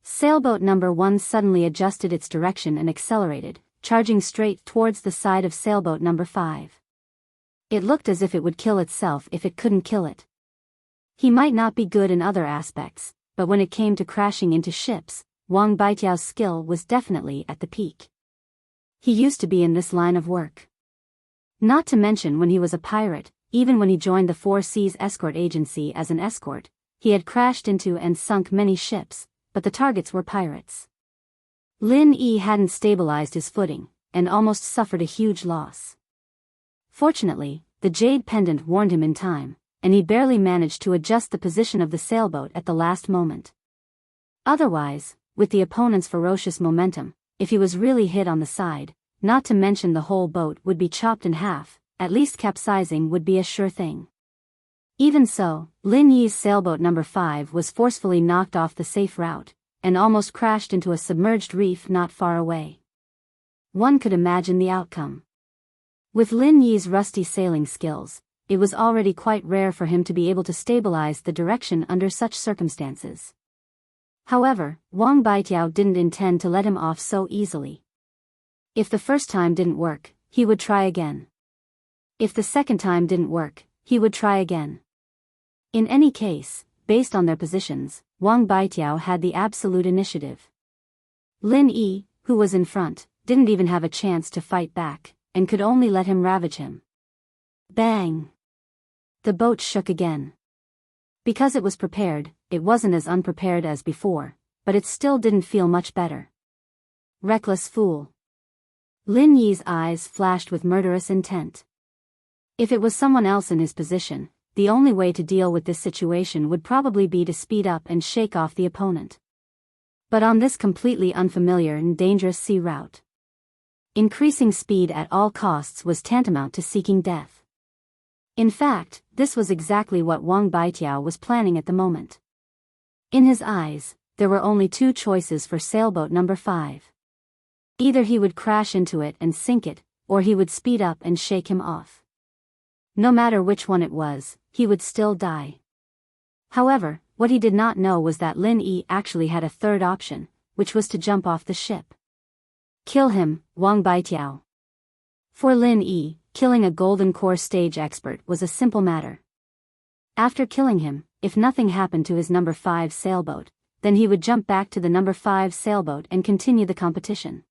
Sailboat number 1 suddenly adjusted its direction and accelerated, charging straight towards the side of sailboat number 5. It looked as if it would kill itself if it couldn't kill it. He might not be good in other aspects, but when it came to crashing into ships, Wang Baitiao's skill was definitely at the peak. He used to be in this line of work. Not to mention when he was a pirate, even when he joined the Four Seas escort agency as an escort, he had crashed into and sunk many ships, but the targets were pirates. Lin Yi hadn't stabilized his footing, and almost suffered a huge loss. Fortunately, the jade pendant warned him in time, and he barely managed to adjust the position of the sailboat at the last moment. Otherwise, with the opponent's ferocious momentum, if he was really hit on the side, not to mention the whole boat would be chopped in half, at least capsizing would be a sure thing. Even so, Lin Yi's sailboat number 5 was forcefully knocked off the safe route, and almost crashed into a submerged reef not far away. One could imagine the outcome. With Lin Yi's rusty sailing skills, it was already quite rare for him to be able to stabilize the direction under such circumstances. However, Wang Baitiao didn't intend to let him off so easily. If the first time didn't work, he would try again. If the second time didn't work, he would try again. In any case, based on their positions, Wang Baitiao had the absolute initiative. Lin Yi, who was in front, didn't even have a chance to fight back, and could only let him ravage him. Bang! The boat shook again. Because it was prepared, it wasn't as unprepared as before, but it still didn't feel much better. Reckless fool. Lin Yi's eyes flashed with murderous intent. If it was someone else in his position, the only way to deal with this situation would probably be to speed up and shake off the opponent. But on this completely unfamiliar and dangerous sea route, increasing speed at all costs was tantamount to seeking death. In fact, this was exactly what Wang Baitiao was planning at the moment. In his eyes, there were only two choices for sailboat number 5. Either he would crash into it and sink it, or he would speed up and shake him off. No matter which one it was, he would still die. However, what he did not know was that Lin Yi actually had a third option, which was to jump off the ship. Kill him, Wang Baitiao. For Lin Yi, killing a Golden Core stage expert was a simple matter. After killing him, if nothing happened to his number 5 sailboat, then he would jump back to the number 5 sailboat and continue the competition.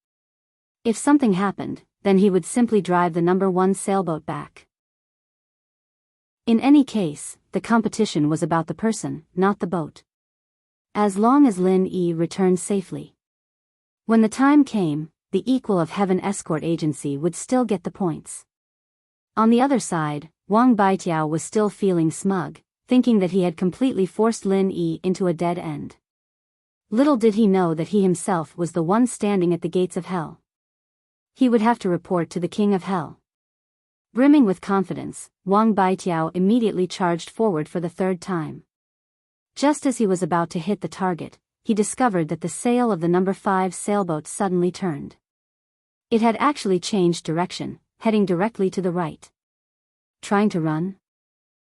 If something happened, then he would simply drive the number 1 sailboat back. In any case, the competition was about the person, not the boat. As long as Lin Yi returned safely. When the time came, the Equal of Heaven escort agency would still get the points. On the other side, Wang Baitiao was still feeling smug, thinking that he had completely forced Lin Yi into a dead end. Little did he know that he himself was the one standing at the gates of hell. He would have to report to the king of hell. Brimming with confidence, Wang Baitiao immediately charged forward for the third time. Just as he was about to hit the target, he discovered that the sail of the number 5 sailboat suddenly turned. It had actually changed direction, heading directly to the right. Trying to run?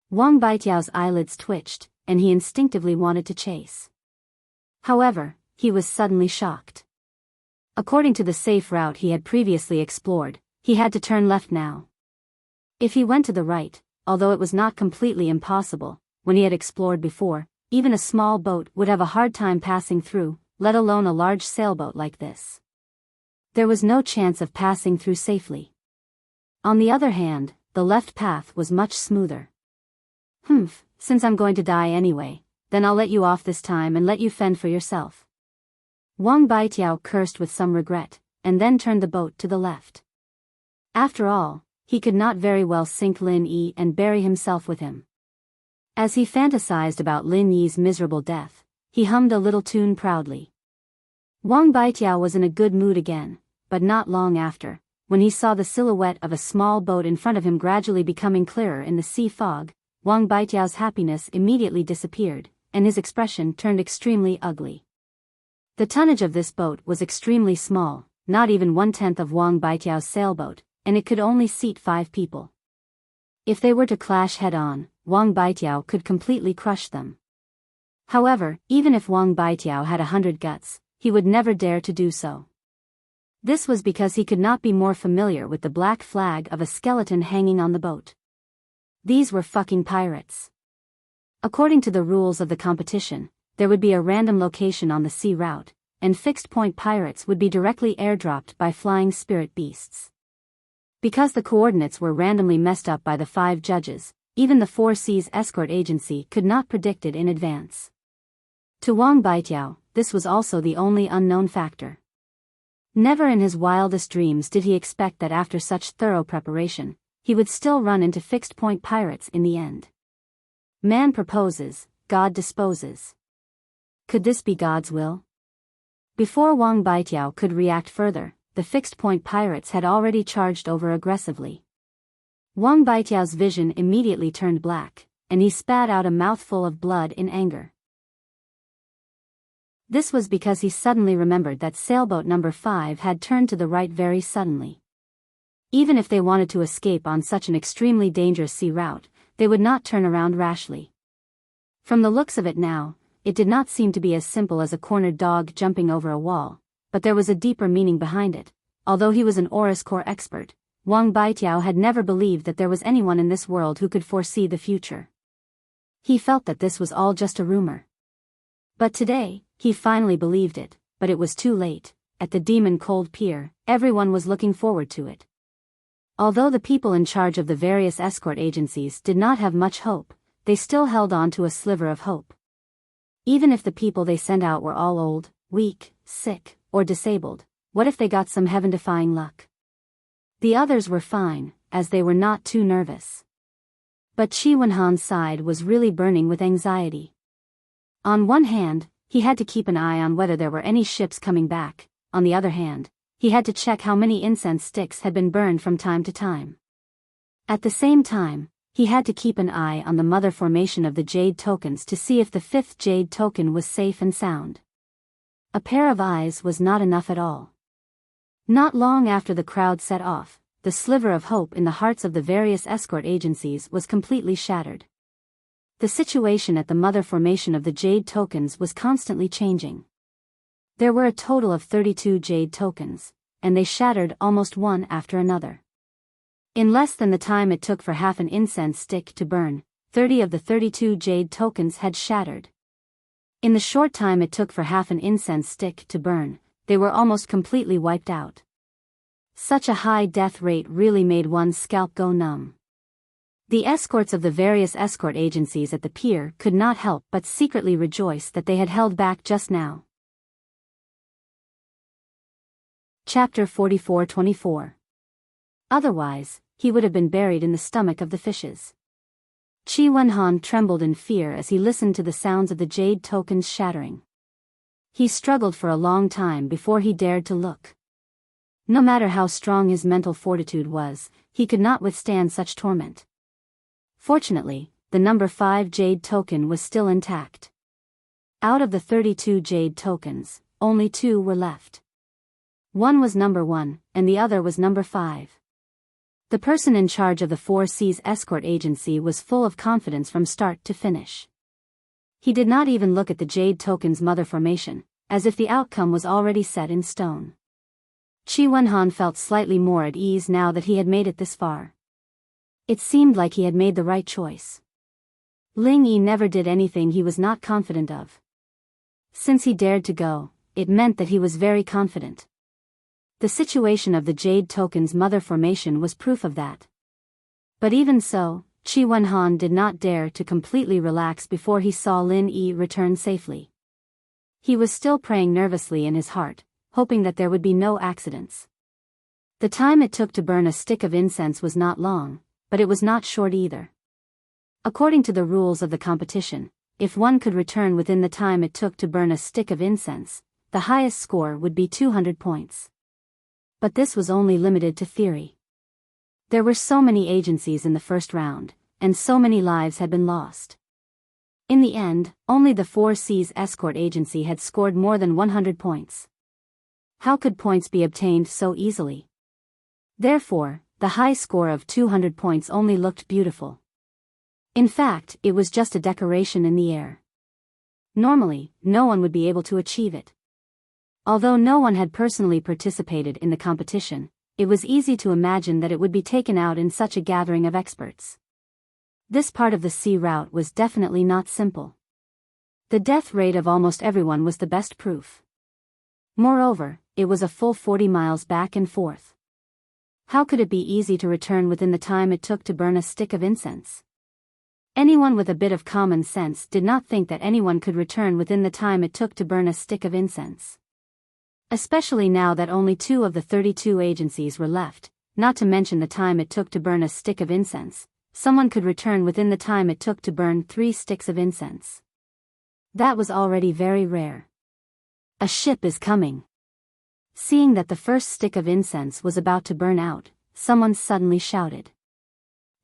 Wang Baitiao's eyelids twitched, and he instinctively wanted to chase. However, he was suddenly shocked. According to the safe route he had previously explored, he had to turn left now. If he went to the right, although it was not completely impossible, when he had explored before, even a small boat would have a hard time passing through, let alone a large sailboat like this. There was no chance of passing through safely. On the other hand, the left path was much smoother. Since I'm going to die anyway, then I'll let you off this time and let you fend for yourself. Wang Baitiao cursed with some regret, and then turned the boat to the left. After all, he could not very well sink Lin Yi and bury himself with him. As he fantasized about Lin Yi's miserable death, he hummed a little tune proudly. Wang Baitiao was in a good mood again, but not long after, when he saw the silhouette of a small boat in front of him gradually becoming clearer in the sea fog, Wang Baitiao's happiness immediately disappeared, and his expression turned extremely ugly. The tonnage of this boat was extremely small, not even 1/10 of Wang Baitiao's sailboat, and it could only seat 5 people. If they were to clash head-on, Wang Baitiao could completely crush them. However, even if Wang Baitiao had 100 guts, he would never dare to do so. This was because he could not be more familiar with the black flag of a skeleton hanging on the boat. These were fucking pirates. According to the rules of the competition, there would be a random location on the sea route, and fixed-point pirates would be directly airdropped by flying spirit beasts. Because the coordinates were randomly messed up by the 5 judges, even the 4 Seas escort agency could not predict it in advance. To Wang Baitiao, this was also the only unknown factor. Never in his wildest dreams did he expect that after such thorough preparation, he would still run into fixed-point pirates in the end. Man proposes, God disposes. Could this be God's will? Before Wang Baitiao could react further, the fixed-point pirates had already charged over aggressively. Wang Baitiao's vision immediately turned black, and he spat out a mouthful of blood in anger. This was because he suddenly remembered that sailboat number 5 had turned to the right very suddenly. Even if they wanted to escape on such an extremely dangerous sea route, they would not turn around rashly. From the looks of it now, it did not seem to be as simple as a cornered dog jumping over a wall, but there was a deeper meaning behind it. Although he was an Oris Core expert, Wang Baitiao had never believed that there was anyone in this world who could foresee the future. He felt that this was all just a rumor. But today, he finally believed it, but it was too late. At the Demon Cold Pier, everyone was looking forward to it. Although the people in charge of the various escort agencies did not have much hope, they still held on to a sliver of hope. Even if the people they sent out were all old, weak, sick, or disabled, what if they got some heaven-defying luck? The others were fine, as they were not too nervous. But Qi Wenhan's side was really burning with anxiety. On one hand, he had to keep an eye on whether there were any ships coming back. On the other hand, he had to check how many incense sticks had been burned from time to time. At the same time, he had to keep an eye on the mother formation of the jade tokens to see if the 5th jade token was safe and sound. A pair of eyes was not enough at all. Not long after the crowd set off, the sliver of hope in the hearts of the various escort agencies was completely shattered. The situation at the mother formation of the jade tokens was constantly changing. There were a total of 32 jade tokens, and they shattered almost one after another. In less than the time it took for half an incense stick to burn, 30 of the 32 jade tokens had shattered. In the short time it took for half an incense stick to burn, they were almost completely wiped out. Such a high death rate really made one's scalp go numb. The escorts of the various escort agencies at the pier could not help but secretly rejoice that they had held back just now. Chapter 44-24. Otherwise, he would have been buried in the stomach of the fishes. Chi Wenhan trembled in fear as he listened to the sounds of the jade tokens shattering. He struggled for a long time before he dared to look. No matter how strong his mental fortitude was, he could not withstand such torment. Fortunately, the number 5 jade token was still intact. Out of the 32 jade tokens, only 2 were left. One was number 1, and the other was number 5. The person in charge of the 4 Seas escort agency was full of confidence from start to finish. He did not even look at the jade token's mother formation, as if the outcome was already set in stone. Chi Wenhan felt slightly more at ease now that he had made it this far. It seemed like he had made the right choice. Ling Yi never did anything he was not confident of. Since he dared to go, it meant that he was very confident. The situation of the jade token's mother formation was proof of that. But even so, Chi Wenhan did not dare to completely relax before he saw Lin Yi return safely. He was still praying nervously in his heart, hoping that there would be no accidents. The time it took to burn a stick of incense was not long, but it was not short either. According to the rules of the competition, if one could return within the time it took to burn a stick of incense, the highest score would be 200 points. But this was only limited to theory. There were so many agencies in the first round, and so many lives had been lost. In the end, only the 4 Seas escort agency had scored more than 100 points. How could points be obtained so easily? Therefore, the high score of 200 points only looked beautiful. In fact, it was just a decoration in the air. Normally, no one would be able to achieve it. Although no one had personally participated in the competition, it was easy to imagine that it would be taken out in such a gathering of experts. This part of the sea route was definitely not simple. The death rate of almost everyone was the best proof. Moreover, it was a full 40 miles back and forth. How could it be easy to return within the time it took to burn a stick of incense? Anyone with a bit of common sense did not think that anyone could return within the time it took to burn a stick of incense. Especially now that only 2 of the 32 agencies were left, not to mention the time it took to burn a stick of incense, someone could return within the time it took to burn 3 sticks of incense. That was already very rare. A ship is coming. Seeing that the first stick of incense was about to burn out, someone suddenly shouted.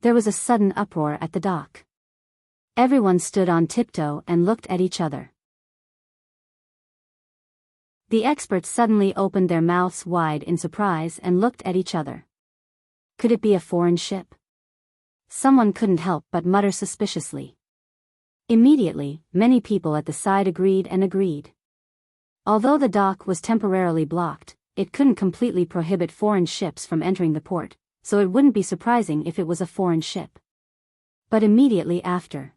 There was a sudden uproar at the dock. Everyone stood on tiptoe and looked at each other. The experts suddenly opened their mouths wide in surprise and looked at each other. Could it be a foreign ship? Someone couldn't help but mutter suspiciously. Immediately, many people at the side agreed. Although the dock was temporarily blocked, it couldn't completely prohibit foreign ships from entering the port, so it wouldn't be surprising if it was a foreign ship. But immediately after,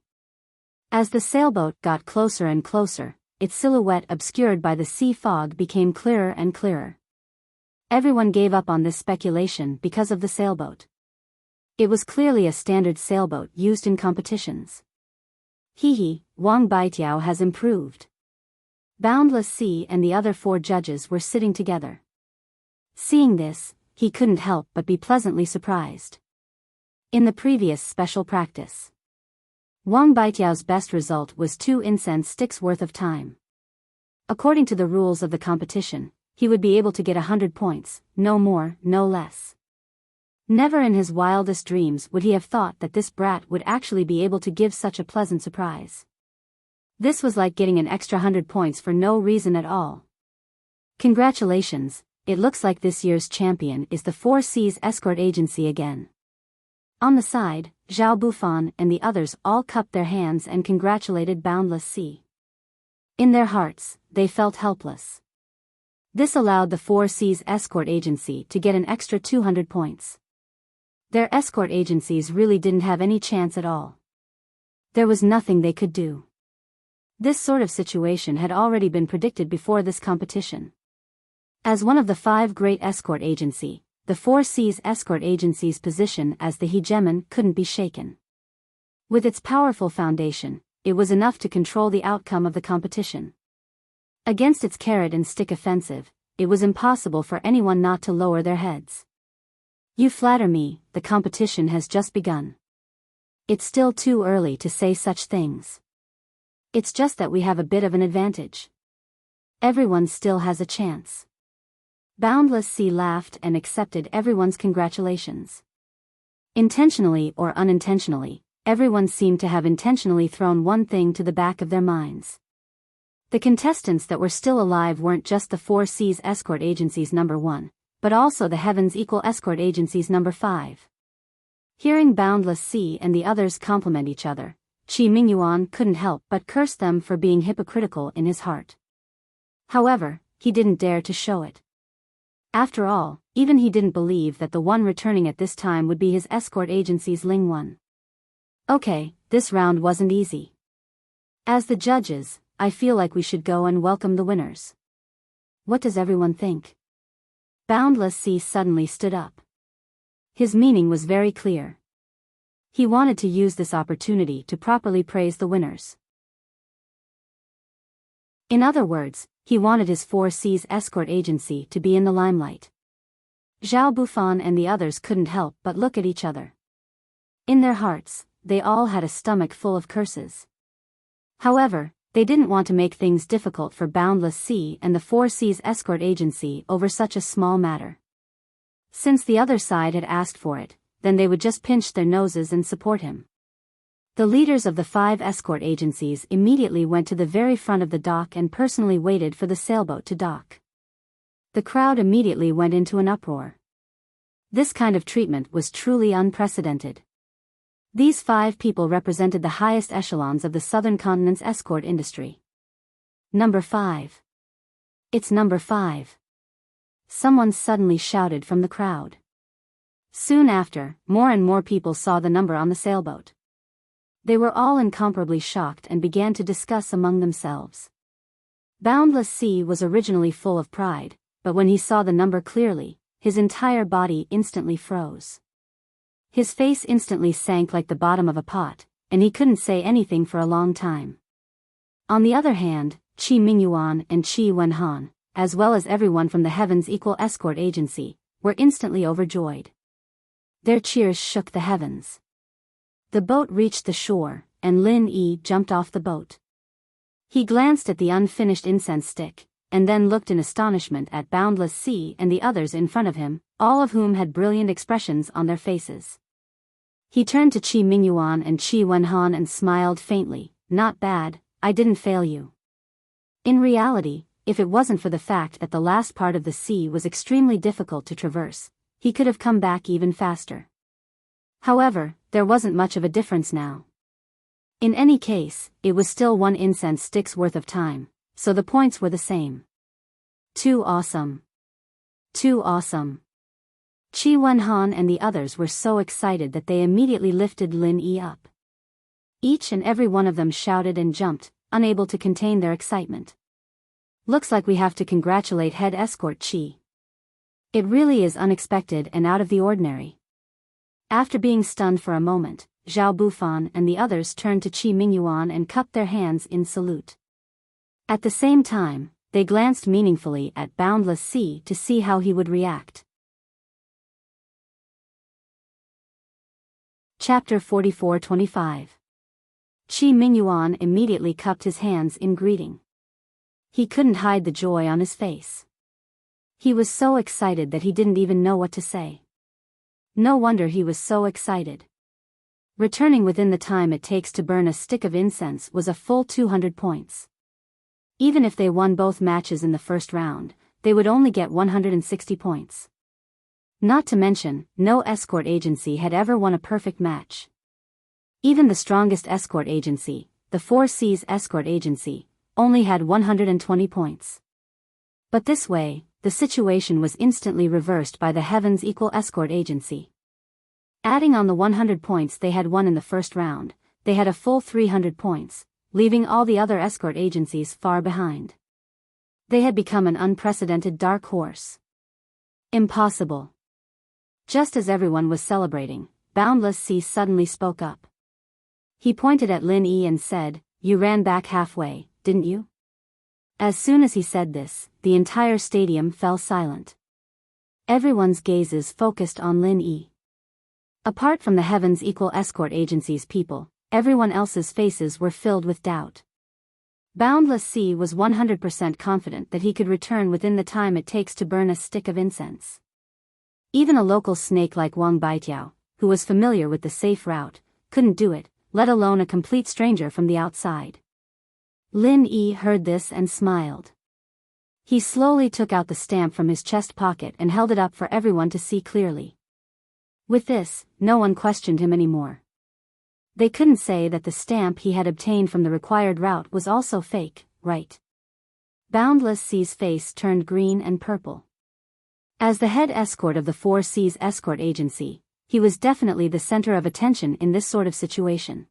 as the sailboat got closer and closer, its silhouette obscured by the sea fog became clearer and clearer. Everyone gave up on this speculation because of the sailboat. It was clearly a standard sailboat used in competitions. Wang Baitiao has improved. Boundless Sea and the other 4 judges were sitting together. Seeing this, he couldn't help but be pleasantly surprised. In the previous special practice, Wang Baitiao's best result was 2 incense sticks worth of time. According to the rules of the competition, he would be able to get 100 points, no more, no less. Never in his wildest dreams would he have thought that this brat would actually be able to give such a pleasant surprise. This was like getting an extra 100 points for no reason at all. Congratulations, it looks like this year's champion is the 4 Seas escort agency again. On the side, Zhao Bufan and the others all cupped their hands and congratulated Boundless Sea. In their hearts, they felt helpless. This allowed the 4 Seas escort agency to get an extra 200 points. Their escort agencies really didn't have any chance at all. There was nothing they could do. This sort of situation had already been predicted before this competition. As one of the 5 great escort agency, the 4 Seas escort agency's position as the hegemon couldn't be shaken. With its powerful foundation, it was enough to control the outcome of the competition. Against its carrot and stick offensive, it was impossible for anyone not to lower their heads. You flatter me, the competition has just begun. It's still too early to say such things. It's just that we have a bit of an advantage. Everyone still has a chance. Boundless Sea laughed and accepted everyone's congratulations. Intentionally or unintentionally, everyone seemed to have intentionally thrown one thing to the back of their minds. The contestants that were still alive weren't just the Four Seas Escort Agency's number 1, but also the Heavens Equal Escort Agency's number 5. Hearing Boundless Sea and the others compliment each other, Qi Mingyuan couldn't help but curse them for being hypocritical in his heart. However, he didn't dare to show it. After all, even he didn't believe that the one returning at this time would be his escort agency's Ling One. Okay, this round wasn't easy. As the judges, I feel like we should go and welcome the winners. What does everyone think? Boundless Sea suddenly stood up. His meaning was very clear. He wanted to use this opportunity to properly praise the winners. In other words, he wanted his Four Seas Escort Agency to be in the limelight. Zhao Bufan and the others couldn't help but look at each other. In their hearts, they all had a stomach full of curses. However, they didn't want to make things difficult for Boundless Sea and the Four Seas Escort Agency over such a small matter. Since the other side had asked for it, then they would just pinch their noses and support him. The leaders of the 5 escort agencies immediately went to the very front of the dock and personally waited for the sailboat to dock. The crowd immediately went into an uproar. This kind of treatment was truly unprecedented. These 5 people represented the highest echelons of the southern continent's escort industry. Number 5. It's number 5. Someone suddenly shouted from the crowd. Soon after, more and more people saw the number on the sailboat. They were all incomparably shocked and began to discuss among themselves. Boundless Sea was originally full of pride, but when he saw the number clearly, his entire body instantly froze. His face instantly sank like the bottom of a pot, and he couldn't say anything for a long time. On the other hand, Qi Mingyuan and Qi Wenhan, as well as everyone from the Heavens Equal Escort Agency, were instantly overjoyed. Their cheers shook the heavens. The boat reached the shore, and Lin Yi jumped off the boat. He glanced at the unfinished incense stick, and then looked in astonishment at Boundless Sea and the others in front of him, all of whom had brilliant expressions on their faces. He turned to Qi Mingyuan and Qi Wenhan and smiled faintly. Not bad, I didn't fail you. In reality, if it wasn't for the fact that the last part of the sea was extremely difficult to traverse, he could have come back even faster. However, there wasn't much of a difference now. In any case, it was still 1 incense stick's worth of time, so the points were the same. Too awesome. Too awesome. Qi Wenhan and the others were so excited that they immediately lifted Lin Yi up. Each and every one of them shouted and jumped, unable to contain their excitement. Looks like we have to congratulate head escort Qi. It really is unexpected and out of the ordinary. After being stunned for a moment, Zhao Bufan and the others turned to Qi Mingyuan and cupped their hands in salute. At the same time, they glanced meaningfully at Boundless Sea to see how he would react. Chapter 44-25. Qi Mingyuan immediately cupped his hands in greeting. He couldn't hide the joy on his face. He was so excited that he didn't even know what to say. No wonder he was so excited. Returning within the time it takes to burn a stick of incense was a full 200 points. Even if they won both matches in the first round, they would only get 160 points. Not to mention, no escort agency had ever won a perfect match. Even the strongest escort agency, the Four Seas Escort Agency, only had 120 points. But this way, the situation was instantly reversed by the Heavens Equal Escort Agency. Adding on the 100 points they had won in the first round, they had a full 300 points, leaving all the other escort agencies far behind. They had become an unprecedented dark horse. Impossible. Just as everyone was celebrating, Boundless Sea suddenly spoke up. He pointed at Lin Yi and said, "You ran back halfway, didn't you?" As soon as he said this, the entire stadium fell silent. Everyone's gazes focused on Lin Yi. Apart from the Heavens Equal Escort Agency's people, everyone else's faces were filled with doubt. Boundless Sea was 100% confident that he could return within the time it takes to burn a stick of incense. Even a local snake like Wang Baitiao, who was familiar with the safe route, couldn't do it, let alone a complete stranger from the outside. Lin Yi heard this and smiled. He slowly took out the stamp from his chest pocket and held it up for everyone to see clearly. With this, no one questioned him anymore. They couldn't say that the stamp he had obtained from the required route was also fake, right? Boundless Sea's face turned green and purple. As the head escort of the Four Seas Escort Agency, he was definitely the center of attention in this sort of situation.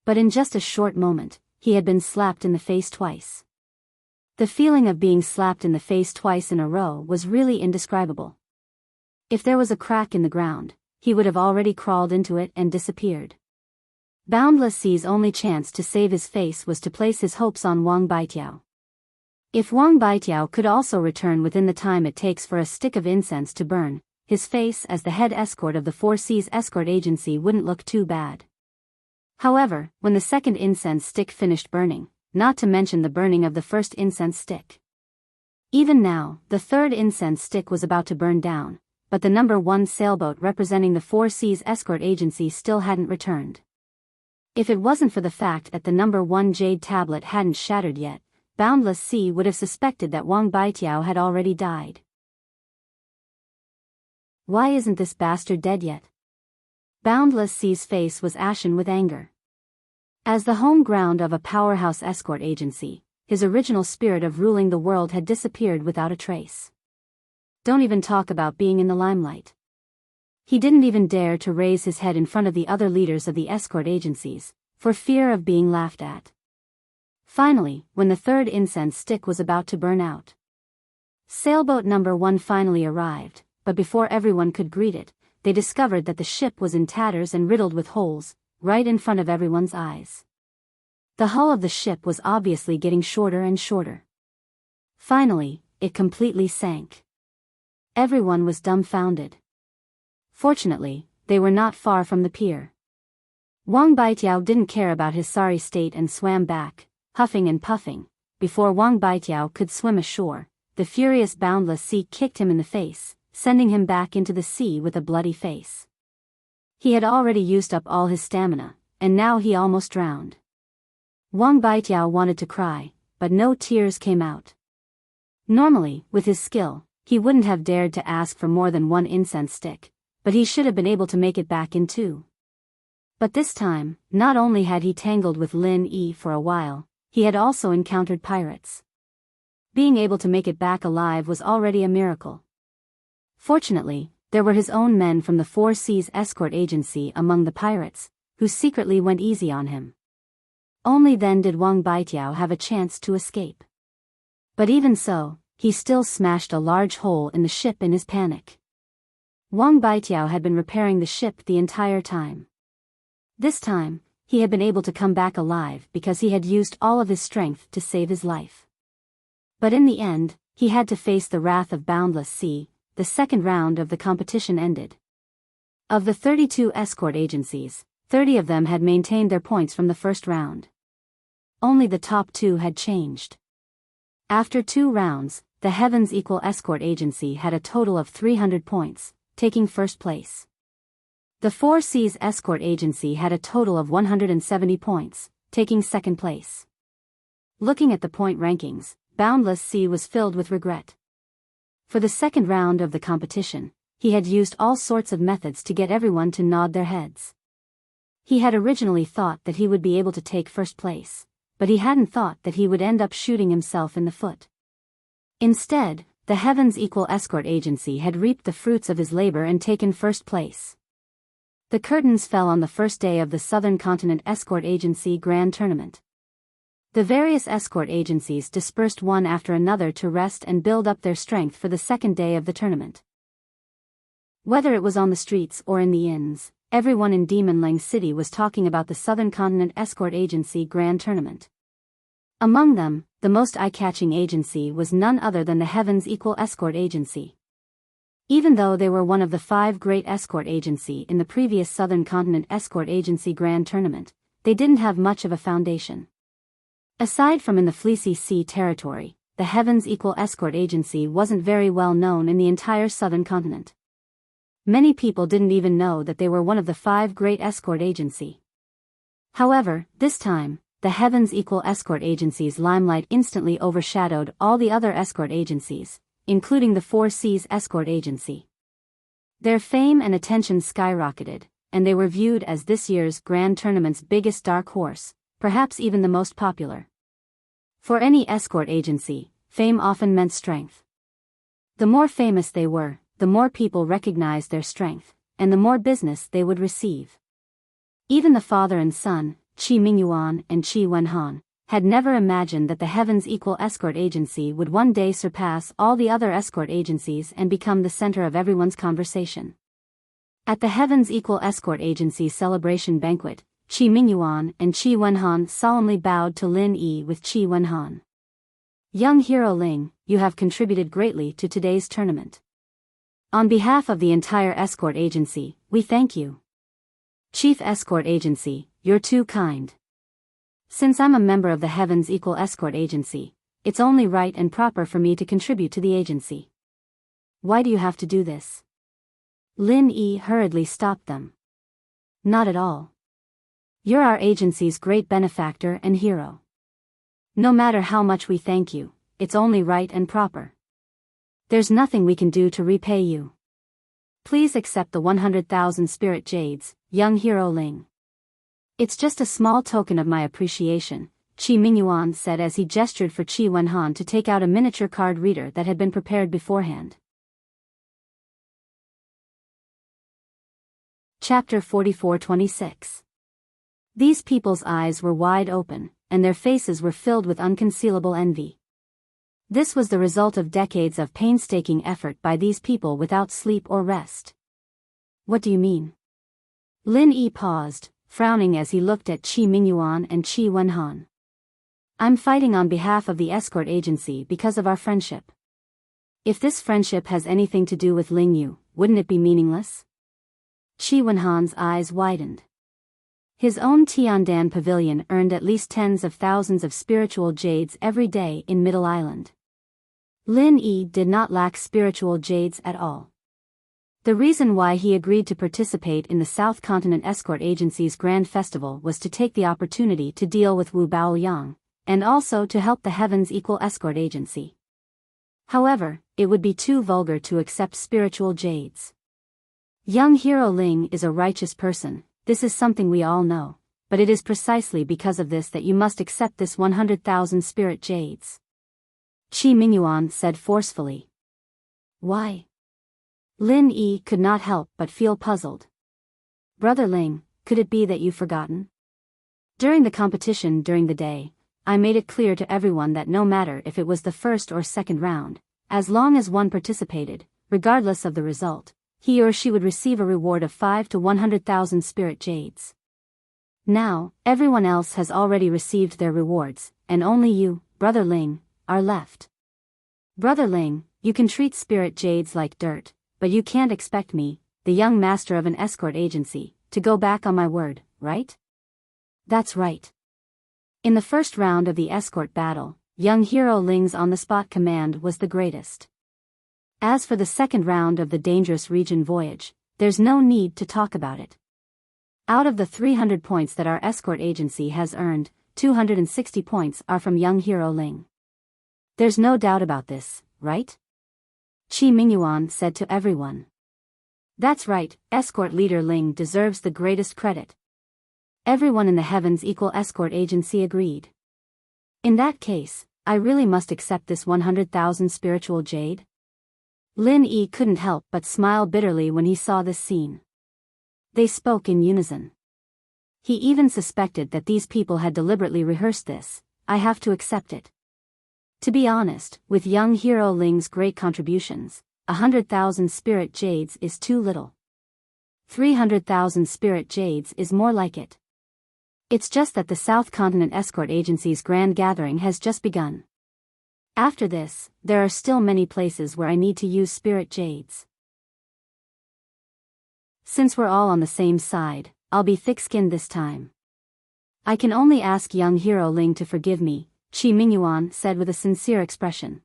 But in just a short moment, he had been slapped in the face twice. The feeling of being slapped in the face twice in a row was really indescribable. If there was a crack in the ground, he would have already crawled into it and disappeared. Boundless Sea's only chance to save his face was to place his hopes on Wang Baitiao. If Wang Baitiao could also return within the time it takes for a stick of incense to burn, his face as the head escort of the Four Seas Escort Agency wouldn't look too bad. However, when the second incense stick finished burning, not to mention the burning of the first incense stick. Even now, the third incense stick was about to burn down, but the number 1 sailboat representing the Four Seas Escort Agency still hadn't returned. If it wasn't for the fact that the number 1 jade tablet hadn't shattered yet, Boundless Sea would have suspected that Wang Baitiao had already died. Why isn't this bastard dead yet? Boundless Sea's face was ashen with anger. As the home ground of a powerhouse escort agency, his original spirit of ruling the world had disappeared without a trace. Don't even talk about being in the limelight. He didn't even dare to raise his head in front of the other leaders of the escort agencies, for fear of being laughed at. Finally, when the third incense stick was about to burn out, sailboat number 1 finally arrived, but before everyone could greet it, they discovered that the ship was in tatters and riddled with holes, right in front of everyone's eyes. The hull of the ship was obviously getting shorter and shorter. Finally, it completely sank. Everyone was dumbfounded. Fortunately, they were not far from the pier. Wang Baitiao didn't care about his sorry state and swam back, huffing and puffing. Before Wang Baitiao could swim ashore, the furious Boundless Sea kicked him in the face, sending him back into the sea with a bloody face. He had already used up all his stamina, and now he almost drowned. Wang Baitiao wanted to cry, but no tears came out. Normally, with his skill, he wouldn't have dared to ask for more than 1 incense stick, but he should have been able to make it back in 2. But this time, not only had he tangled with Lin Yi for a while, he had also encountered pirates. Being able to make it back alive was already a miracle. Fortunately, there were his own men from the Four Seas Escort Agency among the pirates, who secretly went easy on him. Only then did Wang Baitiao have a chance to escape. But even so, he still smashed a large hole in the ship in his panic. Wang Baitiao had been repairing the ship the entire time. This time, he had been able to come back alive because he had used all of his strength to save his life. But in the end, he had to face the wrath of Boundless Sea. The second round of the competition ended. Of the 32 escort agencies, 30 of them had maintained their points from the first round. Only the top 2 had changed. After 2 rounds, the Heavens Equal Escort Agency had a total of 300 points, taking first place. The Four Seas Escort Agency had a total of 170 points, taking second place. Looking at the point rankings, Boundless Sea was filled with regret. For the second round of the competition, he had used all sorts of methods to get everyone to nod their heads. He had originally thought that he would be able to take first place, but he hadn't thought that he would end up shooting himself in the foot. Instead, the Heavens Equal Escort Agency had reaped the fruits of his labor and taken first place. The curtains fell on the first day of the Southern Continent Escort Agency Grand Tournament. The various escort agencies dispersed one after another to rest and build up their strength for the second day of the tournament. Whether it was on the streets or in the inns, everyone in Demon Lang City was talking about the Southern Continent Escort Agency Grand Tournament. Among them, the most eye-catching agency was none other than the Heavens Equal Escort Agency. Even though they were one of the 5 great escort agency in the previous Southern Continent Escort Agency Grand Tournament, they didn't have much of a foundation. Aside from in the Fleecy Sea territory, the Heavens Equal Escort Agency wasn't very well known in the entire Southern Continent. Many people didn't even know that they were one of the 5 great escort agency. However, this time, the Heavens Equal Escort Agency's limelight instantly overshadowed all the other escort agencies, including the 4 Seas Escort Agency. Their fame and attention skyrocketed, and they were viewed as this year's Grand Tournament's biggest dark horse, perhaps even the most popular. For any escort agency, fame often meant strength. The more famous they were, the more people recognized their strength, and the more business they would receive. Even the father and son, Chi Mingyuan and Chi Wenhan, had never imagined that the Heavens Equal Escort Agency would one day surpass all the other escort agencies and become the center of everyone's conversation. At the Heavens Equal Escort Agency celebration banquet, Chi Mingyuan and Chi Wenhan solemnly bowed to Lin Yi with Chi Wenhan. Young hero Ling, you have contributed greatly to today's tournament. On behalf of the entire escort agency, we thank you. Chief Escort Agency, you're too kind. Since I'm a member of the Heavens Equal Escort Agency, it's only right and proper for me to contribute to the agency. Why do you have to do this? Lin Yi hurriedly stopped them. Not at all. You're our agency's great benefactor and hero. No matter how much we thank you, it's only right and proper. There's nothing we can do to repay you. Please accept the 100,000 spirit jades, young hero Ling. It's just a small token of my appreciation, Chi Mingyuan said as he gestured for Chi Wenhan to take out a miniature card reader that had been prepared beforehand. Chapter 44-26. These people's eyes were wide open, and their faces were filled with unconcealable envy. This was the result of decades of painstaking effort by these people without sleep or rest. What do you mean? Lin Yi paused, frowning as he looked at Chi Mingyuan and Chi Wenhan. I'm fighting on behalf of the escort agency because of our friendship. If this friendship has anything to do with Ling Yu, wouldn't it be meaningless? Chi Wenhan's eyes widened. His own Tiandan pavilion earned at least tens of thousands of spiritual jades every day in Middle Island. Lin Yi did not lack spiritual jades at all. The reason why he agreed to participate in the South Continent Escort Agency's Grand Festival was to take the opportunity to deal with Wu Baoyang, and also to help the Heavens Equal Escort Agency. However, it would be too vulgar to accept spiritual jades. Young hero Ling is a righteous person. This is something we all know, but it is precisely because of this that you must accept this 100,000 spirit jades. Chi Mingyuan said forcefully. Why? Lin Yi could not help but feel puzzled. Brother Ling, could it be that you've forgotten? During the competition during the day, I made it clear to everyone that no matter if it was the first or second round, as long as one participated, regardless of the result, he or she would receive a reward of 5 to 100,000 spirit jades. Now, everyone else has already received their rewards, and only you, Brother Ling, are left. Brother Ling, you can treat spirit jades like dirt, but you can't expect me, the young master of an escort agency, to go back on my word, right? That's right. In the first round of the escort battle, young hero Ling's on-the-spot command was the greatest. As for the second round of the Dangerous Region voyage, there's no need to talk about it. Out of the 300 points that our escort agency has earned, 260 points are from young hero Ling. There's no doubt about this, right? Chi Mingyuan said to everyone. That's right, escort leader Ling deserves the greatest credit. Everyone in the Heavens Equal Escort Agency agreed. In that case, I really must accept this 100,000 spiritual jade? Lin Yi couldn't help but smile bitterly when he saw this scene. They spoke in unison. He even suspected that these people had deliberately rehearsed this. I have to accept it. To be honest, with young hero Ling's great contributions, 100,000 spirit jades is too little. 300,000 spirit jades is more like it. It's just that the South Continent Escort Agency's grand gathering has just begun. After this, there are still many places where I need to use spirit jades. Since we're all on the same side, I'll be thick-skinned this time. I can only ask young Hero Ling to forgive me, Qi Mingyuan said with a sincere expression.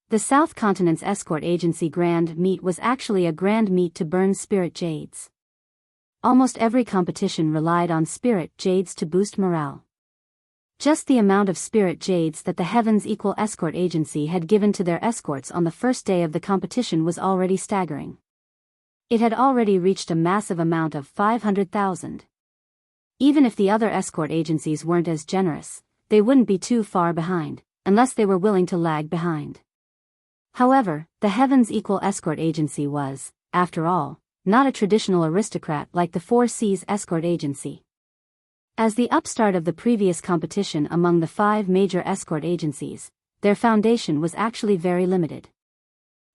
The South Continent's escort agency Grand Meet was actually a grand meet to burn spirit jades. Almost every competition relied on spirit jades to boost morale. Just the amount of spirit jades that the Heavens Equal Escort Agency had given to their escorts on the first day of the competition was already staggering. It had already reached a massive amount of 500,000. Even if the other escort agencies weren't as generous, they wouldn't be too far behind, unless they were willing to lag behind. However, the Heavens Equal Escort Agency was, after all, not a traditional aristocrat like the Four Seas Escort Agency. As the upstart of the previous competition among the 5 major escort agencies, their foundation was actually very limited.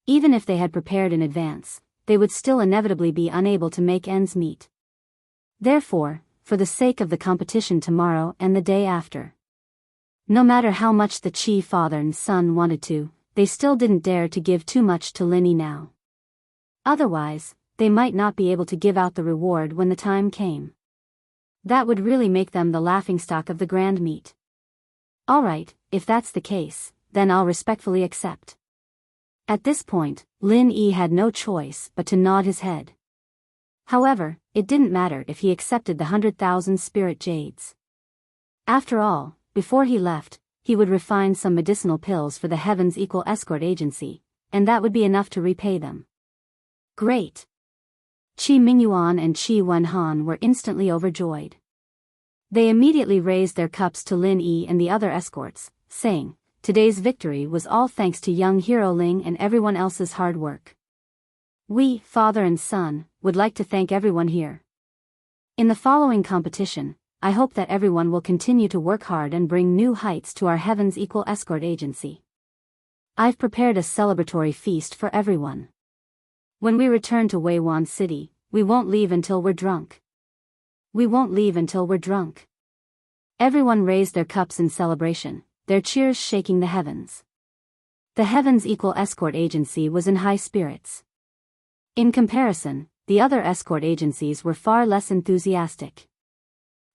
Even if they had prepared in advance, they would still inevitably be unable to make ends meet. Therefore, for the sake of the competition tomorrow and the day after, no matter how much the Qi father and son wanted to, they still didn't dare to give too much to Lin Yi now. Otherwise, they might not be able to give out the reward when the time came. That would really make them the laughingstock of the grand meet. Alright, if that's the case, then I'll respectfully accept. At this point, Lin Yi had no choice but to nod his head. However, it didn't matter if he accepted the 100,000 spirit jades. After all, before he left, he would refine some medicinal pills for the Heavens Equal Escort Agency, and that would be enough to repay them. Great! Qi Mingyuan and Qi Wenhan were instantly overjoyed. They immediately raised their cups to Lin Yi and the other escorts, saying, "Today's victory was all thanks to young Hero Ling and everyone else's hard work. We, father and son, would like to thank everyone here. In the following competition, I hope that everyone will continue to work hard and bring new heights to our Heavens Equal Escort Agency. I've prepared a celebratory feast for everyone. When we return to Weiwan City, we won't leave until we're drunk. We won't leave until we're drunk." Everyone raised their cups in celebration, their cheers shaking the heavens. The Heavens Equal Escort Agency was in high spirits. In comparison, the other escort agencies were far less enthusiastic.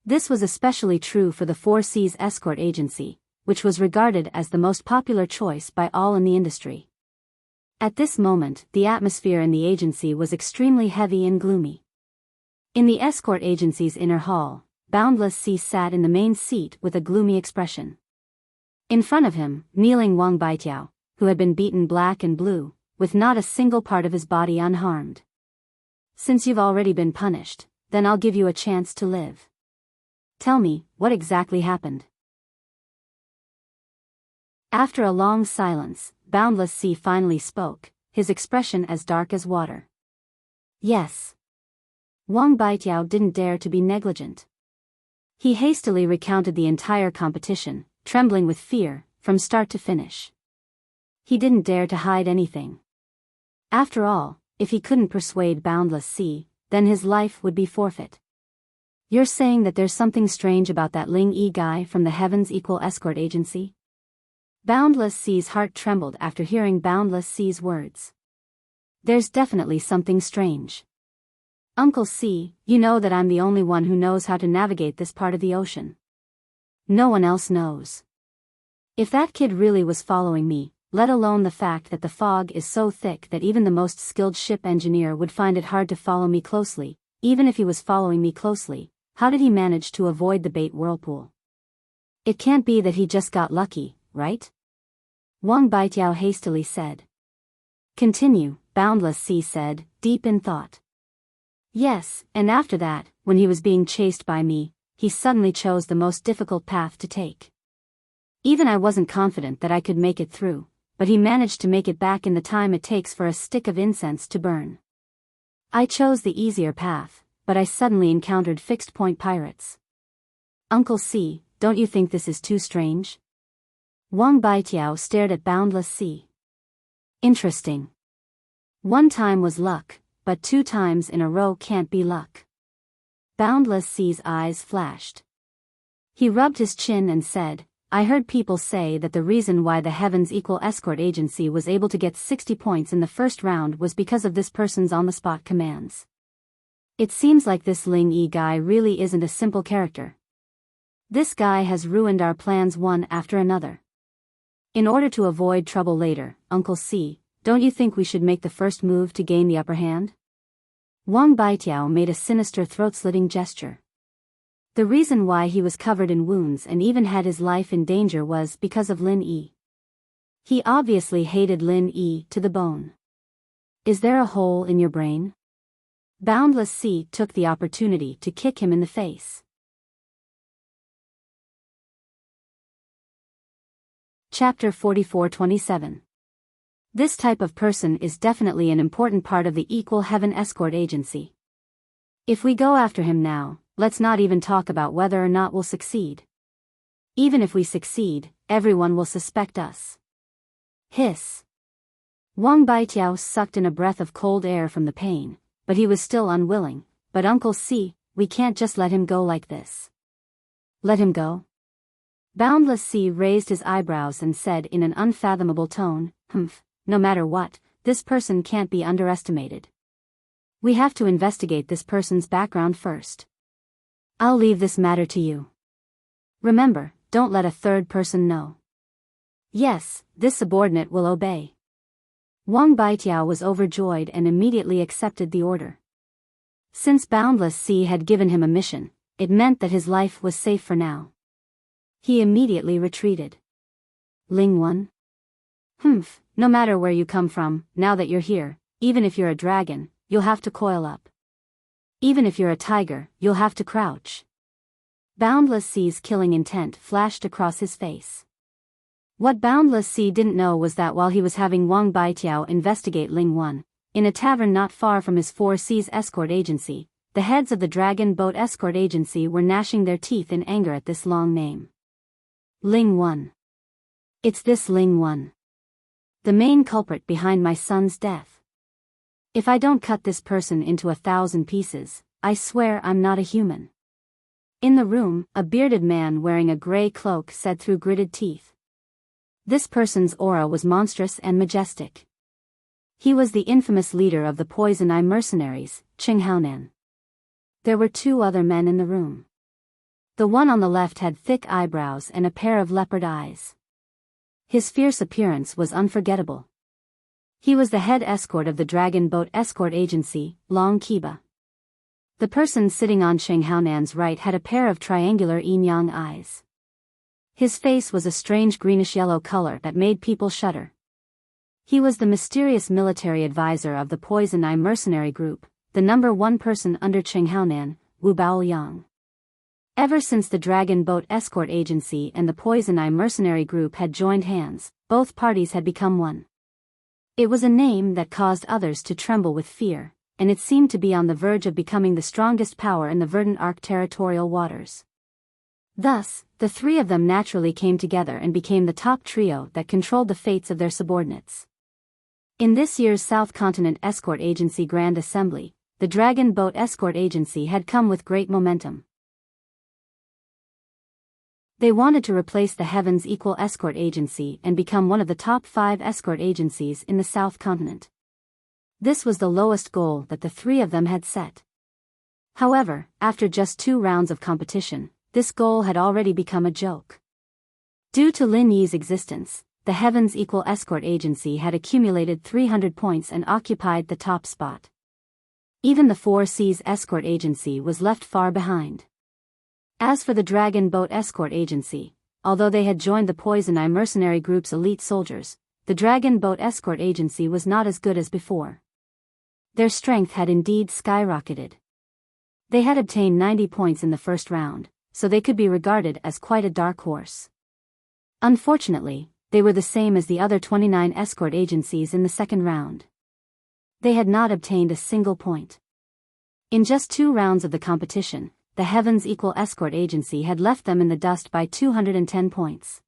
This was especially true for the Four Seas Escort Agency, which was regarded as the most popular choice by all in the industry. At this moment, the atmosphere in the agency was extremely heavy and gloomy. In the escort agency's inner hall, Boundless Sea sat in the main seat with a gloomy expression. In front of him, kneeling Wang Baitiao, who had been beaten black and blue, with not a single part of his body unharmed. "Since you've already been punished, then I'll give you a chance to live. Tell me, what exactly happened?" After a long silence, Boundless Sea finally spoke, his expression as dark as water. "Yes." Wang Baitiao didn't dare to be negligent. He hastily recounted the entire competition, trembling with fear, from start to finish. He didn't dare to hide anything. After all, if he couldn't persuade Boundless Sea, then his life would be forfeit. "You're saying that there's something strange about that Ling Yi guy from the Heavens Equal Escort Agency?" Boundless Sea's heart trembled after hearing Boundless Sea's words. "There's definitely something strange. Uncle C, you know that I'm the only one who knows how to navigate this part of the ocean. No one else knows. If that kid really was following me, let alone the fact that the fog is so thick that even the most skilled ship engineer would find it hard to follow me closely, even if he was following me closely, how did he manage to avoid the bait whirlpool? It can't be that he just got lucky, right?" Wang Baitiao hastily said. "Continue," Boundless Sea said, deep in thought. "Yes, and after that, when he was being chased by me, he suddenly chose the most difficult path to take. Even I wasn't confident that I could make it through, but he managed to make it back in the time it takes for a stick of incense to burn. I chose the easier path, but I suddenly encountered fixed-point pirates. Uncle C, don't you think this is too strange?" Wang Baitiao stared at Boundless Sea. "Interesting. One time was luck, but 2 times in a row can't be luck." Boundless Sea's eyes flashed. He rubbed his chin and said, "I heard people say that the reason why the Heavens Equal Escort Agency was able to get 60 points in the first round was because of this person's on-the-spot commands. It seems like this Ling Yi guy really isn't a simple character. This guy has ruined our plans one after another. In order to avoid trouble later, Uncle C, don't you think we should make the first move to gain the upper hand? Wang Baitiao made a sinister throat-slitting gesture. The reason why he was covered in wounds and even had his life in danger was because of Lin Yi. He obviously hated Lin Yi to the bone. Is there a hole in your brain? Boundless Sea took the opportunity to kick him in the face. Chapter 44-27. This type of person is definitely an important part of the Equal Heaven Escort Agency. If we go after him now, let's not even talk about whether or not we'll succeed. Even if we succeed, everyone will suspect us. Hiss. Wang Baitiao sucked in a breath of cold air from the pain, but he was still unwilling. But Uncle C, we can't just let him go like this. Let him go? Boundless Sea raised his eyebrows and said in an unfathomable tone, no matter what, this person can't be underestimated. We have to investigate this person's background first. I'll leave this matter to you. Remember, don't let a third person know. Yes, this subordinate will obey. Wang Baitiao was overjoyed and immediately accepted the order. Since Boundless Sea had given him a mission, it meant that his life was safe for now. He immediately retreated. Ling Wan? No matter where you come from, now that you're here, even if you're a dragon, you'll have to coil up. Even if you're a tiger, you'll have to crouch. Boundless Sea's killing intent flashed across his face. What Boundless Sea didn't know was that while he was having Wang Baitiao investigate Ling Wan, in a tavern not far from his Four Seas escort agency, the heads of the Dragon Boat Escort Agency were gnashing their teeth in anger at this long name. Ling Wan. It's this Ling Wan. The main culprit behind my son's death. If I don't cut this person into 1,000 pieces, I swear I'm not a human. In the room, a bearded man wearing a gray cloak said through gritted teeth. This person's aura was monstrous and majestic. He was the infamous leader of the Poison Eye mercenaries, Qing Haonan. There were two other men in the room. The one on the left had thick eyebrows and a pair of leopard eyes. His fierce appearance was unforgettable. He was the head escort of the Dragon Boat Escort Agency, Long Kiba. The person sitting on Qing Haonan's right had a pair of triangular yin-yang eyes. His face was a strange greenish-yellow color that made people shudder. He was the mysterious military advisor of the Poison Eye mercenary group, the number one person under Qing Haonan, Wu Baoyang. Ever since the Dragon Boat Escort Agency and the Poison Eye mercenary group had joined hands, both parties had become one. It was a name that caused others to tremble with fear, and it seemed to be on the verge of becoming the strongest power in the Verdant Arc territorial waters. Thus, the three of them naturally came together and became the top trio that controlled the fates of their subordinates. In this year's South Continent Escort Agency Grand Assembly, the Dragon Boat Escort Agency had come with great momentum. They wanted to replace the Heavens Equal Escort Agency and become one of the top 5 escort agencies in the South Continent. This was the lowest goal that the three of them had set. However, after just 2 rounds of competition, this goal had already become a joke. Due to Lin Yi's existence, the Heavens Equal Escort Agency had accumulated 300 points and occupied the top spot. Even the Four Seas Escort Agency was left far behind. As for the Dragon Boat Escort Agency, although they had joined the Poison Eye mercenary group's elite soldiers, the Dragon Boat Escort Agency was not as good as before. Their strength had indeed skyrocketed. They had obtained 90 points in the first round, so they could be regarded as quite a dark horse. Unfortunately, they were the same as the other 29 escort agencies in the second round. They had not obtained a single point. In just 2 rounds of the competition, the Heavens Equal Escort Agency had left them in the dust by 210 points.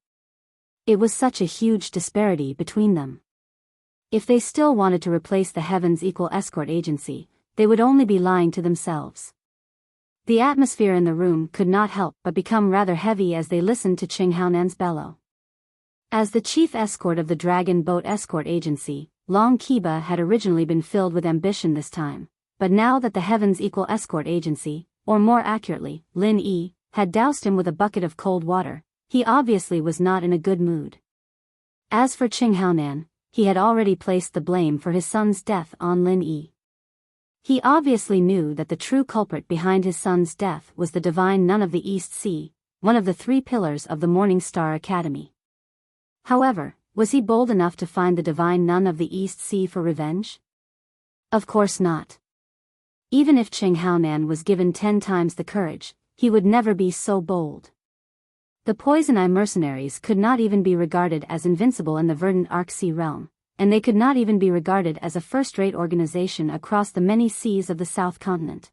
It was such a huge disparity between them. If they still wanted to replace the Heavens Equal Escort Agency, they would only be lying to themselves. The atmosphere in the room could not help but become rather heavy as they listened to Qing Haonan's bellow. As the chief escort of the Dragon Boat Escort Agency, Long Kiba had originally been filled with ambition this time, but now that the Heavens Equal Escort Agency, or more accurately, Lin Yi, had doused him with a bucket of cold water, he obviously was not in a good mood. As for Qing Haonan, he had already placed the blame for his son's death on Lin Yi. He obviously knew that the true culprit behind his son's death was the divine nun of the East Sea, one of the 3 pillars of the Morning Star Academy. However, was he bold enough to find the divine nun of the East Sea for revenge? Of course not. Even if Qing Haonan was given 10 times the courage, he would never be so bold. The Poison Eye mercenaries could not even be regarded as invincible in the verdant Arc Sea realm, and they could not even be regarded as a first-rate organization across the many seas of the South Continent.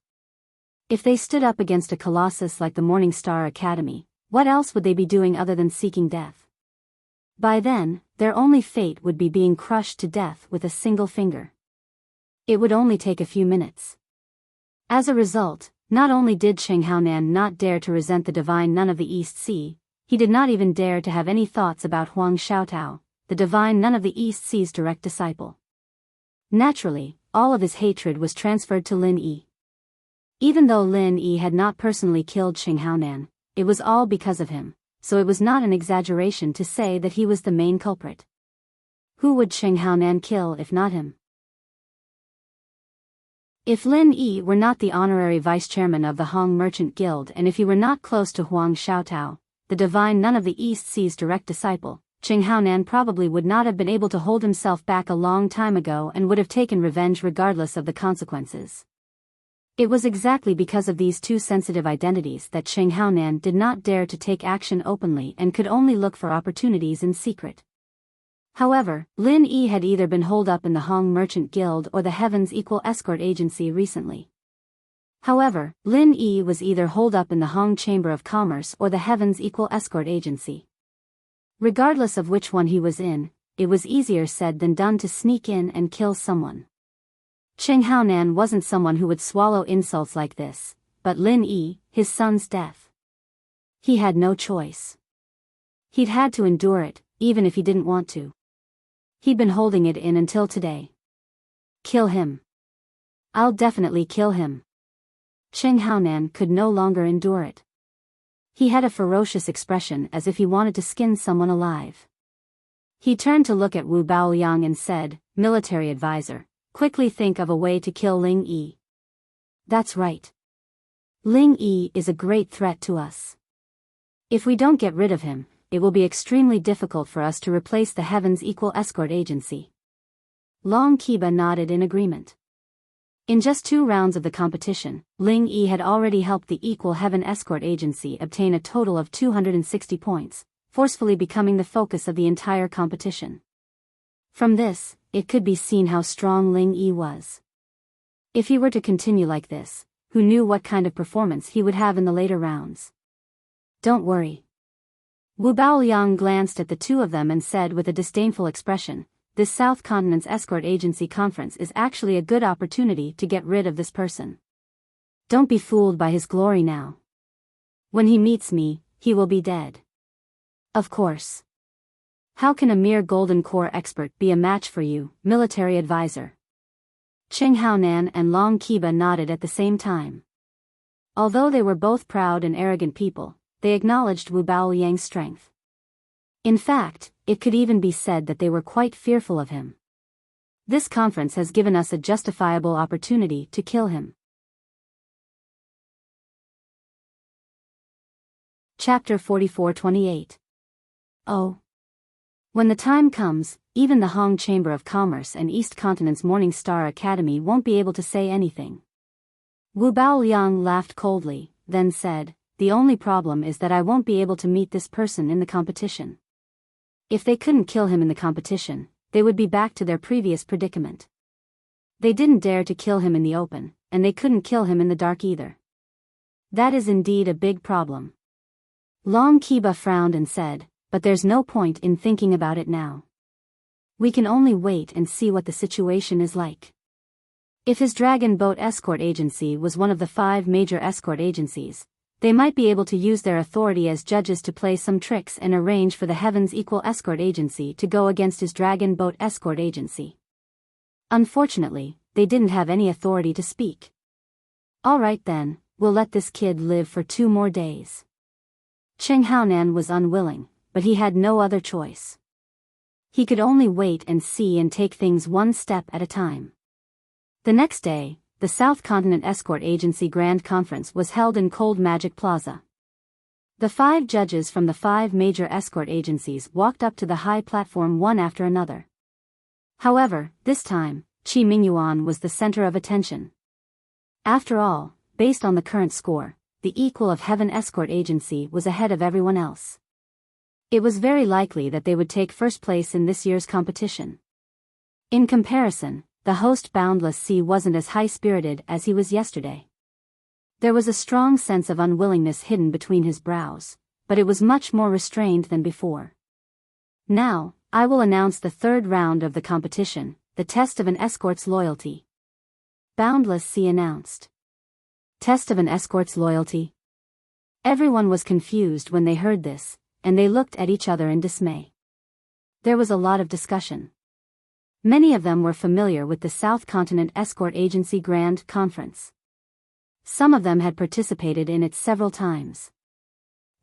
If they stood up against a colossus like the Morning Star Academy, what else would they be doing other than seeking death? By then, their only fate would be being crushed to death with a single finger. It would only take a few minutes. As a result, not only did Qing Haonan not dare to resent the divine nun of the East Sea, he did not even dare to have any thoughts about Huang Xiaotao, the divine nun of the East Sea's direct disciple. Naturally, all of his hatred was transferred to Lin Yi. Even though Lin Yi had not personally killed Qing Haonan, it was all because of him, so it was not an exaggeration to say that he was the main culprit. Who would Qing Haonan kill if not him? If Lin Yi were not the honorary vice-chairman of the Hong Merchant Guild and if he were not close to Huang Xiaotao, the divine nun of the East Sea's direct disciple, Qing Haonan probably would not have been able to hold himself back a long time ago and would have taken revenge regardless of the consequences. It was exactly because of these 2 sensitive identities that Qing Haonan did not dare to take action openly and could only look for opportunities in secret. However, Lin Yi had either been holed up in the Hong Merchant Guild or the Heavens Equal Escort Agency recently. However, Lin Yi was either holed up in the Hong Chamber of Commerce or the Heavens Equal Escort Agency. Regardless of which one he was in, it was easier said than done to sneak in and kill someone. Qing Haonan wasn't someone who would swallow insults like this, but Lin Yi, his son's death. He had no choice. He'd had to endure it, even if he didn't want to. He'd been holding it in until today. Kill him. I'll definitely kill him. Qing Haonan could no longer endure it. He had a ferocious expression as if he wanted to skin someone alive. He turned to look at Wu Baoliang and said, "Military advisor, quickly think of a way to kill Ling Yi." That's right. Ling Yi is a great threat to us. If we don't get rid of him, it will be extremely difficult for us to replace the Heavens Equal Escort Agency. Long Kiba nodded in agreement. In just 2 rounds of the competition, Ling Yi had already helped the Equal Heaven Escort Agency obtain a total of 260 points, forcefully becoming the focus of the entire competition. From this, it could be seen how strong Ling Yi was. If he were to continue like this, who knew what kind of performance he would have in the later rounds? Don't worry. Wu Baoliang glanced at the 2 of them and said with a disdainful expression, "This South Continent's Escort Agency conference is actually a good opportunity to get rid of this person. Don't be fooled by his glory now. When he meets me, he will be dead." Of course. How can a mere Golden Core expert be a match for you, military advisor? Qing Haonan and Long Kiba nodded at the same time. Although they were both proud and arrogant people, they acknowledged Wu Baoliang's strength. In fact, it could even be said that they were quite fearful of him. This conference has given us a justifiable opportunity to kill him. Chapter 44-28. Oh. When the time comes, even the Hong Chamber of Commerce and East Continent's Morning Star Academy won't be able to say anything. Wu Baoliang laughed coldly, then said, "The only problem is that I won't be able to meet this person in the competition." If they couldn't kill him in the competition, they would be back to their previous predicament. They didn't dare to kill him in the open, and they couldn't kill him in the dark either. That is indeed a big problem. Long Kiba frowned and said, "But there's no point in thinking about it now. We can only wait and see what the situation is like." If his Dragon Boat Escort Agency was one of the 5 major escort agencies, they might be able to use their authority as judges to play some tricks and arrange for the Heavens Equal Escort Agency to go against his Dragon Boat Escort Agency. Unfortunately, they didn't have any authority to speak. All right then, we'll let this kid live for 2 more days. Cheng Haonan was unwilling, but he had no other choice. He could only wait and see and take things one step at a time. The next day, the South Continent Escort Agency Grand Conference was held in Cold Magic Plaza. The 5 judges from the 5 major escort agencies walked up to the high platform one after another. However, this time, Qi Mingyuan was the center of attention. After all, based on the current score, the Equal of Heaven Escort Agency was ahead of everyone else. It was very likely that they would take first place in this year's competition. In comparison, the host Boundless Sea wasn't as high-spirited as he was yesterday. There was a strong sense of unwillingness hidden between his brows, but it was much more restrained than before. Now, I will announce the 3rd round of the competition, the test of an escort's loyalty. Boundless Sea announced. Test of an escort's loyalty? Everyone was confused when they heard this, and they looked at each other in dismay. There was a lot of discussion. Many of them were familiar with the South Continent Escort Agency Grand Conference. Some of them had participated in it several times.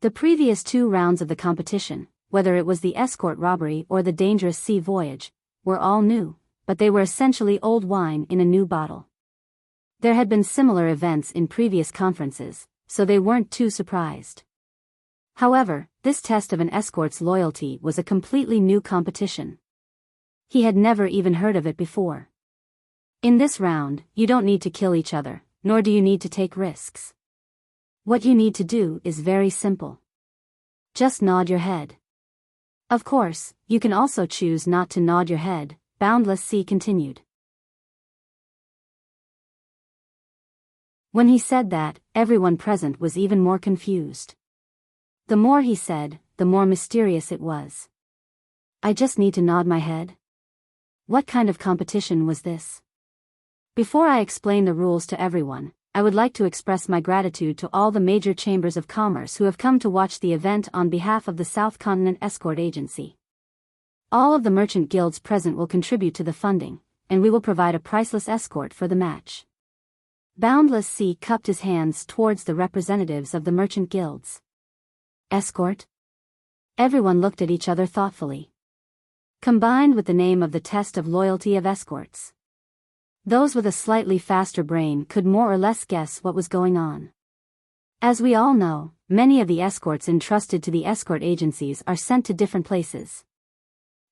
The previous 2 rounds of the competition, whether it was the escort robbery or the dangerous sea voyage, were all new, but they were essentially old wine in a new bottle. There had been similar events in previous conferences, so they weren't too surprised. However, this test of an escort's loyalty was a completely new competition. He had never even heard of it before. In this round, you don't need to kill each other, nor do you need to take risks. What you need to do is very simple. Just nod your head. Of course, you can also choose not to nod your head, Boundless Sea continued. When he said that, everyone present was even more confused. The more he said, the more mysterious it was. I just need to nod my head? What kind of competition was this? Before I explain the rules to everyone, I would like to express my gratitude to all the major chambers of commerce who have come to watch the event on behalf of the South Continent Escort Agency. All of the merchant guilds present will contribute to the funding, and we will provide a priceless escort for the match. Boundless Sea cupped his hands towards the representatives of the merchant guilds. Escort? Everyone looked at each other thoughtfully. Combined with the name of the test of loyalty of escorts. Those with a slightly faster brain could more or less guess what was going on. As we all know, many of the escorts entrusted to the escort agencies are sent to different places.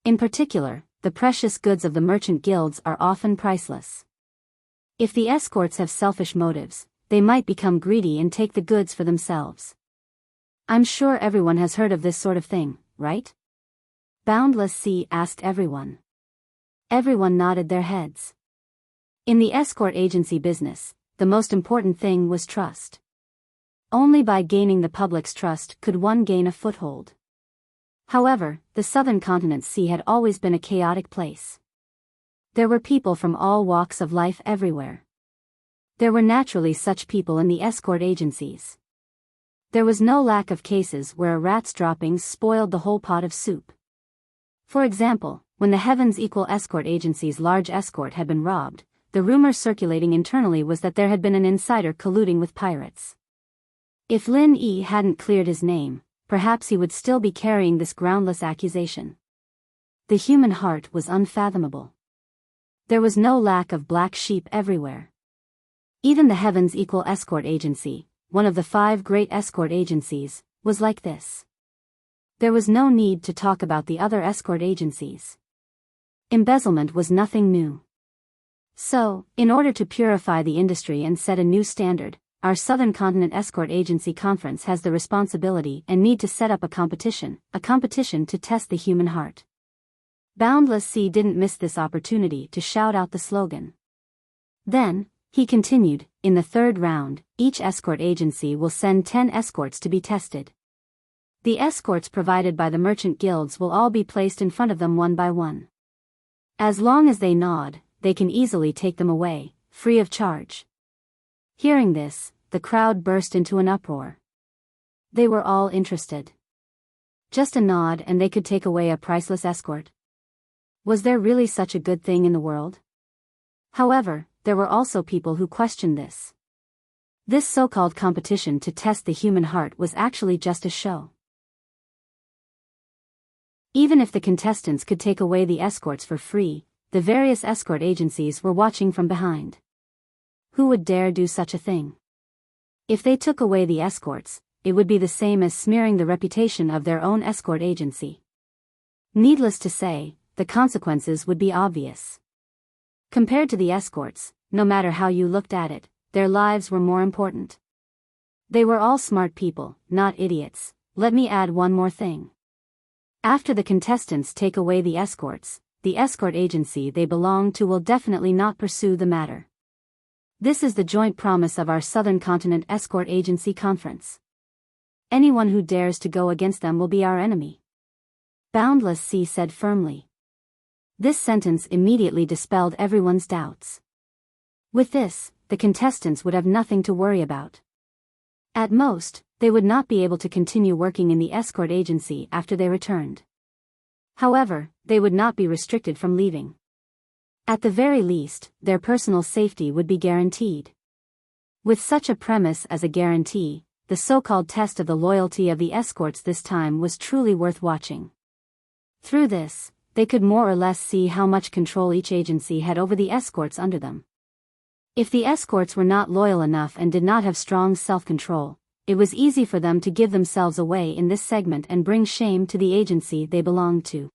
In particular, the precious goods of the merchant guilds are often priceless. If the escorts have selfish motives, they might become greedy and take the goods for themselves. I'm sure everyone has heard of this sort of thing, right? Boundless Sea asked everyone. Everyone nodded their heads. In the escort agency business, the most important thing was trust. Only by gaining the public's trust could one gain a foothold. However, the Southern Continent Sea had always been a chaotic place. There were people from all walks of life everywhere. There were naturally such people in the escort agencies. There was no lack of cases where a rat's droppings spoiled the whole pot of soup. For example, when the Heavens Equal Escort Agency's large escort had been robbed, the rumor circulating internally was that there had been an insider colluding with pirates. If Lin Yi hadn't cleared his name, perhaps he would still be carrying this groundless accusation. The human heart was unfathomable. There was no lack of black sheep everywhere. Even the Heavens Equal Escort Agency, one of the 5 great escort agencies, was like this. There was no need to talk about the other escort agencies. Embezzlement was nothing new. So, in order to purify the industry and set a new standard, our Southern Continent Escort Agency Conference has the responsibility and need to set up a competition to test the human heart. Boundless Sea didn't miss this opportunity to shout out the slogan. Then, he continued, in the 3rd round, each escort agency will send 10 escorts to be tested. The escorts provided by the merchant guilds will all be placed in front of them one by one. As long as they nod, they can easily take them away, free of charge. Hearing this, the crowd burst into an uproar. They were all interested. Just a nod and they could take away a priceless escort. Was there really such a good thing in the world? However, there were also people who questioned this. This so-called competition to test the human heart was actually just a show. Even if the contestants could take away the escorts for free, the various escort agencies were watching from behind. Who would dare do such a thing? If they took away the escorts, it would be the same as smearing the reputation of their own escort agency. Needless to say, the consequences would be obvious. Compared to the escorts, no matter how you looked at it, their lives were more important. They were all smart people, not idiots. Let me add one more thing. After the contestants take away the escorts, the escort agency they belong to will definitely not pursue the matter. This is the joint promise of our Southern Continent Escort Agency Conference. Anyone who dares to go against them will be our enemy. Boundless Sea said firmly. This sentence immediately dispelled everyone's doubts. With this, the contestants would have nothing to worry about. At most, they would not be able to continue working in the escort agency after they returned. However, they would not be restricted from leaving. At the very least, their personal safety would be guaranteed. With such a premise as a guarantee, the so-called test of the loyalty of the escorts this time was truly worth watching. Through this, they could more or less see how much control each agency had over the escorts under them. If the escorts were not loyal enough and did not have strong self-control, it was easy for them to give themselves away in this segment and bring shame to the agency they belonged to.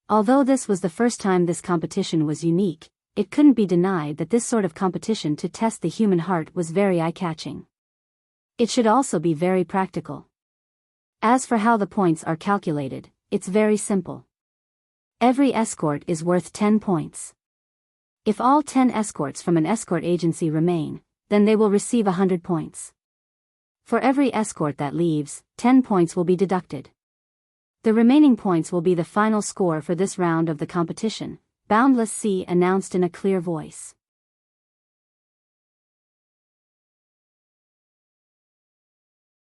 Although this was the first time this competition was unique, it couldn't be denied that this sort of competition to test the human heart was very eye-catching. It should also be very practical. As for how the points are calculated, it's very simple. Every escort is worth 10 points. If all 10 escorts from an escort agency remain, then they will receive 100 points. For every escort that leaves, 10 points will be deducted. The remaining points will be the final score for this round of the competition, Boundless Sea announced in a clear voice.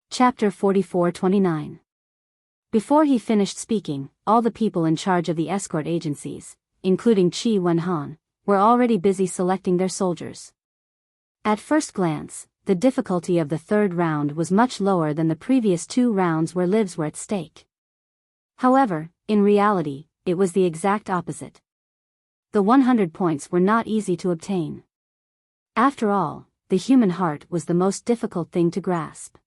Chapter 44-29. Before he finished speaking, all the people in charge of the escort agencies, including Chi Wen-han, were already busy selecting their soldiers. At first glance, the difficulty of the third round was much lower than the previous 2 rounds where lives were at stake. However, in reality, it was the exact opposite. The 100 points were not easy to obtain. After all, the human heart was the most difficult thing to grasp.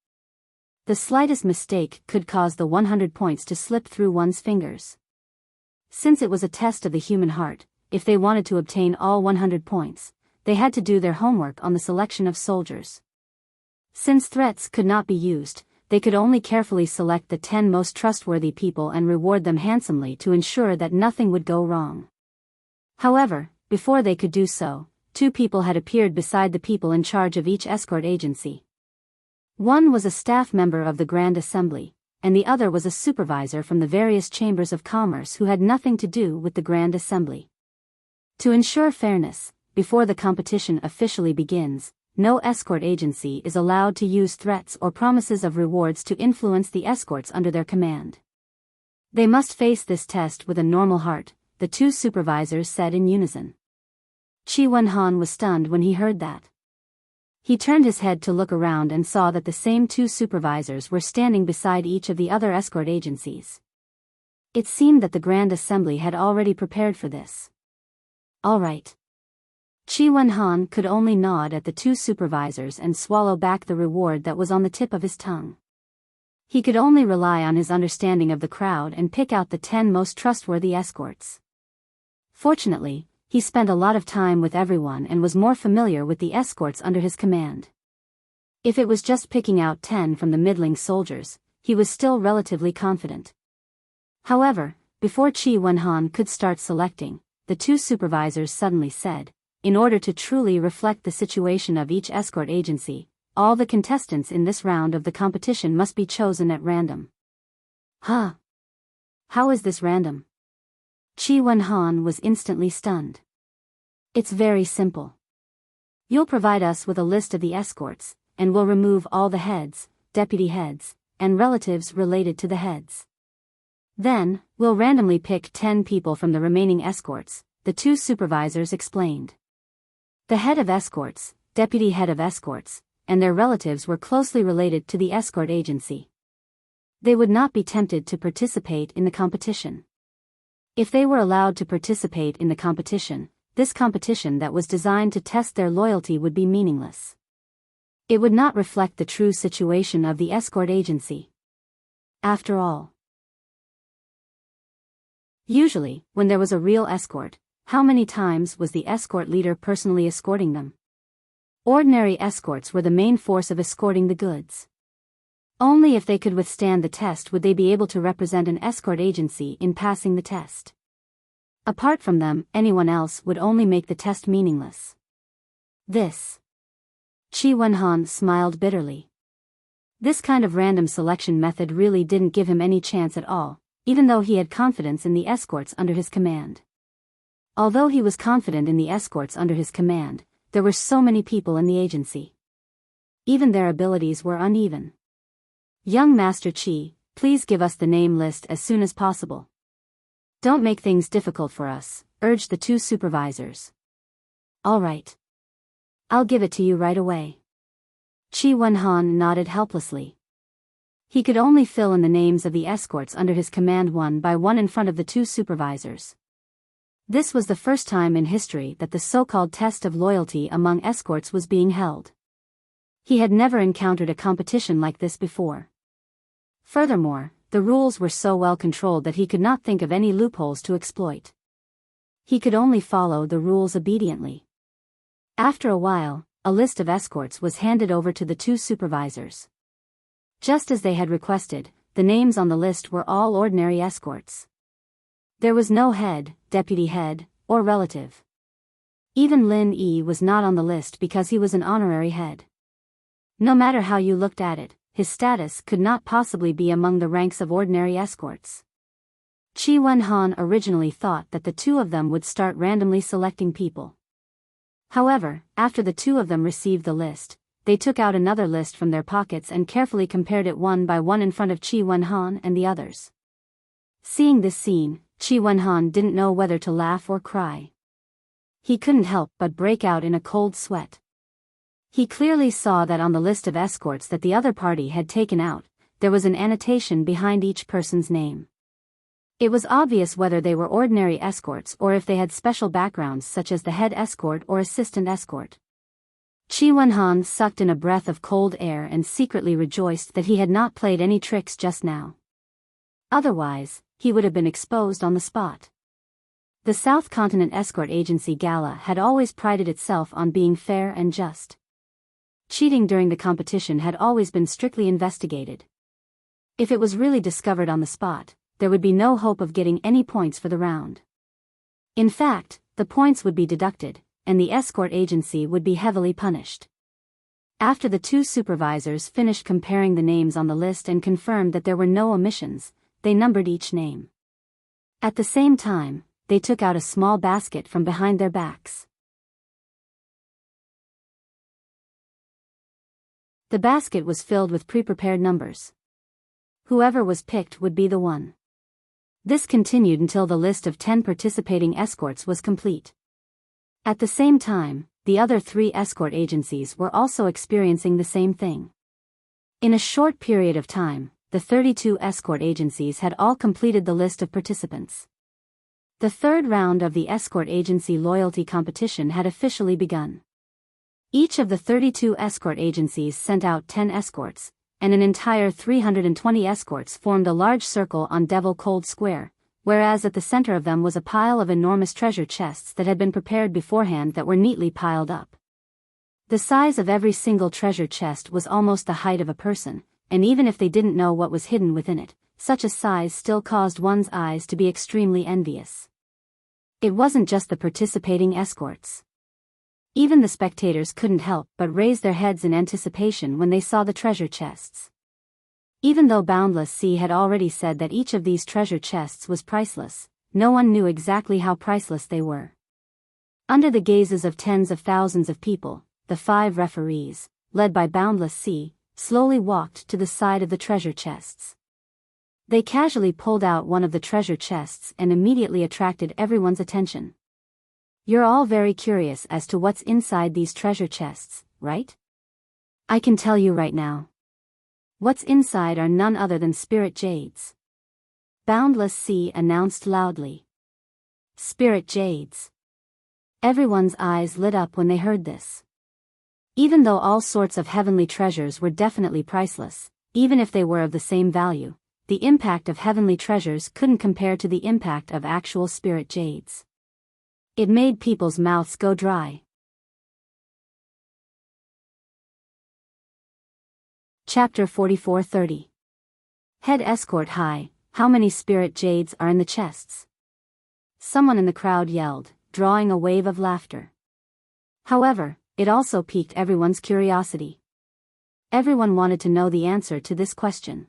The slightest mistake could cause the 100 points to slip through one's fingers. Since it was a test of the human heart, if they wanted to obtain all 100 points, they had to do their homework on the selection of soldiers. Since threats could not be used, they could only carefully select the 10 most trustworthy people and reward them handsomely to ensure that nothing would go wrong. However, before they could do so, 2 people had appeared beside the people in charge of each escort agency. One was a staff member of the Grand Assembly, and the other was a supervisor from the various chambers of commerce who had nothing to do with the Grand Assembly. To ensure fairness, before the competition officially begins, no escort agency is allowed to use threats or promises of rewards to influence the escorts under their command. They must face this test with a normal heart, the 2 supervisors said in unison. Chi Wen-han was stunned when he heard that. He turned his head to look around and saw that the same 2 supervisors were standing beside each of the other escort agencies. It seemed that the Grand Assembly had already prepared for this. All right. Chi Wen-han could only nod at the 2 supervisors and swallow back the reward that was on the tip of his tongue. He could only rely on his understanding of the crowd and pick out the 10 most trustworthy escorts. Fortunately, he spent a lot of time with everyone and was more familiar with the escorts under his command. If it was just picking out 10 from the middling soldiers, he was still relatively confident. However, before Chi Wen-han could start selecting, the 2 supervisors suddenly said, in order to truly reflect the situation of each escort agency, all the contestants in this round of the competition must be chosen at random. Huh? How is this random? Chi Wen-han was instantly stunned. It's very simple. You'll provide us with a list of the escorts, and we'll remove all the heads, deputy heads, and relatives related to the heads. Then, we'll randomly pick 10 people from the remaining escorts, the 2 supervisors explained. The head of escorts, deputy head of escorts, and their relatives were closely related to the escort agency. They would not be tempted to participate in the competition. If they were allowed to participate in the competition, this competition that was designed to test their loyalty would be meaningless. It would not reflect the true situation of the escort agency. After all, usually, when there was a real escort, how many times was the escort leader personally escorting them? Ordinary escorts were the main force of escorting the goods. Only if they could withstand the test would they be able to represent an escort agency in passing the test. Apart from them, anyone else would only make the test meaningless. This. Chi Wenhan smiled bitterly. This kind of random selection method really didn't give him any chance at all, even though he had confidence in the escorts under his command. Although he was confident in the escorts under his command, there were so many people in the agency. Even their abilities were uneven. Young Master Chi, please give us the name list as soon as possible. Don't make things difficult for us, urged the two supervisors. All right. I'll give it to you right away. Chi Wenhan nodded helplessly. He could only fill in the names of the escorts under his command one by one in front of the two supervisors. This was the first time in history that the so-called test of loyalty among escorts was being held. He had never encountered a competition like this before. Furthermore, the rules were so well controlled that he could not think of any loopholes to exploit. He could only follow the rules obediently. After a while, a list of escorts was handed over to the two supervisors. Just as they had requested, the names on the list were all ordinary escorts. There was no head, deputy head, or relative. Even Lin Yi was not on the list because he was an honorary head. No matter how you looked at it, his status could not possibly be among the ranks of ordinary escorts. Chi Wenhan originally thought that the two of them would start randomly selecting people. However, after the two of them received the list, they took out another list from their pockets and carefully compared it one by one in front of Chi Wenhan and the others. Seeing this scene, Chi Wenhan didn't know whether to laugh or cry. He couldn't help but break out in a cold sweat. He clearly saw that on the list of escorts that the other party had taken out, there was an annotation behind each person's name. It was obvious whether they were ordinary escorts or if they had special backgrounds such as the head escort or assistant escort. Chi Wenhan sucked in a breath of cold air and secretly rejoiced that he had not played any tricks just now. Otherwise, he would have been exposed on the spot. The South Continent Escort Agency Gala had always prided itself on being fair and just. Cheating during the competition had always been strictly investigated. If it was really discovered on the spot, there would be no hope of getting any points for the round. In fact, the points would be deducted, and the escort agency would be heavily punished. After the two supervisors finished comparing the names on the list and confirmed that there were no omissions, they numbered each name. At the same time, they took out a small basket from behind their backs. The basket was filled with pre-prepared numbers. Whoever was picked would be the one. This continued until the list of 10 participating escorts was complete. At the same time, the other 3 escort agencies were also experiencing the same thing. In a short period of time, the 32 escort agencies had all completed the list of participants. The third round of the escort agency loyalty competition had officially begun. Each of the 32 escort agencies sent out 10 escorts, and an entire 320 escorts formed a large circle on Devil Cold Square, whereas at the center of them was a pile of enormous treasure chests that had been prepared beforehand that were neatly piled up. The size of every single treasure chest was almost the height of a person, and even if they didn't know what was hidden within it, such a size still caused one's eyes to be extremely envious. It wasn't just the participating escorts. Even the spectators couldn't help but raise their heads in anticipation when they saw the treasure chests. Even though Boundless Sea had already said that each of these treasure chests was priceless, no one knew exactly how priceless they were. Under the gazes of tens of thousands of people, the 5 referees, led by Boundless Sea, slowly walked to the side of the treasure chests. They casually pulled out one of the treasure chests and immediately attracted everyone's attention. You're all very curious as to what's inside these treasure chests, right? I can tell you right now. What's inside are none other than spirit jades. Boundless Sea announced loudly. Spirit jades. Everyone's eyes lit up when they heard this. Even though all sorts of heavenly treasures were definitely priceless, even if they were of the same value, the impact of heavenly treasures couldn't compare to the impact of actual spirit jades. It made people's mouths go dry. Chapter 44:30. Head escort high, how many spirit jades are in the chests? Someone in the crowd yelled, drawing a wave of laughter. However, it also piqued everyone's curiosity. Everyone wanted to know the answer to this question.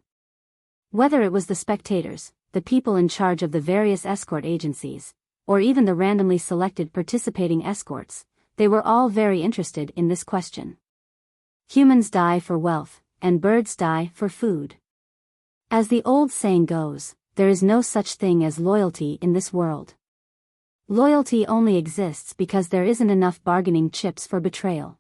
Whether it was the spectators, the people in charge of the various escort agencies, or even the randomly selected participating escorts, they were all very interested in this question. Humans die for wealth, and birds die for food. As the old saying goes, there is no such thing as loyalty in this world. Loyalty only exists because there isn't enough bargaining chips for betrayal.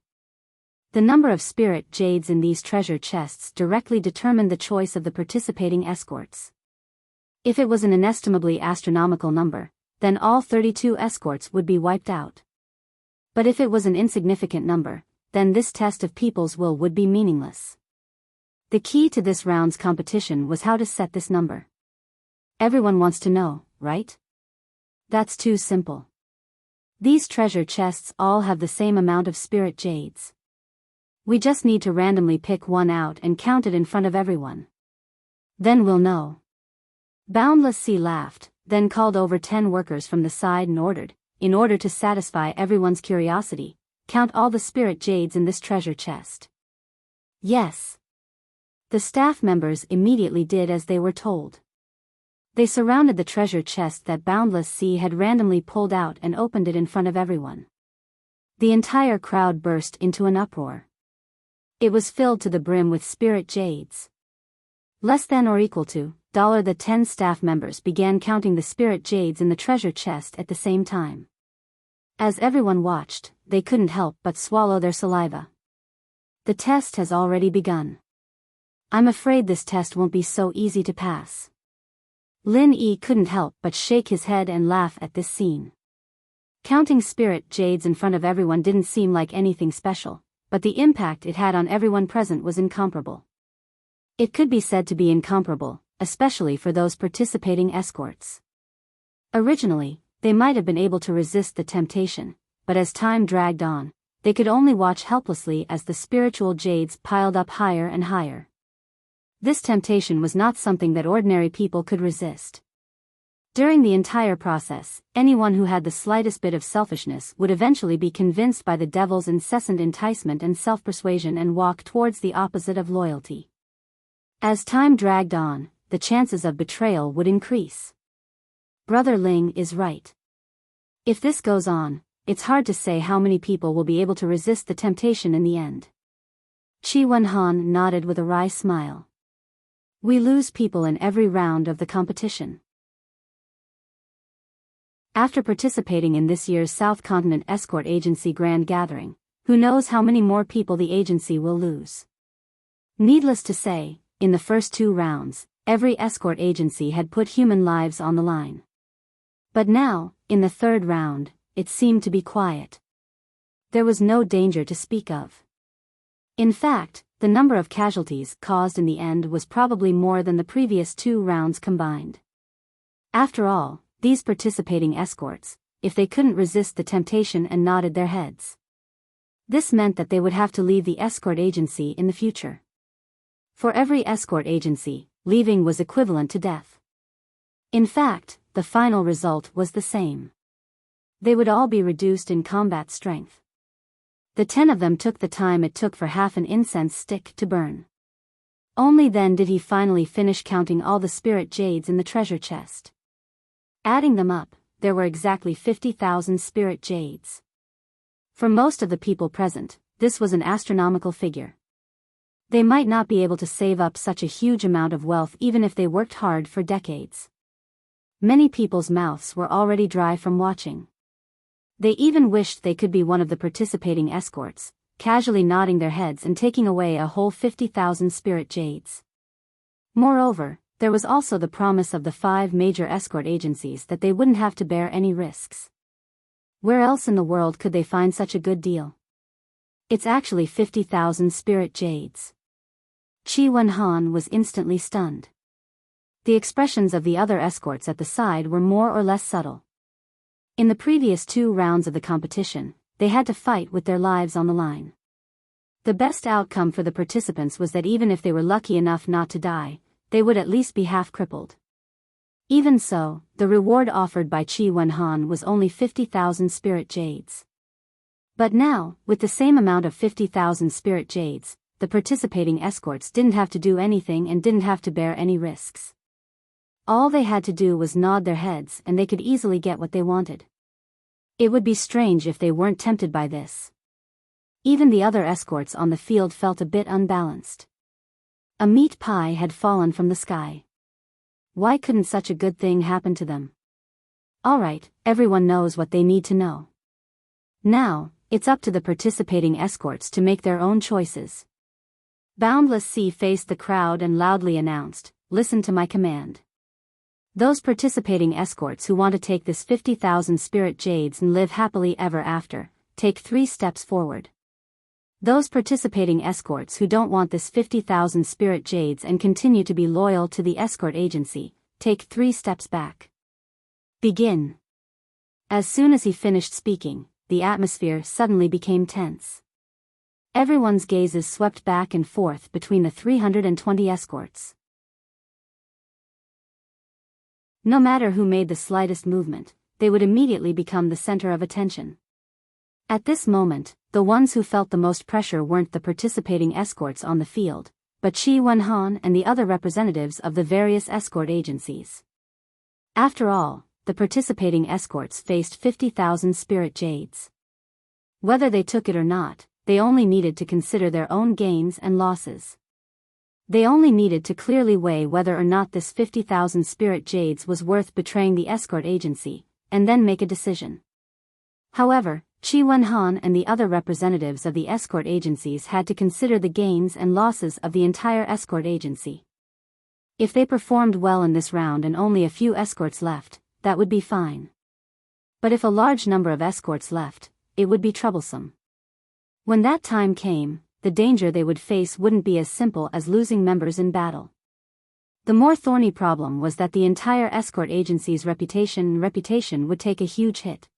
The number of spirit jades in these treasure chests directly determined the choice of the participating escorts. If it was an inestimably astronomical number, then all 32 escorts would be wiped out. But if it was an insignificant number, then this test of people's will would be meaningless. The key to this round's competition was how to set this number. Everyone wants to know, right? That's too simple. These treasure chests all have the same amount of spirit jades. We just need to randomly pick one out and count it in front of everyone. Then we'll know. Boundless Sea laughed, then called over 10 workers from the side and ordered, in order to satisfy everyone's curiosity, count all the spirit jades in this treasure chest. Yes. The staff members immediately did as they were told. They surrounded the treasure chest that Boundless Sea had randomly pulled out and opened it in front of everyone. The entire crowd burst into an uproar. It was filled to the brim with spirit jades. Less than or equal to the 10 staff members began counting the spirit jades in the treasure chest at the same time. As everyone watched, they couldn't help but swallow their saliva. The test has already begun. I'm afraid this test won't be so easy to pass. Lin Yi couldn't help but shake his head and laugh at this scene. Counting spirit jades in front of everyone didn't seem like anything special, but the impact it had on everyone present was incomparable. It could be said to be incomparable, especially for those participating escorts. Originally, they might have been able to resist the temptation, but as time dragged on, they could only watch helplessly as the spiritual jades piled up higher and higher. This temptation was not something that ordinary people could resist. During the entire process, anyone who had the slightest bit of selfishness would eventually be convinced by the devil's incessant enticement and self-persuasion and walk towards the opposite of loyalty. As time dragged on, the chances of betrayal would increase. Brother Ling is right. If this goes on, it's hard to say how many people will be able to resist the temptation in the end. Chi Wenhan nodded with a wry smile. We lose people in every round of the competition. After participating in this year's South Continent Escort Agency Grand Gathering, who knows how many more people the agency will lose. Needless to say, in the first 2 rounds, every escort agency had put human lives on the line. But now, in the 3rd round, it seemed to be quiet. There was no danger to speak of. In fact, the number of casualties caused in the end was probably more than the previous 2 rounds combined. After all, these participating escorts, if they couldn't resist the temptation and nodded their heads. This meant that they would have to leave the escort agency in the future. For every escort agency, leaving was equivalent to death. In fact, the final result was the same. They would all be reduced in combat strength. The 10 of them took the time it took for half an incense stick to burn. Only then did he finally finish counting all the spirit jades in the treasure chest. Adding them up, there were exactly 50,000 spirit jades. For most of the people present, this was an astronomical figure. They might not be able to save up such a huge amount of wealth even if they worked hard for decades. Many people's mouths were already dry from watching. They even wished they could be one of the participating escorts, casually nodding their heads and taking away a whole 50,000 spirit jades. Moreover, there was also the promise of the 5 major escort agencies that they wouldn't have to bear any risks. Where else in the world could they find such a good deal? It's actually 50,000 spirit jades. Qi Wenhan was instantly stunned. The expressions of the other escorts at the side were more or less subtle. In the previous 2 rounds of the competition, they had to fight with their lives on the line. The best outcome for the participants was that even if they were lucky enough not to die, they would at least be half crippled. Even so, the reward offered by Qi Wenhan was only 50,000 spirit jades. But now, with the same amount of 50,000 spirit jades, the participating escorts didn't have to do anything and didn't have to bear any risks. All they had to do was nod their heads and they could easily get what they wanted. It would be strange if they weren't tempted by this. Even the other escorts on the field felt a bit unbalanced. A meat pie had fallen from the sky. Why couldn't such a good thing happen to them? Alright, everyone knows what they need to know. Now, it's up to the participating escorts to make their own choices. Boundless Sea faced the crowd and loudly announced, "Listen to my command. Those participating escorts who want to take this 50,000 spirit jades and live happily ever after, take 3 steps forward. Those participating escorts who don't want this 50,000 spirit jades and continue to be loyal to the escort agency, take 3 steps back. Begin." As soon as he finished speaking, the atmosphere suddenly became tense. Everyone's gazes swept back and forth between the 320 escorts. No matter who made the slightest movement, they would immediately become the center of attention. At this moment, the ones who felt the most pressure weren't the participating escorts on the field, but Qi Wenhan and the other representatives of the various escort agencies. After all, the participating escorts faced 50,000 spirit jades. Whether they took it or not, they only needed to consider their own gains and losses. They only needed to clearly weigh whether or not this 50,000 spirit jades was worth betraying the escort agency, and then make a decision. However, Qi Wenhan and the other representatives of the escort agencies had to consider the gains and losses of the entire escort agency. If they performed well in this round and only a few escorts left, that would be fine. But if a large number of escorts left, it would be troublesome. When that time came, the danger they would face wouldn't be as simple as losing members in battle. The more thorny problem was that the entire escort agency's reputation would take a huge hit.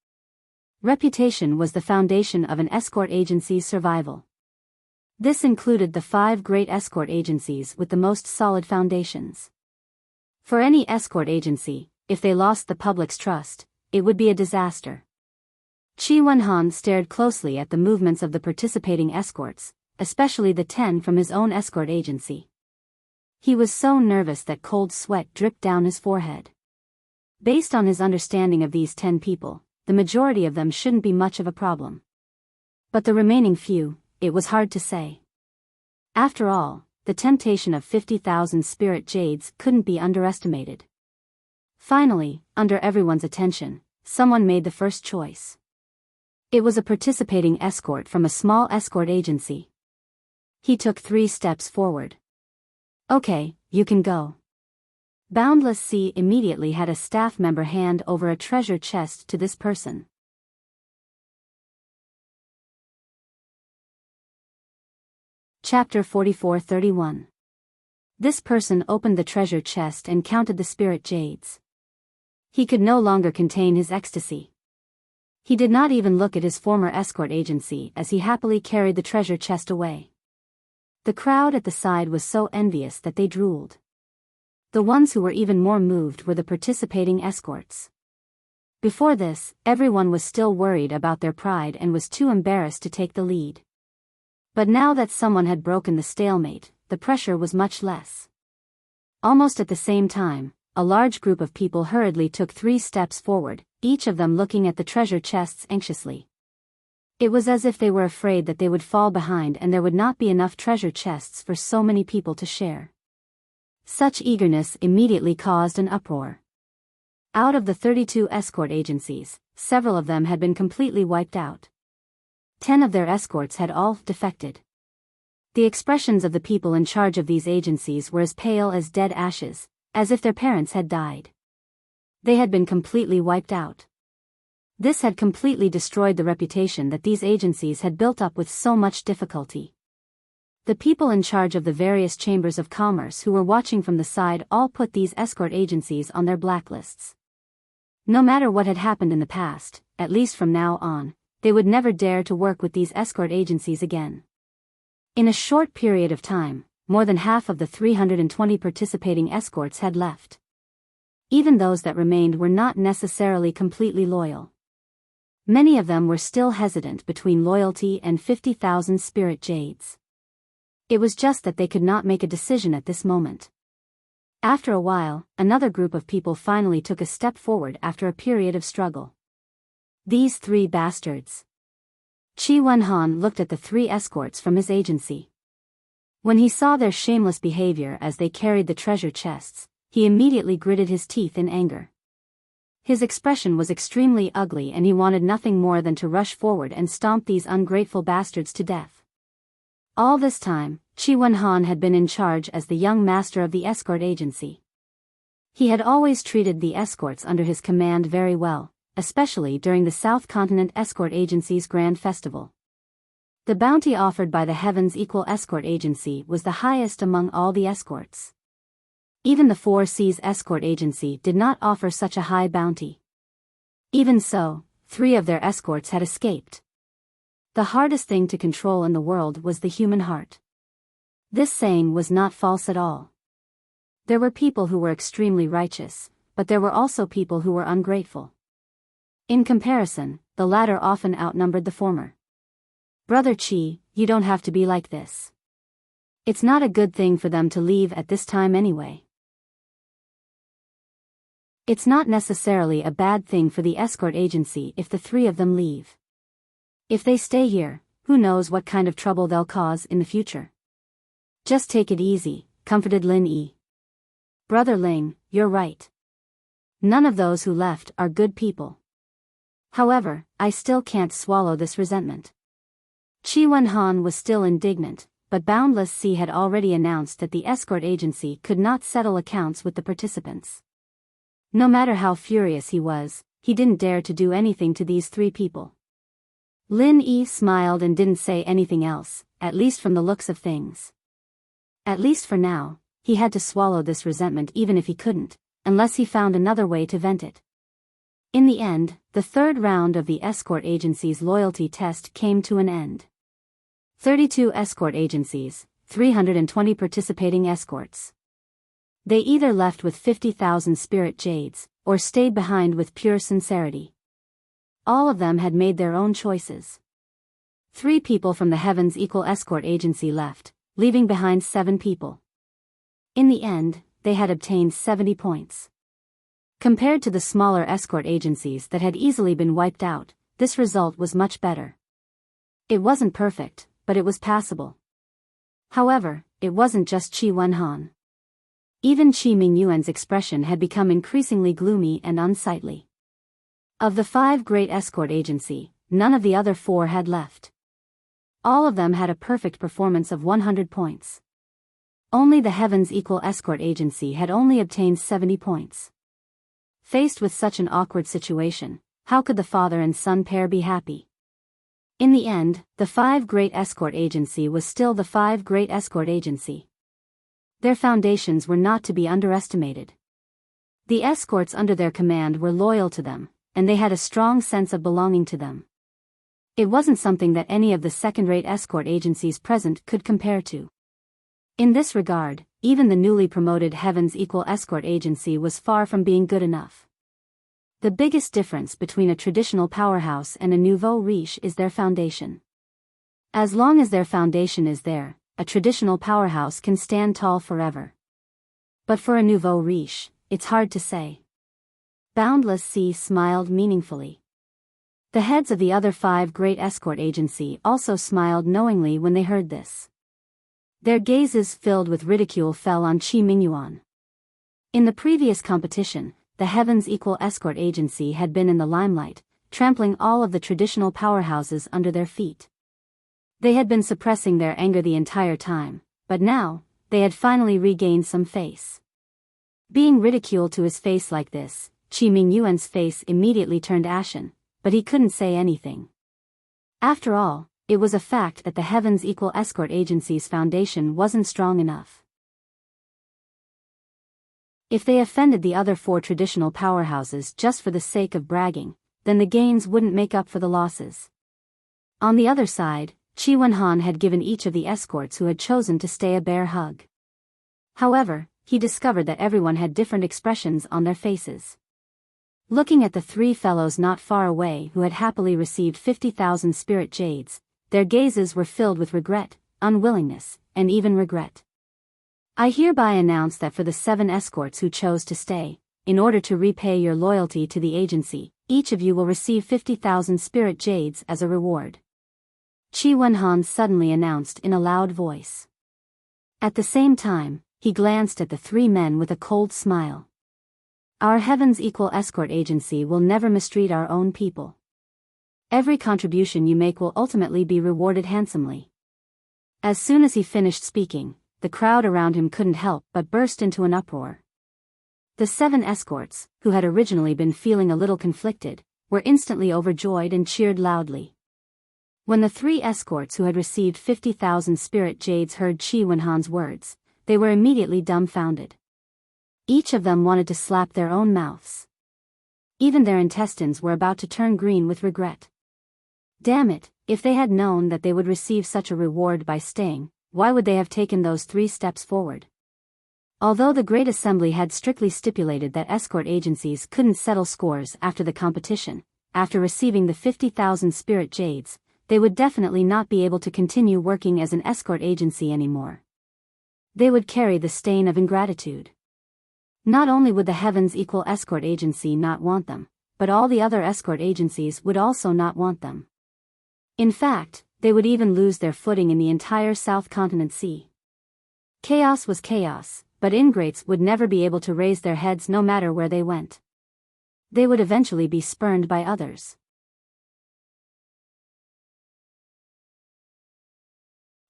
Reputation was the foundation of an escort agency's survival. This included the 5 great escort agencies with the most solid foundations. For any escort agency, if they lost the public's trust, it would be a disaster. Qi Wenhan stared closely at the movements of the participating escorts, especially the 10 from his own escort agency. He was so nervous that cold sweat dripped down his forehead. Based on his understanding of these 10 people, the majority of them shouldn't be much of a problem. But the remaining few, it was hard to say. After all, the temptation of 50,000 spirit jades couldn't be underestimated. Finally, under everyone's attention, someone made the first choice. It was a participating escort from a small escort agency. He took 3 steps forward. "Okay, you can go." Boundless Sea immediately had a staff member hand over a treasure chest to this person. Chapter 44-31. This person opened the treasure chest and counted the spirit jades. He could no longer contain his ecstasy. He did not even look at his former escort agency as he happily carried the treasure chest away. The crowd at the side was so envious that they drooled. The ones who were even more moved were the participating escorts. Before this, everyone was still worried about their pride and was too embarrassed to take the lead. But now that someone had broken the stalemate, the pressure was much less. Almost at the same time, a large group of people hurriedly took 3 steps forward, each of them looking at the treasure chests anxiously. It was as if they were afraid that they would fall behind and there would not be enough treasure chests for so many people to share. Such eagerness immediately caused an uproar. Out of the 32 escort agencies, several of them had been completely wiped out. 10 of their escorts had all defected. The expressions of the people in charge of these agencies were as pale as dead ashes, as if their parents had died. They had been completely wiped out. This had completely destroyed the reputation that these agencies had built up with so much difficulty. The people in charge of the various chambers of commerce who were watching from the side all put these escort agencies on their blacklists. No matter what had happened in the past, at least from now on, they would never dare to work with these escort agencies again. In a short period of time, more than half of the 320 participating escorts had left. Even those that remained were not necessarily completely loyal. Many of them were still hesitant between loyalty and 50,000 spirit jades. It was just that they could not make a decision at this moment. After a while, another group of people finally took a step forward after a period of struggle. These 3 bastards. Qi Wenhan looked at the 3 escorts from his agency. When he saw their shameless behavior as they carried the treasure chests, he immediately gritted his teeth in anger. His expression was extremely ugly and he wanted nothing more than to rush forward and stomp these ungrateful bastards to death. All this time, Qi Wenhan had been in charge as the young master of the escort agency. He had always treated the escorts under his command very well, especially during the South Continent Escort Agency's Grand Festival. The bounty offered by the Heavens Equal Escort Agency was the highest among all the escorts. Even the 4 Seas Escort Agency did not offer such a high bounty. Even so, 3 of their escorts had escaped. The hardest thing to control in the world was the human heart. This saying was not false at all. There were people who were extremely righteous, but there were also people who were ungrateful. In comparison, the latter often outnumbered the former. Brother Qi, you don't have to be like this. It's not a good thing for them to leave at this time anyway. It's not necessarily a bad thing for the escort agency if the 3 of them leave. If they stay here, who knows what kind of trouble they'll cause in the future. Just take it easy, comforted Lin Yi. Brother Ling, you're right. None of those who left are good people. However, I still can't swallow this resentment. Qi Wenhan was still indignant, but Boundless Sea had already announced that the escort agency could not settle accounts with the participants. No matter how furious he was, he didn't dare to do anything to these 3 people. Lin Yi smiled and didn't say anything else, at least from the looks of things. At least for now, he had to swallow this resentment even if he couldn't, unless he found another way to vent it. In the end, the 3rd round of the escort agency's loyalty test came to an end. 32 escort agencies, 320 participating escorts. They either left with 50,000 spirit jades, or stayed behind with pure sincerity. All of them had made their own choices. 3 people from the Heavens Equal Escort Agency left, leaving behind 7 people. In the end, they had obtained 70 points. Compared to the smaller escort agencies that had easily been wiped out, this result was much better. It wasn't perfect, but it was passable. However, it wasn't just Qi Wenhan. Even Qi Mingyuan's expression had become increasingly gloomy and unsightly. Of the 5 great escort agency, none of the other 4 had left. All of them had a perfect performance of 100 points. Only the Heavens Equal Escort Agency had only obtained 70 points. Faced with such an awkward situation, how could the father and son pair be happy? In the end, the 5 Great Escort Agency was still the 5 Great Escort Agency. Their foundations were not to be underestimated. The escorts under their command were loyal to them, and they had a strong sense of belonging to them. It wasn't something that any of the second-rate escort agencies present could compare to. In this regard, even the newly promoted Heavens Equal Escort Agency was far from being good enough. The biggest difference between a traditional powerhouse and a nouveau riche is their foundation. As long as their foundation is there, a traditional powerhouse can stand tall forever. But for a nouveau riche, it's hard to say. Boundless Sea smiled meaningfully. The heads of the other 5 Great Escort Agency also smiled knowingly when they heard this. Their gazes filled with ridicule fell on Qi Mingyuan. In the previous competition, the Heavens Equal Escort Agency had been in the limelight, trampling all of the traditional powerhouses under their feet. They had been suppressing their anger the entire time, but now, they had finally regained some face. Being ridiculed to his face like this, Qi Mingyuan's face immediately turned ashen, but he couldn't say anything. After all, it was a fact that the Heavens Equal Escort Agency's foundation wasn't strong enough. If they offended the other 4 traditional powerhouses just for the sake of bragging, then the gains wouldn't make up for the losses. On the other side, Qi Wenhan had given each of the escorts who had chosen to stay a bear hug. However, he discovered that everyone had different expressions on their faces. Looking at the 3 fellows not far away who had happily received 50,000 spirit jades, their gazes were filled with regret, unwillingness, and even regret. I hereby announce that for the 7 escorts who chose to stay, in order to repay your loyalty to the agency, each of you will receive 50,000 spirit jades as a reward. Qi Wenhan suddenly announced in a loud voice. At the same time, he glanced at the 3 men with a cold smile. Our Heavens Equal Escort Agency will never mistreat our own people. Every contribution you make will ultimately be rewarded handsomely. As soon as he finished speaking, the crowd around him couldn't help but burst into an uproar. The 7 escorts, who had originally been feeling a little conflicted, were instantly overjoyed and cheered loudly. When the 3 escorts who had received 50,000 spirit jades heard Qi Wenhan's words, they were immediately dumbfounded. Each of them wanted to slap their own mouths. Even their intestines were about to turn green with regret. Damn it, if they had known that they would receive such a reward by staying, why would they have taken those 3 steps forward? Although the Great Assembly had strictly stipulated that escort agencies couldn't settle scores after the competition, after receiving the 50,000 spirit jades, they would definitely not be able to continue working as an escort agency anymore. They would carry the stain of ingratitude. Not only would the Heavens Equal Escort Agency not want them, but all the other escort agencies would also not want them. In fact, they would even lose their footing in the entire South Continent Sea. Chaos was chaos, but ingrates would never be able to raise their heads no matter where they went. They would eventually be spurned by others.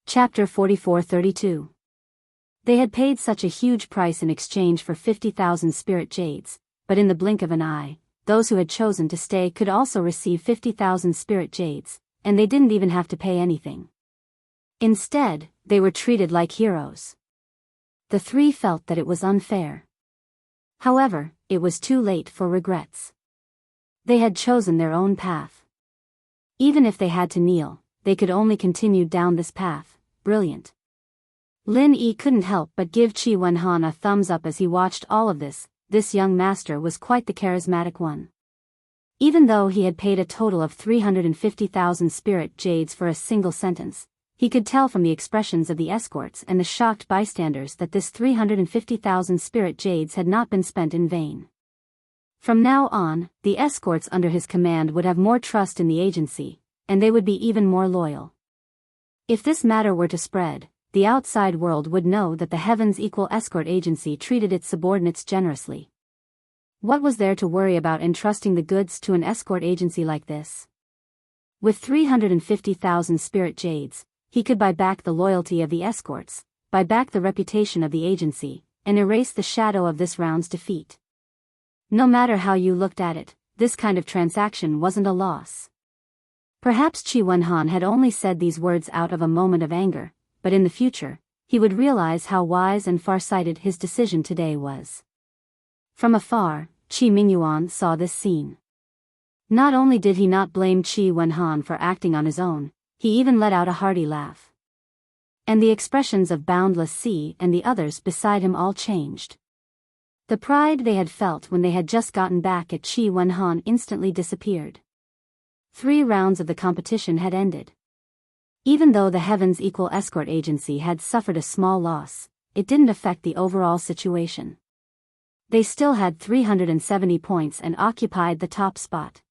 Chapter 44-32. They had paid such a huge price in exchange for 50,000 spirit jades, but in the blink of an eye, those who had chosen to stay could also receive 50,000 spirit jades, and they didn't even have to pay anything. Instead, they were treated like heroes. The 3 felt that it was unfair. However, it was too late for regrets. They had chosen their own path. Even if they had to kneel, they could only continue down this path. Brilliant. Lin Yi couldn't help but give Qi Wenhan a thumbs up as he watched all of this. This young master was quite the charismatic one. Even though he had paid a total of 350,000 spirit jades for a single sentence, he could tell from the expressions of the escorts and the shocked bystanders that this 350,000 spirit jades had not been spent in vain. From now on, the escorts under his command would have more trust in the agency, and they would be even more loyal. If this matter were to spread, the outside world would know that the Heavens Equal Escort Agency treated its subordinates generously. What was there to worry about entrusting the goods to an escort agency like this? With 350,000 spirit jades, he could buy back the loyalty of the escorts, buy back the reputation of the agency, and erase the shadow of this round's defeat. No matter how you looked at it, this kind of transaction wasn't a loss. Perhaps Qi Wenhan had only said these words out of a moment of anger, but in the future, he would realize how wise and far-sighted his decision today was. From afar, Qi Mingyuan saw this scene. Not only did he not blame Qi Wenhan for acting on his own, he even let out a hearty laugh. And the expressions of Boundless Sea and the others beside him all changed. The pride they had felt when they had just gotten back at Qi Wenhan instantly disappeared. 3 rounds of the competition had ended. Even though the Heavens Equal Escort Agency had suffered a small loss, it didn't affect the overall situation. They still had 370 points and occupied the top spot.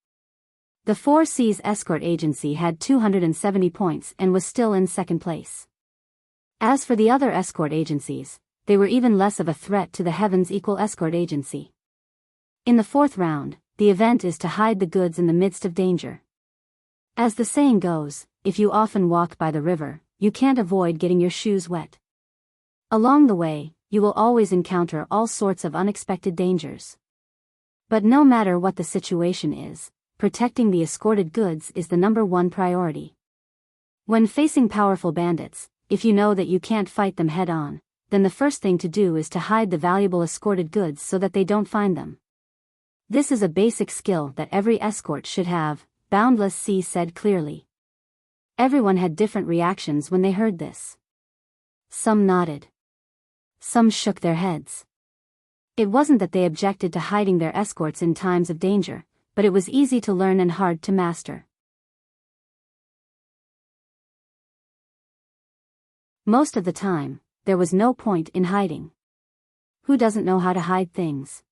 The 4 Seas Escort Agency had 270 points and was still in second place. As for the other escort agencies, they were even less of a threat to the Heavens Equal Escort Agency. In the 4th round, the event is to hide the goods in the midst of danger. As the saying goes, if you often walk by the river, you can't avoid getting your shoes wet. Along the way, you will always encounter all sorts of unexpected dangers. But no matter what the situation is, protecting the escorted goods is the #1 priority. When facing powerful bandits, if you know that you can't fight them head-on, then the first thing to do is to hide the valuable escorted goods so that they don't find them. This is a basic skill that every escort should have, Boundless Sea said clearly. Everyone had different reactions when they heard this. Some nodded. Some shook their heads. It wasn't that they objected to hiding their escorts in times of danger, but it was easy to learn and hard to master. Most of the time, there was no point in hiding. Who doesn't know how to hide things?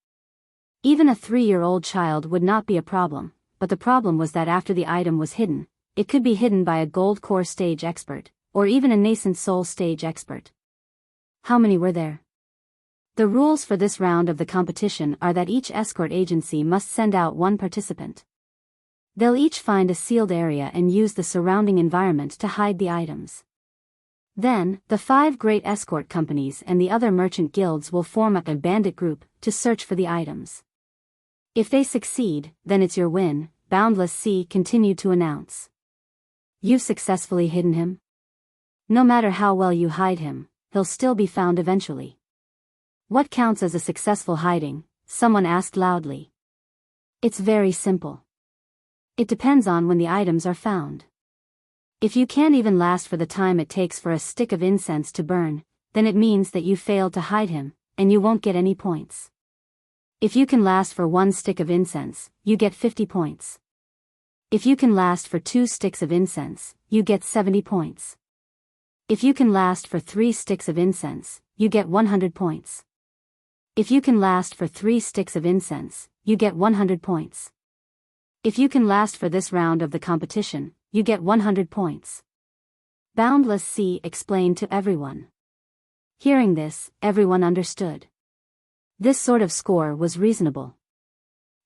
Even a 3-year-old child would not be a problem, but the problem was that after the item was hidden, it could be hidden by a gold core stage expert, or even a nascent soul stage expert. How many were there? The rules for this round of the competition are that each escort agency must send out 1 participant. They'll each find a sealed area and use the surrounding environment to hide the items. Then, the 5 great escort companies and the other merchant guilds will form up a bandit group to search for the items. If they succeed, then it's your win, Boundless Sea continued to announce. You've successfully hidden him? No matter how well you hide him, he'll still be found eventually. What counts as a successful hiding? Someone asked loudly. It's very simple. It depends on when the items are found. If you can't even last for the time it takes for a stick of incense to burn, then it means that you failed to hide him, and you won't get any points. If you can last for 1 stick of incense, you get 50 points. If you can last for 2 sticks of incense, you get 70 points. If you can last for 3 sticks of incense, you get 100 points. If you can last for 3 sticks of incense, you get 100 points. If you can last for this round of the competition, you get 100 points. Boundless Sea explained to everyone. Hearing this, everyone understood. This sort of score was reasonable.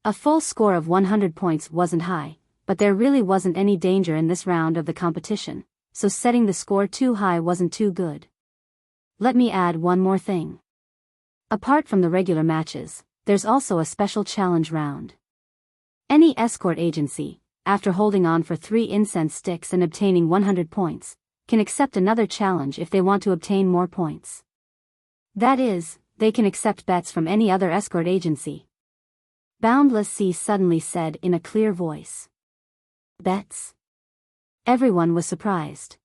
A full score of 100 points wasn't high, but there really wasn't any danger in this round of the competition, so setting the score too high wasn't too good. Let me add one more thing. Apart from the regular matches, there's also a special challenge round. Any escort agency, after holding on for 3 incense sticks and obtaining 100 points, can accept another challenge if they want to obtain more points. That is, they can accept bets from any other escort agency. Boundless Sea suddenly said in a clear voice. Bets? Everyone was surprised.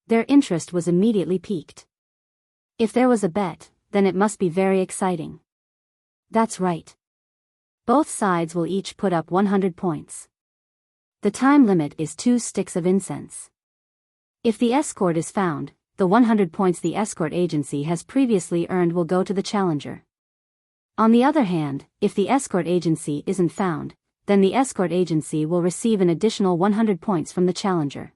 Their interest was immediately piqued. If there was a bet, then it must be very exciting. That's right. Both sides will each put up 100 points. The time limit is 2 sticks of incense. If the escort is found, the 100 points the escort agency has previously earned will go to the challenger. On the other hand, if the escort agency isn't found, then the escort agency will receive an additional 100 points from the challenger.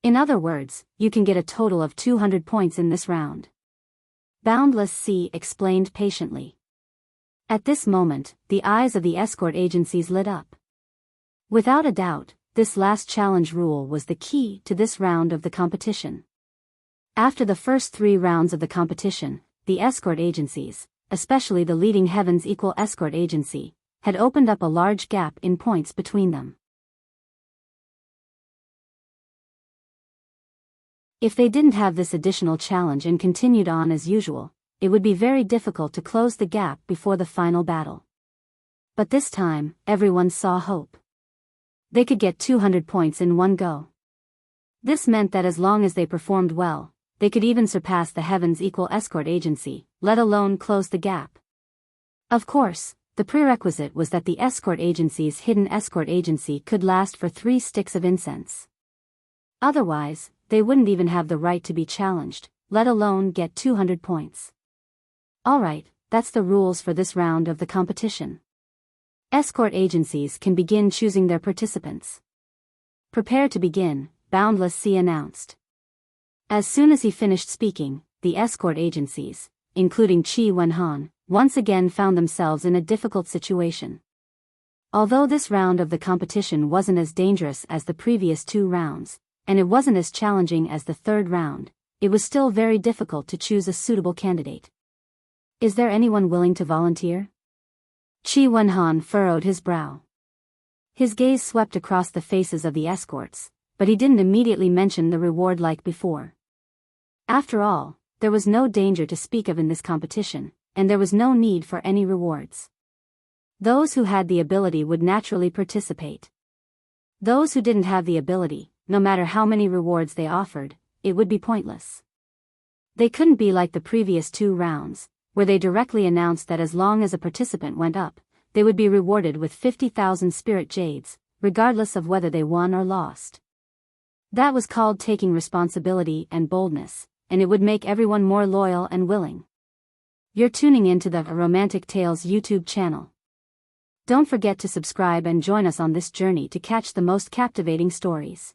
In other words, you can get a total of 200 points in this round. Boundless Sea explained patiently. At this moment, the eyes of the escort agencies lit up. Without a doubt, this last challenge rule was the key to this round of the competition. After the first 3 rounds of the competition, the escort agencies, especially the leading Heaven's Equal escort agency, had opened up a large gap in points between them. If they didn't have this additional challenge and continued on as usual, it would be very difficult to close the gap before the final battle. But this time, everyone saw hope. They could get 200 points in one go. This meant that as long as they performed well, they could even surpass the Heaven's Equal escort agency, let alone close the gap. Of course, the prerequisite was that the escort agency's hidden escort agency could last for 3 sticks of incense. Otherwise, they wouldn't even have the right to be challenged, let alone get 200 points. Alright, that's the rules for this round of the competition. Escort agencies can begin choosing their participants. Prepare to begin, Boundless Sea announced. As soon as he finished speaking, the escort agencies, including Chi Wenhan, once again found themselves in a difficult situation. Although this round of the competition wasn't as dangerous as the previous 2 rounds, and it wasn't as challenging as the 3rd round, it was still very difficult to choose a suitable candidate. Is there anyone willing to volunteer? Chi Wenhan furrowed his brow. His gaze swept across the faces of the escorts, but he didn't immediately mention the reward like before. After all, there was no danger to speak of in this competition, and there was no need for any rewards. Those who had the ability would naturally participate. Those who didn't have the ability, no matter how many rewards they offered, it would be pointless. They couldn't be like the previous 2 rounds, where they directly announced that as long as a participant went up, they would be rewarded with 50,000 spirit jades, regardless of whether they won or lost. That was called taking responsibility and boldness, and it would make everyone more loyal and willing. You're tuning into the Romantic Tales YouTube channel. Don't forget to subscribe and join us on this journey to catch the most captivating stories.